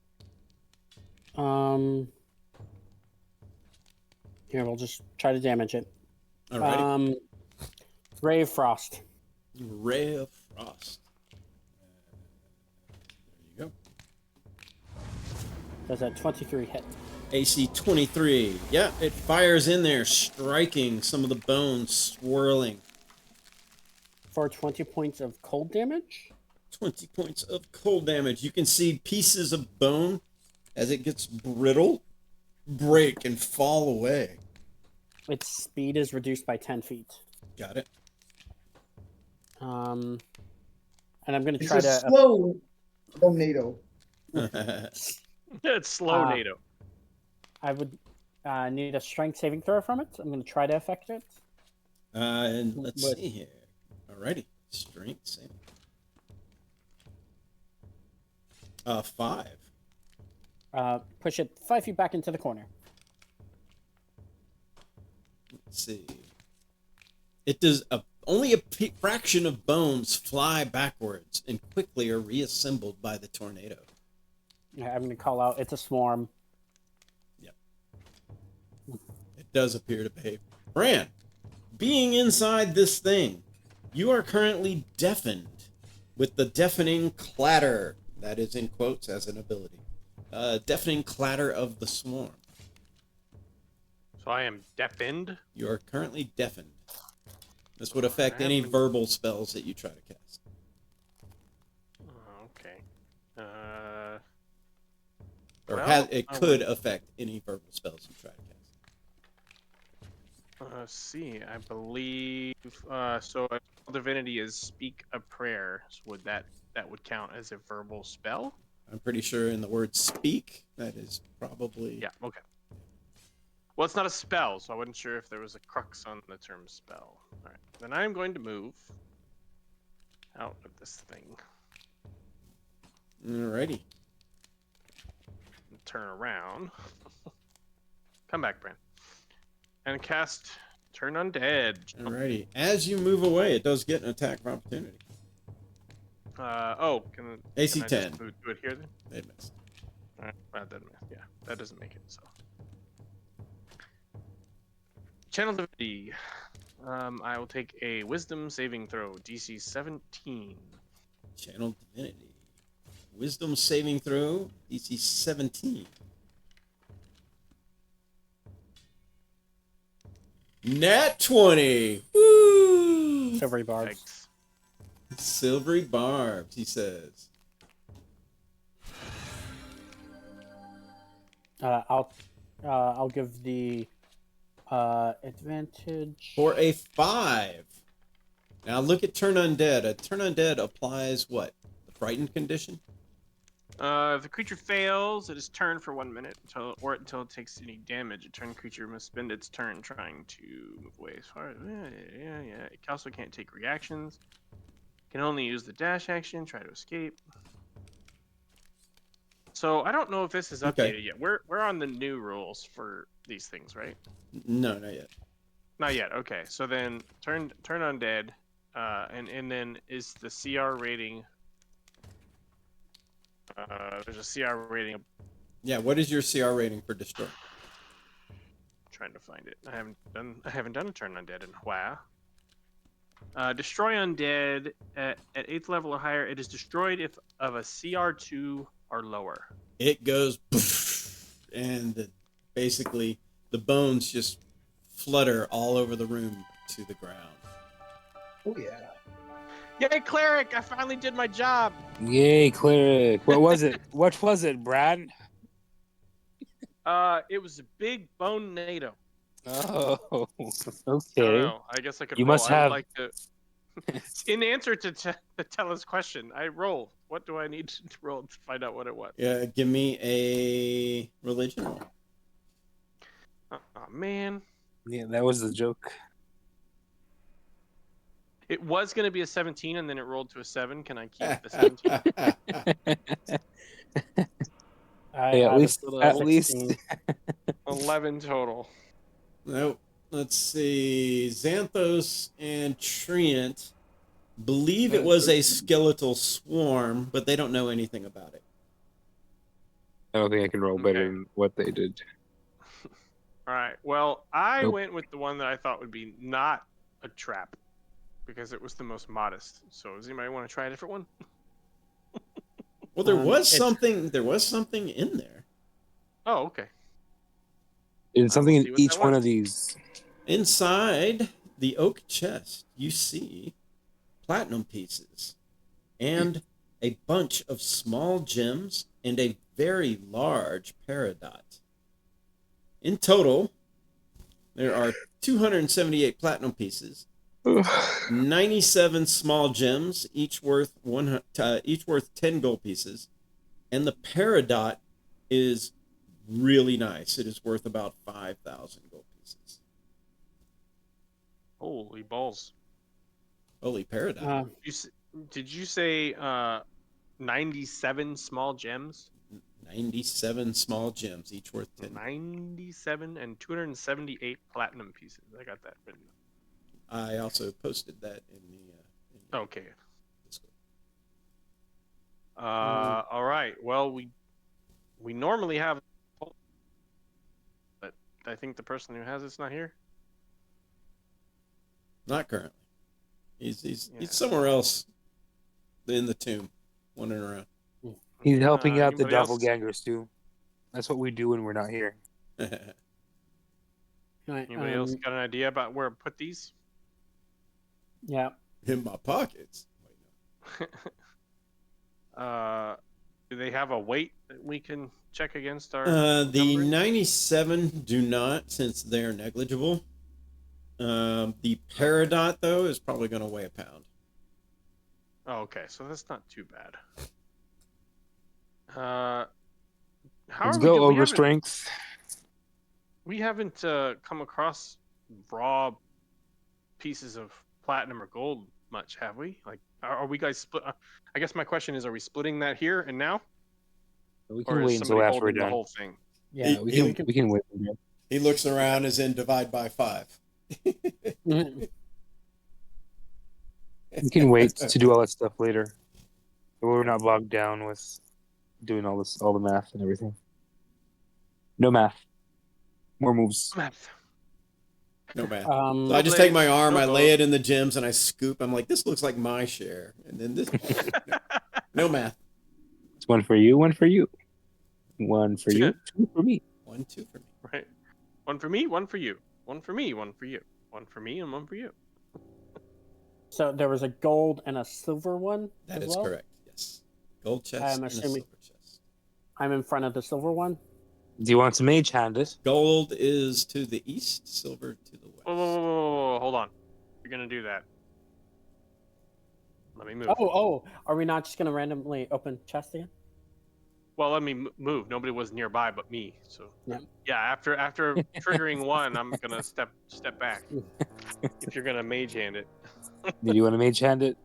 Here, we'll just try to damage it. Alrighty. Ray of Frost. Ray of Frost. There you go. Does a 23 hit? AC 23. Yeah, it fires in there, striking some of the bones, swirling. For 20 points of cold damage? 20 points of cold damage. You can see pieces of bone, as it gets brittle, break and fall away. Its speed is reduced by 10 feet. Got it. And I'm going to It's try a to... slow tornado. It's slow NATO. I would need a strength saving throw from it. I'm going to try to affect it. And let's see here. Alrighty. Strength saving. 5. Push it 5 feet back into the corner. Let's see. It does only a fraction of bones fly backwards and quickly are reassembled by the tornado. Yeah, I'm going to call out. It's a swarm. Yep. It does appear to behave. Bran, being inside this thing, you are currently deafened with the deafening clatter. That is in quotes as an ability. Deafening clatter of the swarm. So I am deafened. You are currently deafened. This would affect any verbal spells that you try to cast. Okay. It could affect any verbal spells you try to cast. Let's see. I believe so. Divinity is speak a prayer. So would that would count as a verbal spell? I'm pretty sure in the word speak, that is probably... Yeah. Okay. Well, it's not a spell, so I wasn't sure if there was a crux on the term spell. All right. Then I'm going to move out of this thing. Alrighty. And turn around. Come back, Bran. And cast Turn Undead. Alrighty. As you move away, it does get an attack of opportunity. Can AC I just 10. do it here then? It missed. All right. That doesn't. Yeah, that doesn't make it. So. Channel Divinity. I will take a Wisdom saving throw, DC 17. Channel Divinity. Wisdom saving throw, DC 17. Nat 20! Woo! Silvery barbs. Thanks. Silvery barbs, he says. I'll give the advantage For a 5. Now look at Turn Undead. A Turn Undead applies what? The frightened condition? If the creature fails, it is turned for 1 minute until it takes any damage. A turn creature must spend its turn trying to move away. As far as it also can't take reactions. Can only use the dash action. Try to escape. So I don't know if this is updated yet. We're on the new rules for these things, right? No, not yet. Not yet. Okay. So then turn undead, and then is the CR rating. There's a CR rating. Yeah, what is your CR rating for Destroy? Trying to find it. I haven't done a turn undead in a while. Destroy undead at 8th level or higher. It is destroyed if of a CR2 or lower. It goes poof, and basically the the bones just flutter all over the room to the ground. Oh yeah. Yay, cleric! I finally did my job. Yay, cleric. What was it? What was it, Brad? It was a big bone NATO. Oh, I don't okay. know. I guess I could. You roll. must I would have- like to. In answer to Tella's question, I roll. What do I need to roll to find out what it was? Yeah, give me a religion roll. Oh man, Yeah, that was the joke. it was going to be a 17, and then it rolled to a 7. Can I keep the 17? I Hey, at have a least, total at of least. 16. 11 total. Nope. Let's see. Xanthos and Trient believe it was a skeletal swarm, but they don't know anything about it. I don't think I can roll better Okay. than what they did. All right. Well, I Nope. went with the one that I thought would be not a trap because it was the most modest. So, does anybody want to try a different one? Well, there was it's- something. There was something in there. Oh, okay. And something see in what each that one was. of these. Inside the oak chest, you see platinum pieces and a bunch of small gems and a very large peridot. In total, there are 278 platinum pieces, 97 small gems, each worth 10 gold pieces, and the peridot is really nice. It is worth about 5,000 gold pieces. Holy balls. Holy peridot! Did you say 97 small gems? 97 small gems, each worth 10. 97 and 278 platinum pieces. I got that written. I also posted that in the Okay. Discord. All right. Well, we normally have, but I think the person who has it's not here. Not currently. He's Yeah. somewhere else in the tomb, wandering around. He's helping out the Anybody else? doppelgangers too. That's what we do when we're not here. Right, Anybody else got an idea about where to put these? Yeah. In my pockets. Wait, Do they have a weight that we can check against our? no. The numbering? 97 do not, since they're negligible. The peridot, though, is probably going to weigh a pound. Oh, okay, so that's not too bad. How Let's are go, we ogre strength. We haven't come across raw pieces of platinum or gold much, have we? Like, are we guys split? I guess my question is, are we splitting that here and now, We or can is wait until somebody after we're holding the done. whole thing? Yeah. Yeah, we can wait. For that. He looks around as in divide by 5. We can wait to do all that stuff later. So we're not bogged down with doing all the math and everything. No math. More moves. Math. No math. So I Um, just take my arm, No I gold. lay it in the gems, and I scoop. I'm like, this looks like my share. And then this. No math. It's one for you, one for you. One for you, two for me. 1, 2 for me. Right. One for me, one for you. One for me, one for you. One for me, and one for you. so there was a gold and a silver one. That as is well? correct. Yes. Gold chest I'm and a assuming- silver chest. I'm in front of the silver one. Do you want to mage hand it? Gold is to the east, silver to the west. Whoa, hold on. You're gonna do that. Let me move. Oh, are we not just gonna randomly open chest again? Well, let me move. Nobody was nearby but me. So Yeah. after triggering one, I'm gonna step back. If you're gonna mage hand it. Did you want to mage hand it?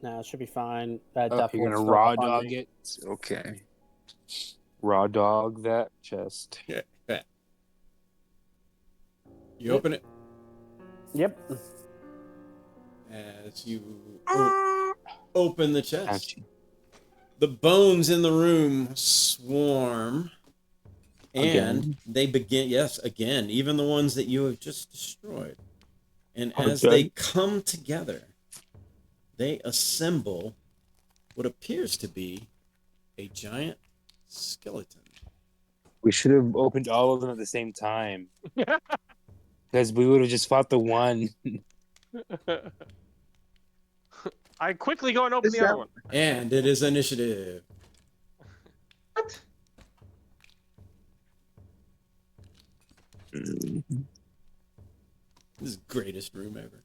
No, it should be fine. Oh, Duff you're will gonna throw raw up on dog me. it? Okay. Raw dog that chest. Yeah. You open it Yep. as you open the chest. Ouchie. The bones in the room swarm. And Again? they begin, yes, again, even the ones that you have just destroyed. And as Okay. they come together, they assemble what appears to be a giant skeleton. We should have opened all of them at the same time. Because we would have just fought the one. I quickly go and open Is the that- other one. And it is initiative. What? This is the greatest room ever.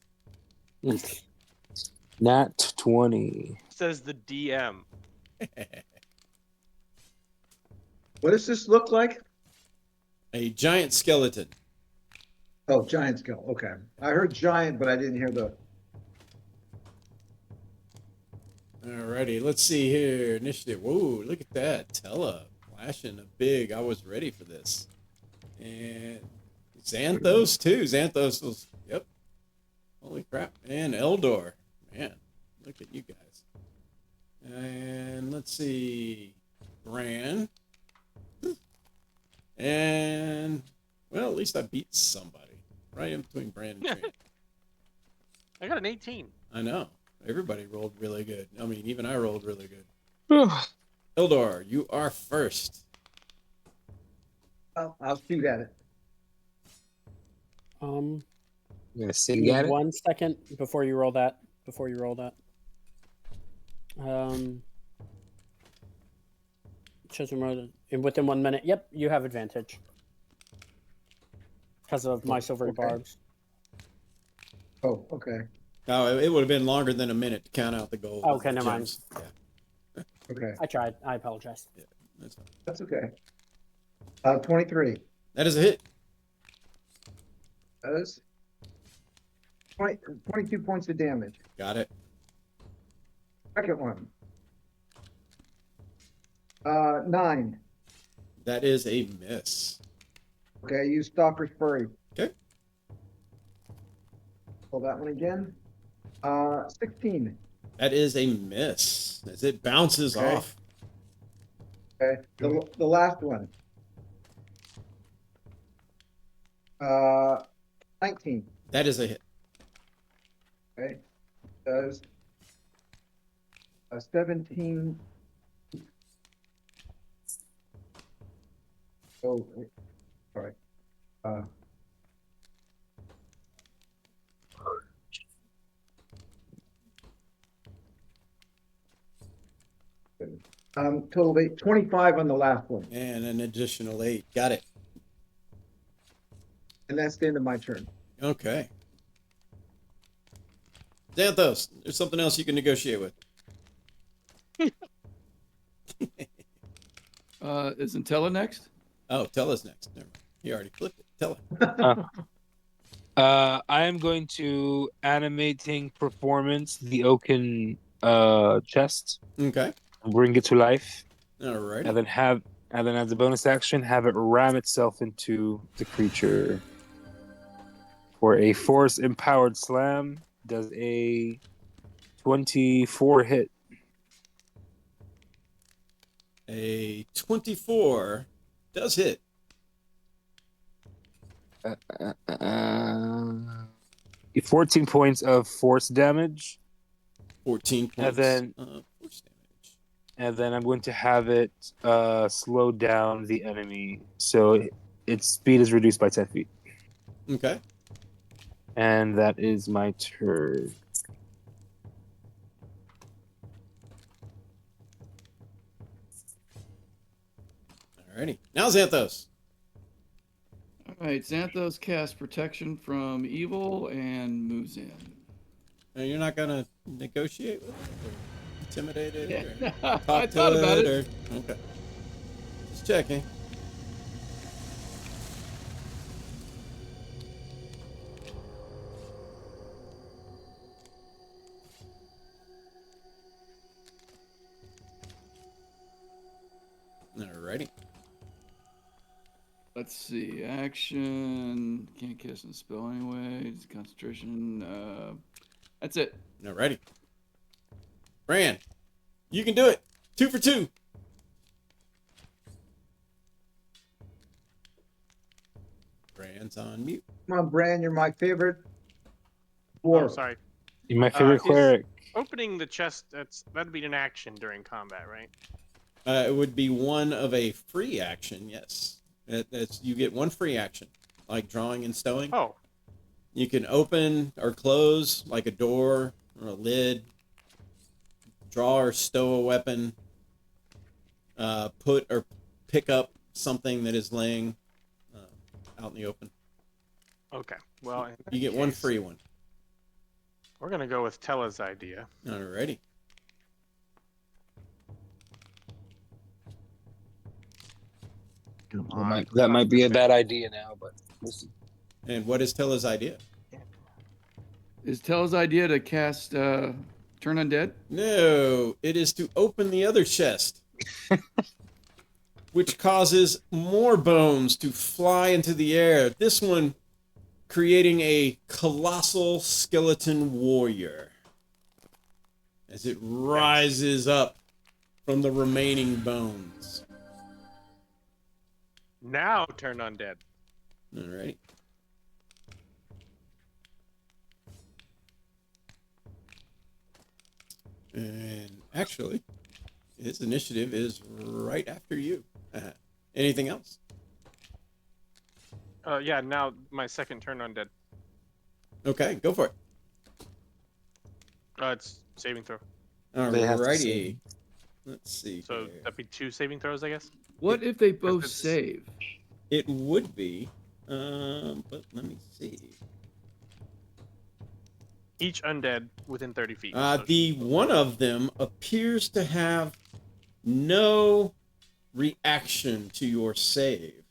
Nat 20. Says the DM. What does this look like? A giant skeleton. Oh, giant skull. Okay. I heard giant, but I didn't hear the. Alrighty, let's see here. Initiative. Whoa, look at that. Tella flashing a big. I was ready for this. And Xanthos too. Xanthos was. Yep. Holy crap. And Eldor. Man, look at you guys. And let's see. Bran. And well, at least I beat somebody. Right in between Bran and Tran. I got an 18. I know. Everybody rolled really good. I mean, even I rolled really good. Eldor, you are first. I'll shoot at it. You gonna sing Give me at it? 1 second before you roll that. Chosen roll and within 1 minute. Yep, you have advantage because of my silvery Okay. barbs. Oh, okay. Oh, it would have been longer than a minute to count out the gold. Okay, and the never mind. gems. Yeah, Okay. I tried. I apologize. that's fine. That's okay. 23. That is a hit. That is 22 points of damage. Got it. Second one. 9. That is a miss. Okay, use Stalker's Fury. Okay. Pull that one again. 16. That is a miss. As it bounces Okay. off. Okay, the last one. 19. That is a hit. Okay, does 17. Oh, sorry. Total of 8, 25 on the last one, And an additional 8. Got it. and that's the end of my turn. Okay. Xanthos, there's something else you can negotiate with. Isn't Tella next? Oh, tell us next. Never mind. He already flipped it. Tell her. I am going to animating performance the oaken chest, Okay. bring it to life, All right. and then as a bonus action, have it ram itself into the creature. For a force empowered slam, does a 24 hit. A 24 does hit. 14 points of force damage, 14 points And then- of force damage. and then I'm going to have it slow down the enemy, so its speed is reduced by 10 feet. Okay. And that is my turn. Alrighty. Now Xanthos. All right, Xanthos casts protection from evil and moves in. Now, you're not gonna negotiate with it or intimidate it? Yeah, Or talk I to thought about it. Or... Okay. Just checking. Alrighty. Let's see. Action. Can't cast a spell anyway. It's concentration. That's it. Alrighty. Bran, you can do it. 2 for 2. Bran's on mute. Come on, Bran, you're my favorite Oh, dwarf. sorry. You're my favorite is- cleric. Opening the chest, that'd be an action during combat, right? It would be one of a free action, yes. That's you get one free action, like drawing and stowing. Oh, You can open or close like a door or a lid. Draw or stow a weapon. Put or pick up something that is laying out in the open. okay. Well, in that You get one case, free one. We're gonna go with Tella's idea. Alrighty. Come That on. might be a bad idea now, but we'll see. And what is Tella's idea? Is Tell's idea to cast Turn Undead? No, it is to open the other chest, which causes more bones to fly into the air. This one creating a colossal skeleton warrior as it rises up from the remaining bones. Now turn undead. Alrighty. And actually, his initiative is right after you. Anything else? Yeah. Now my second turn undead. Okay, go for it. It's saving throw. They have to Alrighty. save. Let's see. So here. that'd be 2 saving throws, I guess. What if they both it's- save? It would be, but let me see. Each undead within 30 feet. So- The one of them appears to have no reaction to your save,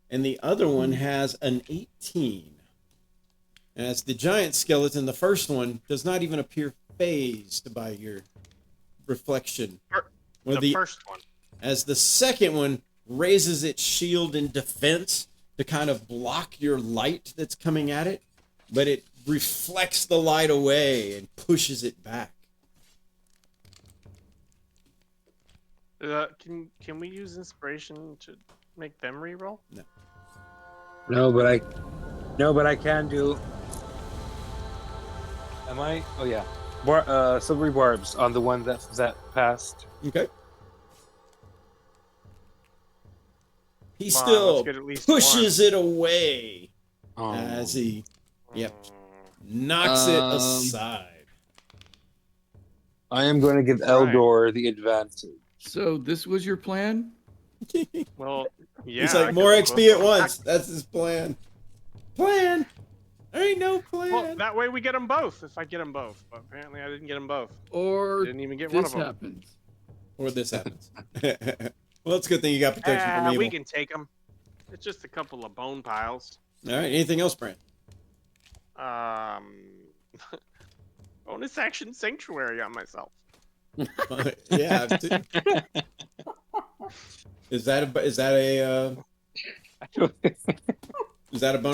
and the other one has an 18. As the giant skeleton, the first one does not even appear phased by your reflection. Well, the first one. as the second one raises its shield in defense to kind of block your light that's coming at it, but it reflects the light away and pushes it back. Can we use inspiration to make them reroll? No, but I can do. Am I? Oh yeah, silvery barbs on the one that passed. Okay. He Come on, still let's get at least pushes it away Oh. as he one. Yep. knocks it Um, aside. I am going to give Right. Eldor the advantage. So this was your plan? Well, yeah. He's I like, could more have XP at both- once. That's his plan. Plan? There ain't no plan. Well, that way we get them both. If I get them both, but apparently I didn't get them both. Or Didn't even get one this of them. happens? Or this happens. Well, it's a good thing you got protection from evil. We can take them. It's just a couple of bone piles. All right. Anything else, Brand? Bonus action sanctuary on myself. Yeah. Is that a bonus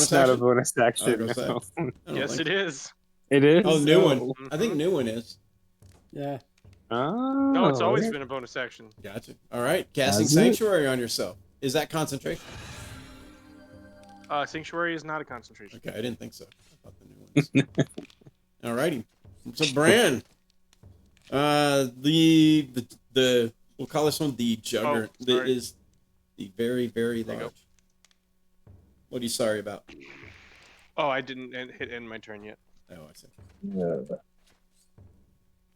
It's not a action? bonus action. I was gonna no. I don't Yes, think- it is. It is. Oh, new Oh. one. I think new one is. Yeah. Oh, No, it's always been a bonus action. Gotcha. All right. Casting Has it? Sanctuary on yourself. Is that concentration? Sanctuary is not a concentration. Okay, I didn't think so. I thought the new ones. All righty. So, Bran, the we'll call this one the Jugger. Oh, that sorry. is the very, very There you large. What are you sorry about? Oh, I didn't hit end my turn yet. Oh, I see.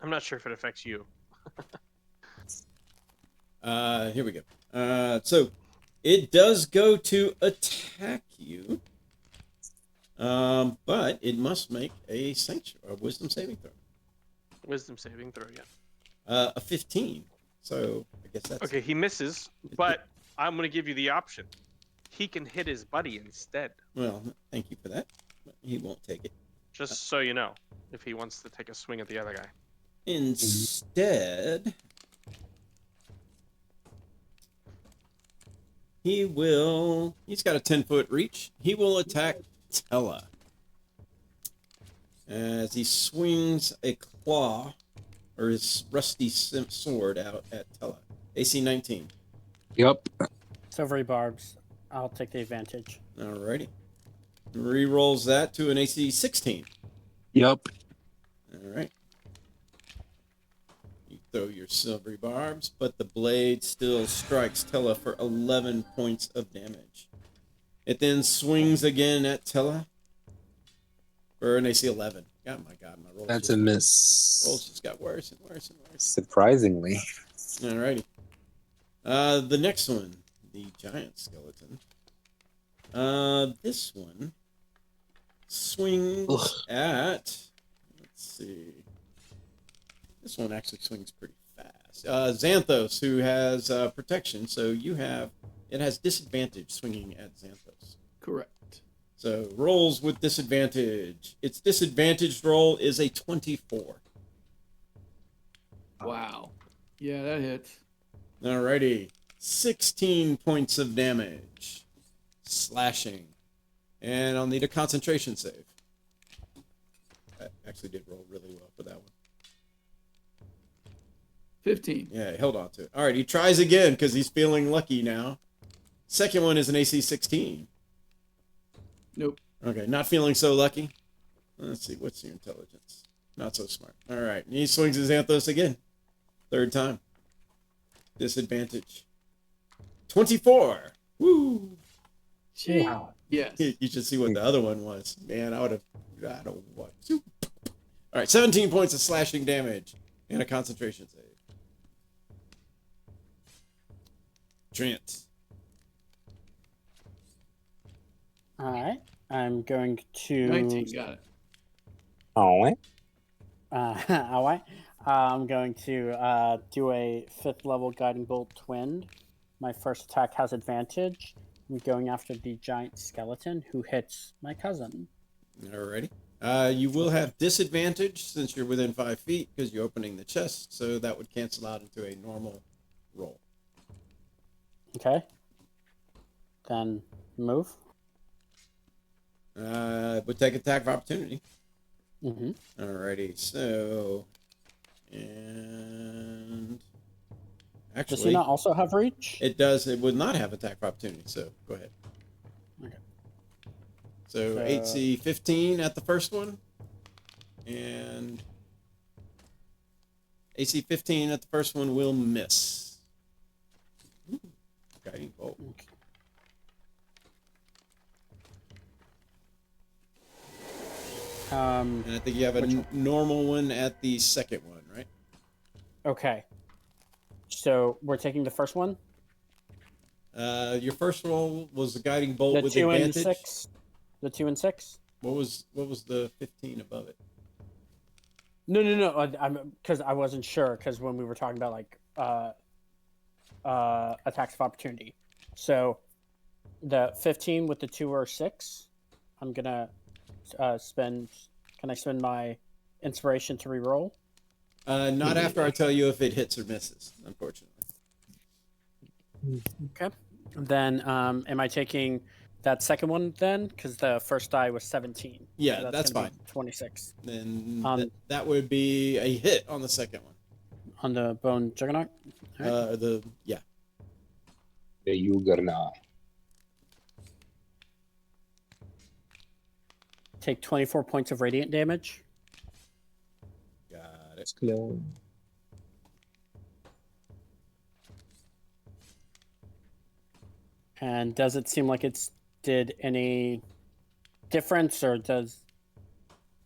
I'm not sure if it affects you. Here we go. So it does go to attack you, but it must make a wisdom saving throw. Wisdom saving throw, yeah. A 15. So I guess that's Okay, he misses, but I'm going to give you the option. He can hit his buddy instead, Well, thank you for that. But he won't take it. just so you know, if he wants to take a swing at the other guy. Instead, he's got a 10-foot reach. He will attack Tella as he swings a claw or his rusty sword out at Tella. AC 19. Yep. Silvery barbs. I'll take the advantage. Alrighty. Rerolls that to an AC 16. Yep. Alright. You throw your silvery barbs, but the blade still strikes Tella for 11 points of damage. It then swings again at Tella for an AC 11. Oh my god, my rolls That's just, a miss. rolls just got worse and worse and worse. Surprisingly. Alrighty. The next one, the giant skeleton. This one swings at. Let's see. This one actually swings pretty fast. Xanthos, who has protection, so it has disadvantage swinging at Xanthos. Correct. So rolls with disadvantage. Its disadvantaged roll is a 24. Wow. Yeah, that hits. Alrighty. 16 points of damage. Slashing. And I'll need a concentration save. I actually did roll really well for that one. 15. Yeah, he held on to it. Alright, he tries again because he's feeling lucky now. Second one is an AC 16. Nope. Okay, not feeling so lucky. Let's see, what's your intelligence? Not so smart. Alright, he swings his Xanthos again. Third time. Disadvantage. 24. Woo! Gee. Wow. Yes. You should see what the other one was. Man, I don't know what. Alright, 17 points of slashing damage and a concentration save. Trent. All right. I'm going to. 19. Got it. Oh, All right. I'm going to do a 5th level guiding bolt twin. My first attack has advantage. I'm going after the giant skeleton who hits my cousin. Alrighty. You will have disadvantage since you're within 5 feet because you're opening the chest, so that would cancel out into a normal roll. Okay. Then move. Would take attack of opportunity. Mm-hmm. Alrighty, so and Does he actually not also have reach? it does. It would not have attack of opportunity. So go ahead. Okay. So So- AC 15 at the first one, and AC 15 at the first one will miss. Ooh, guiding bolt. Okay. And I think you have a Which one? normal one at the second one, right? Okay. So we're taking the first one. Your first roll was the guiding bolt The with 2 and advantage. 6. The 2 and 6. What was the 15 above it? No. I'm because I wasn't sure because when we were talking about like attacks of opportunity. So the 15 with the 2 or 6, I'm gonna spend. Can I spend my inspiration to reroll? Not after I tell you if it hits or misses, unfortunately. Okay. Then am I taking that second one then? Because the first die was 17. Yeah, So that's gonna fine. be 26 Then Um, that would be a hit on the second one. on the bone juggernaut. Alright. Yeah. the Juggernaut. Take 24 points of radiant damage. Got it. Close. And does it seem like it's did any difference, or does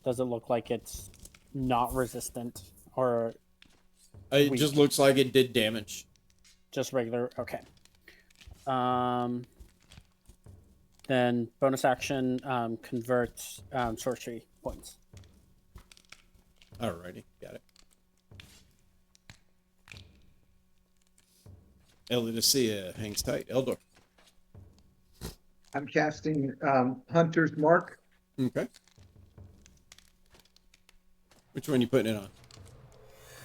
it look like it's not resistant, or It Weak. just looks like it did damage. just regular? Okay. Then bonus action converts sorcery points. Alrighty, got it. Elidicea hangs tight. Eldor. I'm casting Hunter's Mark. Okay. Which one you putting it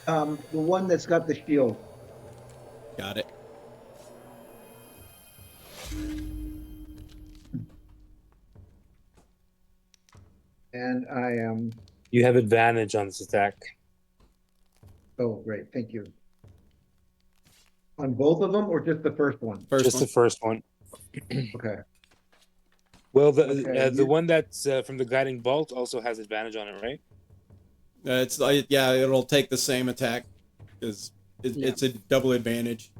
on? The one that's got the shield. Got it. And I am, You have advantage on this attack. oh, great, thank you. On both of them or just the first one? First Just one. the first one. Okay, Well, the Okay, the you- one that's from the guiding bolt also has advantage on it, right? It's like, yeah, it'll take the same attack. because Yeah. it's a double advantage.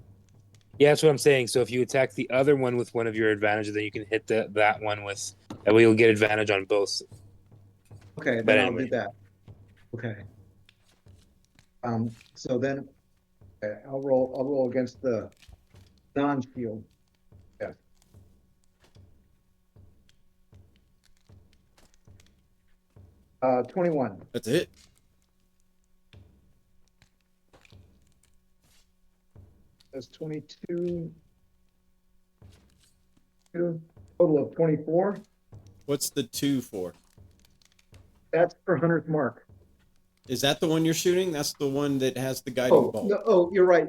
Yeah, that's what I'm saying. So if you attack the other one with one of your advantages, then you can hit that one with. That way you'll get advantage on both. Okay, But then I'll anyway. do that. Okay. So then, okay, I'll roll against the non-shield. Yes. Uh, 21. That's it. That's 22. Total of 24. What's the 2 for? That's for Hunter's Mark. Is that the one you're shooting? That's the one that has the guiding Oh, bolt. no, oh, you're right.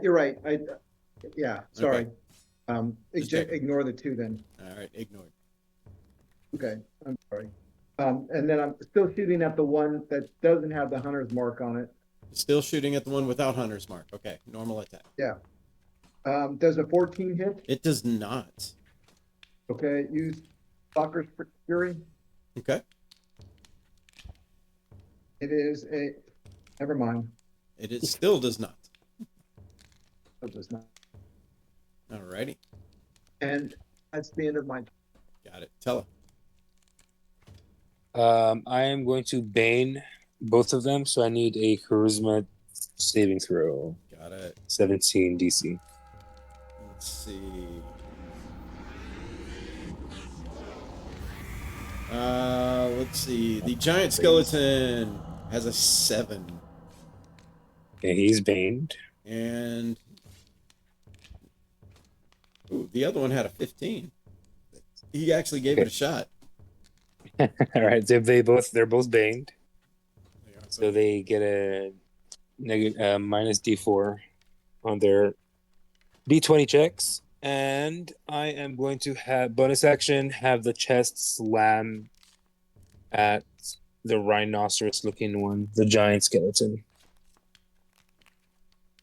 Yeah, sorry. Just check. Ignore the 2 then. All right, ignored. Okay, I'm sorry. And then I'm still shooting at the one that doesn't have the Hunter's Mark on it. Still shooting at the one without Hunter's Mark. Okay, normal attack. Yeah. Does a 14 hit? It does not. Okay, use Stalker's Fury. Okay. It is never mind. It still does not. It does not. Alrighty. And that's the end of my. Got it. Tell I am going to Bane both of them, so I need a Charisma saving throw. Got it. 17 DC. Let's see. Let's see. The giant skeleton has a 7. Okay, he's baned. And ooh, the other one had a 15. He actually gave it a shot. All right, so they're both baned, so they get a minus D4 on their D20 checks, and I am going to have bonus action have the chest slam at the rhinoceros looking one, the giant skeleton.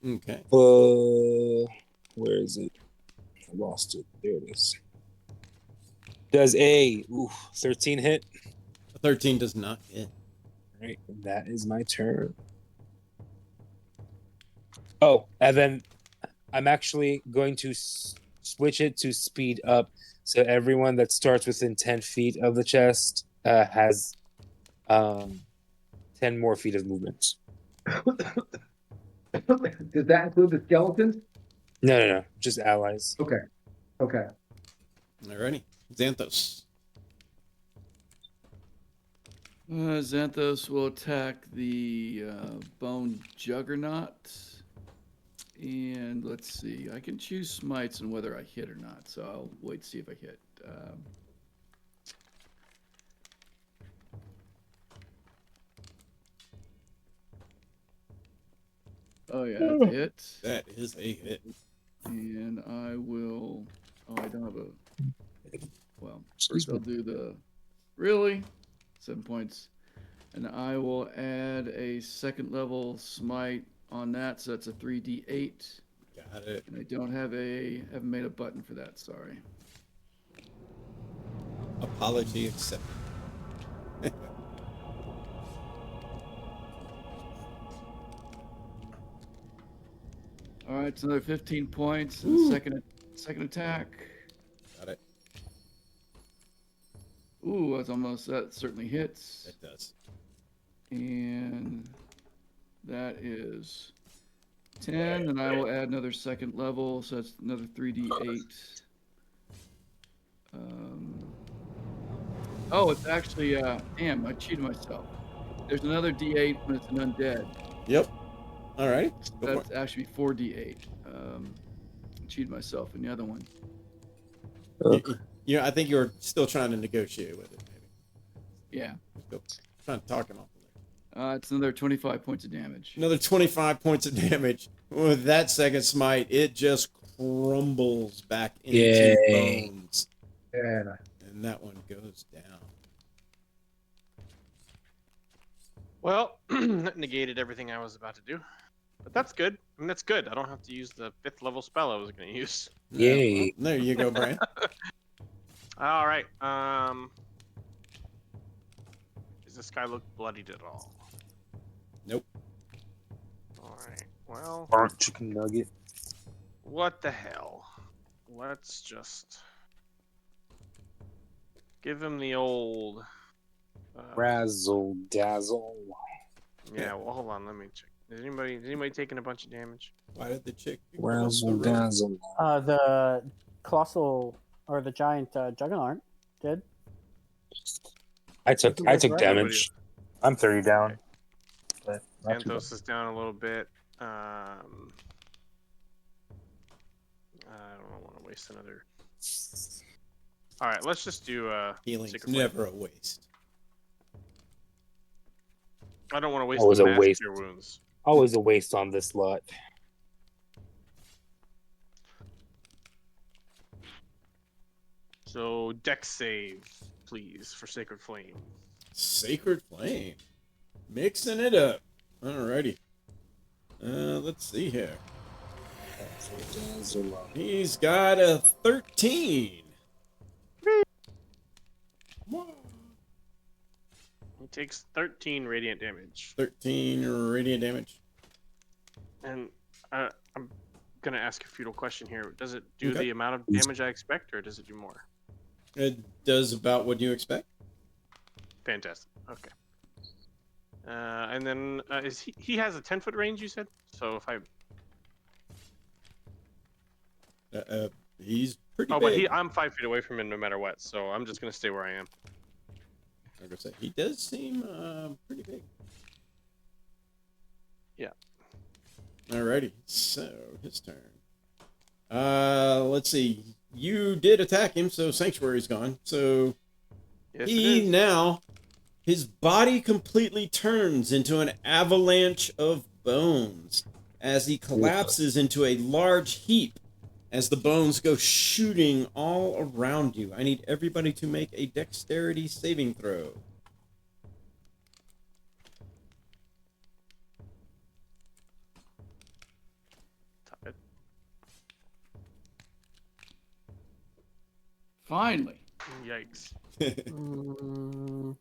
Okay. Where is it? I lost it. There it is. Does a 13 hit? A 13 does not hit. All right, that is my turn. Oh, and then I'm actually going to switch it to speed up, so everyone that starts within 10 feet of the chest has 10 more feet of movement. Does that include the skeletons? No, just allies. Okay. Alrighty. Xanthos. Xanthos will attack the Bone Juggernaut. And let's see. I can choose smites and whether I hit or not. So I'll wait to see if I hit. Oh, yeah, that's a hit. That is a hit. And I will. Oh, I don't have a. Well, Excuse first I'll do the. Really? 7 points. And I will add a second level smite on that, so that's a 3d8. Got it. And I haven't made a button for that, sorry. Apology accepted. All right, it's another 15 points. And second attack. Got it. Ooh, that certainly hits. It does. And that is 10, and I will add another second level, so that's another 3d8. Oh, it's actually, damn, I cheated myself. There's another d8 when it's an undead. Yep. Alright. Go for That's actually 4d8. I cheated myself in the other one. it. I think you're still trying to negotiate with it, maybe. Yeah. Go. Trying to talk him off of it. It's another 25 points of damage. Another 25 points of damage. With that second smite, it just crumbles back into Yay. bones. Yeah. And that one goes down. Well, that negated everything I was about to do. But that's good. I mean, that's good. I don't have to use the 5th level spell I was going to use. Yay. Well, there you go, Brian. All right. Does this guy look bloodied at all? Nope. All right. Well, Burnt chicken nugget. what the hell? Let's just give him the old. Razzle dazzle. Yeah. Well, hold on. Let me check. Is anybody taking a bunch of damage? Why did the chick come up the Razzle road? dazzle. The colossal or the giant juggernaut did. I took Right. damage. I'm 30 down. But not too bad. Santos is down a little bit. I don't want to waste another. All right, let's just do Healing's Sacred Flame. never a waste. I don't want to waste Always the a mass waste. cure wounds. Always a waste on this lot. So dex save, please, for Sacred Flame. Sacred Flame. Mixing it up. Alrighty. Let's see here. Razzle dazzle. He's got a 13. He takes 13 radiant damage. 13 radiant damage. And I'm gonna ask a futile question here. Does it do Okay. the amount of damage I expect, or does it do more? It does about what you expect. Fantastic. Okay. And then is he has a 10-foot range? You said. So if I He's pretty oh, big. but I'm 5 feet away from him no matter what. So I'm just gonna stay where I am. Like I said, he does seem pretty big. Yeah. Alrighty, so his turn. Let's see. You did attack him, so Sanctuary's gone. So Yes, it he is. now, his body completely turns into an avalanche of bones as he collapses into a large heap as the bones go shooting all around you. I need everybody to make a dexterity saving throw. Top it. Finally. Yikes. Mm,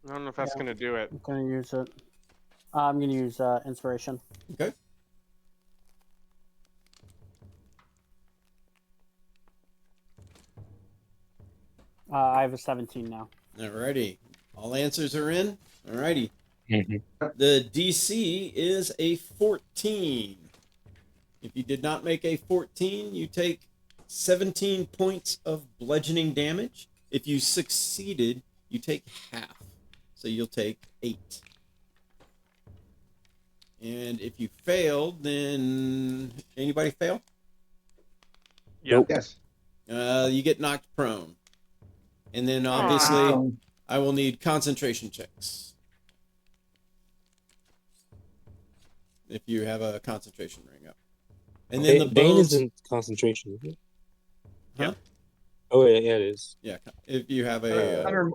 I don't know if that's Yeah. gonna do it. I'm gonna use it. I'm gonna use inspiration. Okay. I have a 17 now. Alrighty. All answers are in. Alrighty. Mhm. The DC is a 14. If you did not make a 14, you take 17 points of bludgeoning damage. If you succeeded, you take half. So you'll take 8. And if you failed, then anybody fail? Yeah. Nope. Yes. You get knocked prone. And then obviously I will need concentration checks. If you have a concentration ring up. And then the Bane bones. isn't concentration, is it? Huh? Oh yeah, it is. Yeah, if you have a Hunter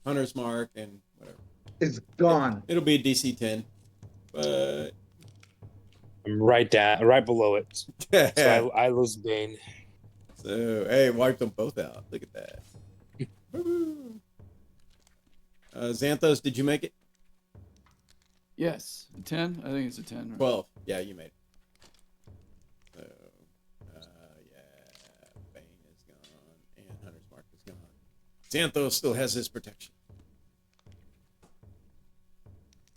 hunter's mark and whatever. is gone. It'll be a DC 10. But I'm right below it. So I lose Bane. so hey, wiped them both out. Look at that. Woo-hoo. Xanthos, did you make it? Yes. A 10? I think it's a 10. Right? 12. Yeah, you made it. So, yeah, Bane is gone, and Hunter's Mark is gone. Xanthos still has his protection.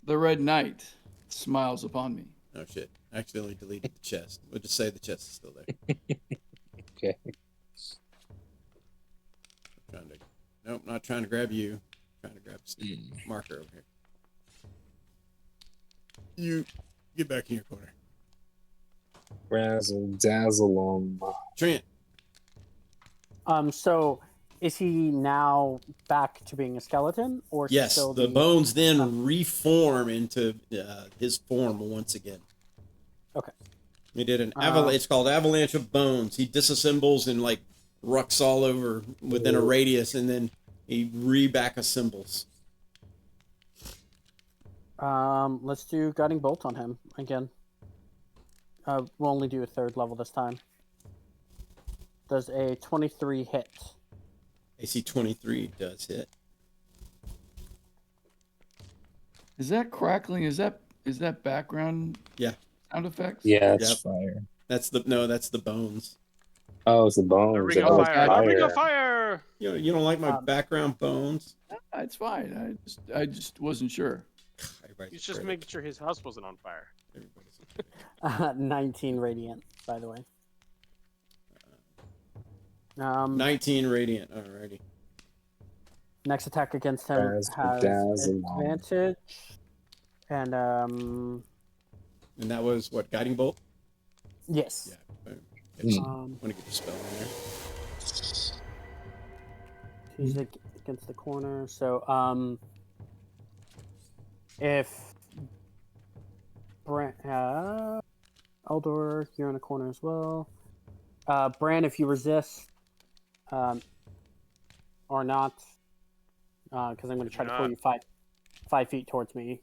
The Red Knight smiles upon me. Oh shit! I accidentally deleted the chest. We'll just say the chest is still there. Okay. Nope, not trying to grab you. Trying to grab Steve. Marker over here. You get back in your corner. Razzle dazzle on. Trent. So is he now back to being a skeleton, or is he Yes, still the bones then reform into his form once again. Okay. He did an avalanche. It's called Avalanche of Bones. He disassembles and like rucks all over within a radius, and then he back assembles. Let's do Guiding Bolt on him again. We'll only do a 3rd level this time. Does a 23 hit? AC 23 does hit. Is that crackling? Is that background? Yeah. Sound effects? Yeah, it's Yep. fire. That's the bones. Oh, it's the bones. The ring Oh, of it's fire. The ring of fire. You don't like my Um, background bones? It's fine. I just wasn't sure. Everybody's He's just afraid. making sure his house wasn't on fire. Everybody's afraid. 19 radiant, by the way. 19 radiant. Alrighty. Next attack against him Dazzle, has dazzle. advantage. And And that was what, guiding bolt? yes. Yeah. Boom. Just Um, want to get the spell in there. he's against the corner. So if Eldor, you're in the corner as well. Bran, if you resist, or not, because I'm going to try to pull you 5 feet towards me.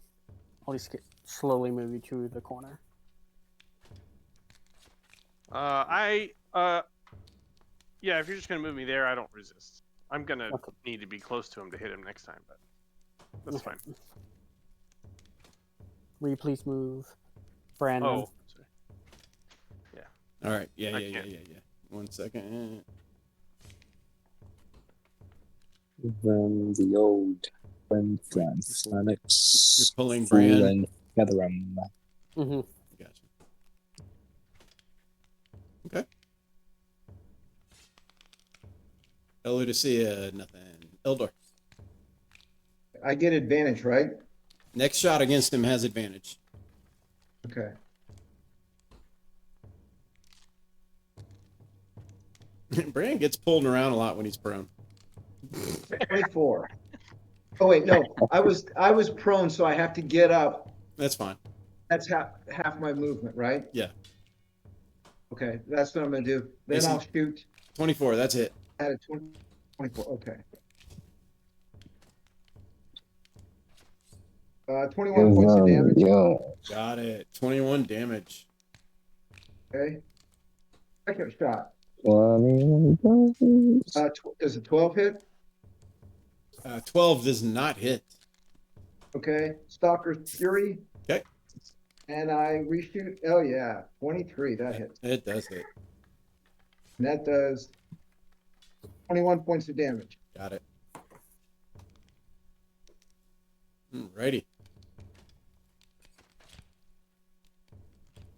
I'll just slowly move you to the corner. Yeah, if you're just gonna move me there, I don't resist. I'm gonna Okay. need to be close to him to hit him next time, but that's fine. Will you please move, Brandon? Oh, sorry. All right. Yeah. I can't. 1 second. Then the old friend France, Lennox, You're pulling Fool Bran. and Featherum. Mm-hmm. Gotcha. Okay. Eludacia, nothing. Eldor. I get advantage, right? Next shot against him has advantage. Okay. Bran gets pulled around a lot when he's prone. 24. Oh wait, no. I was prone, so I have to get up. That's fine. That's half my movement, right? Yeah. Okay, that's what I'm gonna do. Then Mason. I'll shoot 24. That's it. at a 24. Okay. 21 points of damage. Yo. Got it. 21 damage. Okay. Second shot. 21 Does a 12 hit? 12 does not hit. Okay. Stalker's Fury. Okay. And I reshoot. Oh yeah, 23. That hits. It does hit. And that does 21 points of damage. Got it. Alrighty.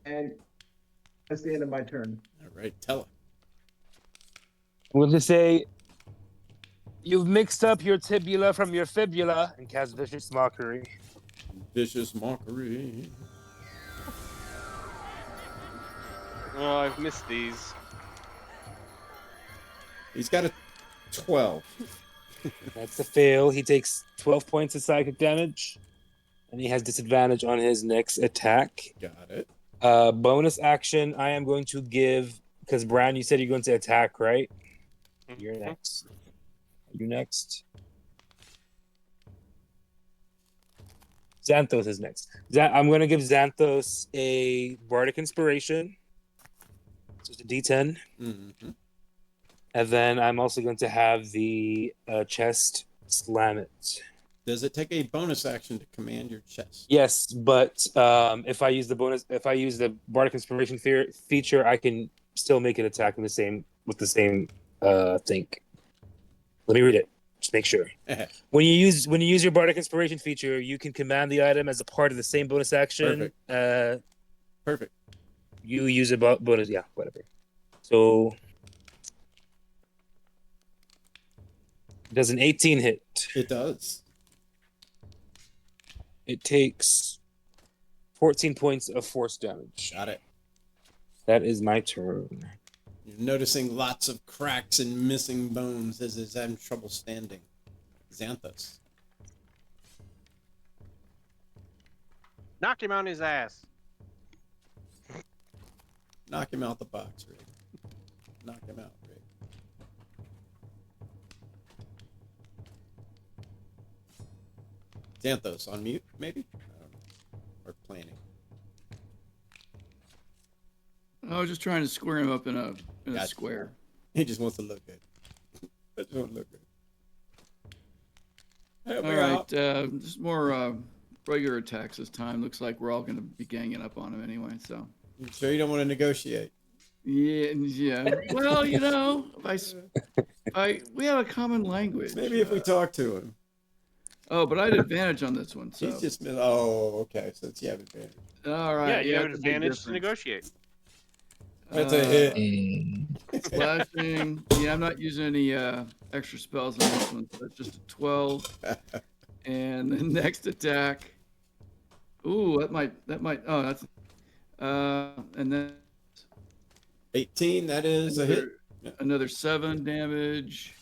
And that's the end of my turn. All right. Tell her. We'll just say you've mixed up your tibula from your fibula and cast vicious mockery. Vicious mockery. Oh, I've missed these. He's got a 12. That's a fail. He takes 12 points of psychic damage, and he has disadvantage on his next attack. Got it. Bonus action, I am going to give, because Bran, you said you're going to attack, right? You're next. You next. Xanthos is next. I'm going to give Xanthos a Bardic Inspiration. So it's a D10. Mm-hmm. And then I'm also going to have the chest slam it. Does it take a bonus action to command your chest? Yes, but if I use the Bardic Inspiration feature, I can still make an attack with the same thing. Let me read it. Just make sure. When you use your Bardic Inspiration feature, you can command the item as a part of the same bonus action. Perfect. Perfect. You use a bonus, yeah, whatever. So does an 18 hit? It does. It takes 14 points of force damage. Got it. That is my turn. You're noticing lots of cracks and missing bones as he's having trouble standing. Xanthos. Knock him on his ass. Knock him out the box, Rick. Knock him out, Rick. Xanthos on mute, maybe? I don't know. Or planning. I was just trying to square him up in a Gotcha. square. He just wants to look good. Just want to look good. Help All me right, out. just more regular attacks this time. Looks like we're all going to be ganging up on him anyway. So. You sure you don't want to negotiate? Yeah. Well, we have a common language. Maybe if we talk to him. Oh, but I had advantage on this one. So. He's just. Oh, okay. So you have advantage. All right. Yeah, you have an that's a big advantage to difference. negotiate. That's a hit. Slashing. Yeah, I'm not using any extra spells on this one. So that's just a 12. And the next attack. Ooh, that might. Oh, that's. And then 18. That is a hit. another 7 damage,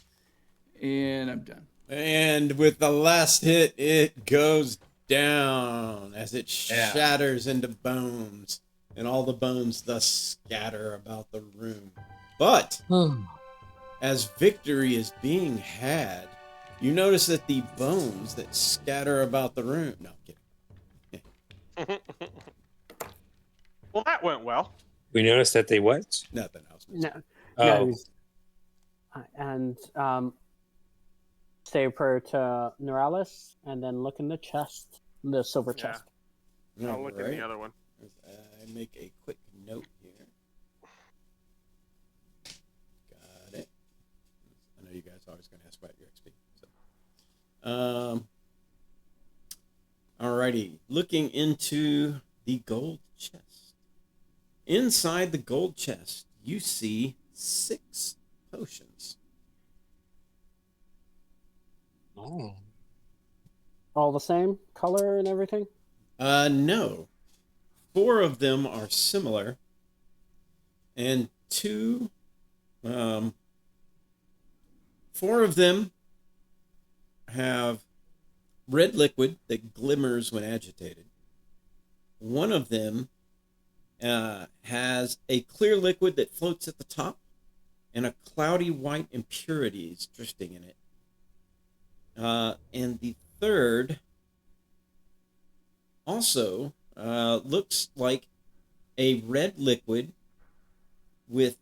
and I'm done. And with the last hit, it goes down as it shatters into bones, and all the bones thus scatter about the room. But as victory is being had, you notice that the bones that scatter about the room. No, I'm kidding. Well, that went well. We noticed that they what? Nothing else. No, Oh, no, and say a prayer to Neuralis, and then look in the chest, the silver Yeah. chest. I'll look in Alright. the other one. I make a quick note here. Got it. I know you guys are always going to ask about your XP. So. Alrighty. Looking into the gold chest. Inside the gold chest, you see 6 potions. oh. All the same color and everything. No. 4 of them are similar, and 4 of them have red liquid that glimmers when agitated. One of them has a clear liquid that floats at the top, and a cloudy white impurities drifting in it. And the third also looks like a red liquid with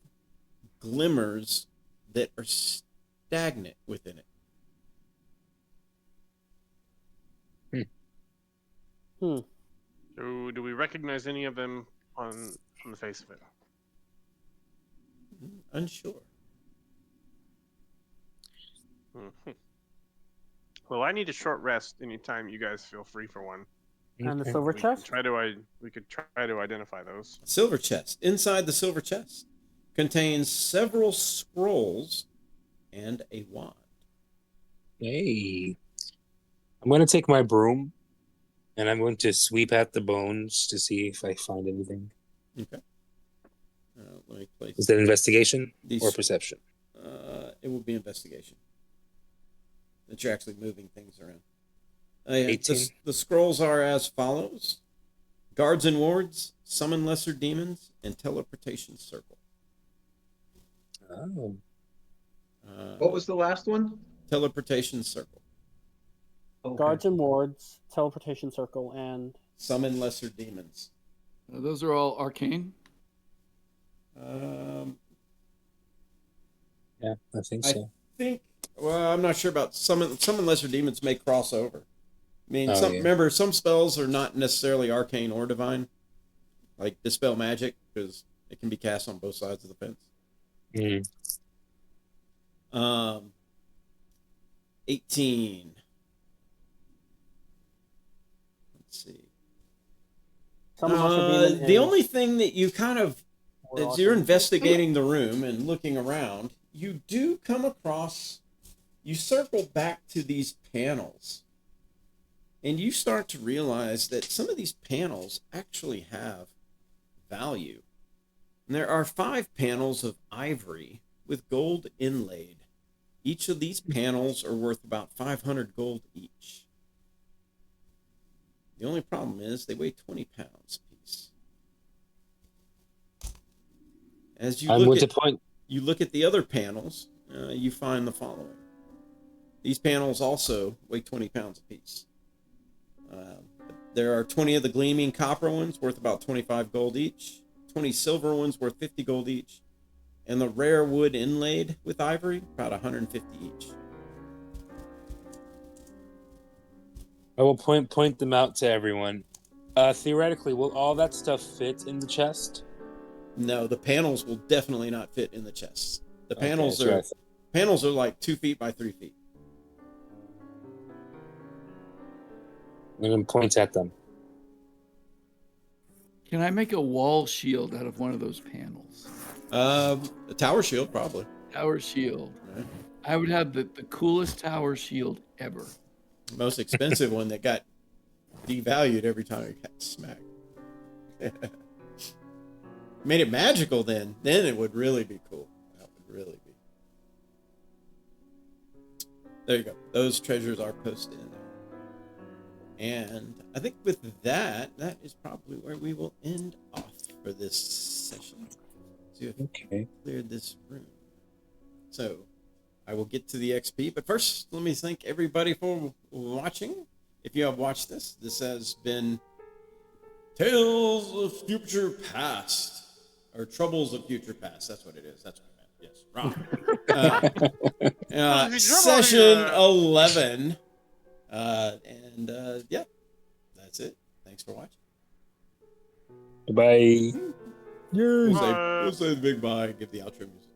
glimmers that are stagnant within it. So, do we recognize any of them on the face of it? Unsure. Well, I need a short rest anytime you guys feel free for one. And the Okay. silver We could chest. we could try to identify those. Silver chest. Inside the silver chest contains several scrolls and a wand. Hey. I'm going to take my broom and I'm going to sweep out the bones to see if I find anything. Okay. Let me place Is that investigation these. or perception? It will be investigation. That you're actually moving things around. Yeah, 18. the scrolls are as follows: guards and wards, summon lesser demons, and teleportation circle. Oh. What was the last one? Teleportation circle? Okay. Guards and wards, teleportation circle, and Summon lesser demons. Those are all arcane. Yeah, I think I so. think. Well, I'm not sure about summon lesser demons may cross over. I mean, Oh, yeah. remember some spells are not necessarily arcane or divine, like dispel magic, because it can be cast on both sides of the fence. Mm. 18. Let's see. summon lesser demon. The is- only thing that you kind of, we're as you're also- investigating the room and looking around, you do come across, you circle back to these panels, and you start to realize that some of these panels actually have value. And there are 5 panels of ivory with gold inlaid. Each of these panels are worth about 500 gold each. The only problem is they weigh 20 pounds apiece. As you I'm look going to at, point. you look at the other panels, you find the following. These panels also weigh 20 pounds apiece. There are 20 of the gleaming copper ones worth about 25 gold each, 20 silver ones worth 50 gold each, and the rare wood inlaid with ivory, about 150 each. I will point them out to everyone. Theoretically, will all that stuff fit in the chest? No, the panels will definitely not fit in the chests. The Okay, panels so I are panels are like 2 feet by 3 feet. I'm gonna point at them. Can I make a wall shield out of one of those panels? A tower shield, probably. Tower shield. Right. I would have the coolest tower shield ever. The most expensive one that got devalued every time it got smacked. Made it magical then it would really be cool. That would really be. There you go. Those treasures are posted in there. And I think with that is probably where we will end off for this session. See if Okay. cleared this room. So I will get to the XP, but first let me thank everybody for watching. If you have watched this has been Tales of Future Past, or Troubles of Future Past. That's what it is. That's what I meant. Yes, wrong. Session 11. Yeah, that's it. Thanks for watching. Bye. We'll say the big bye and give the outro music.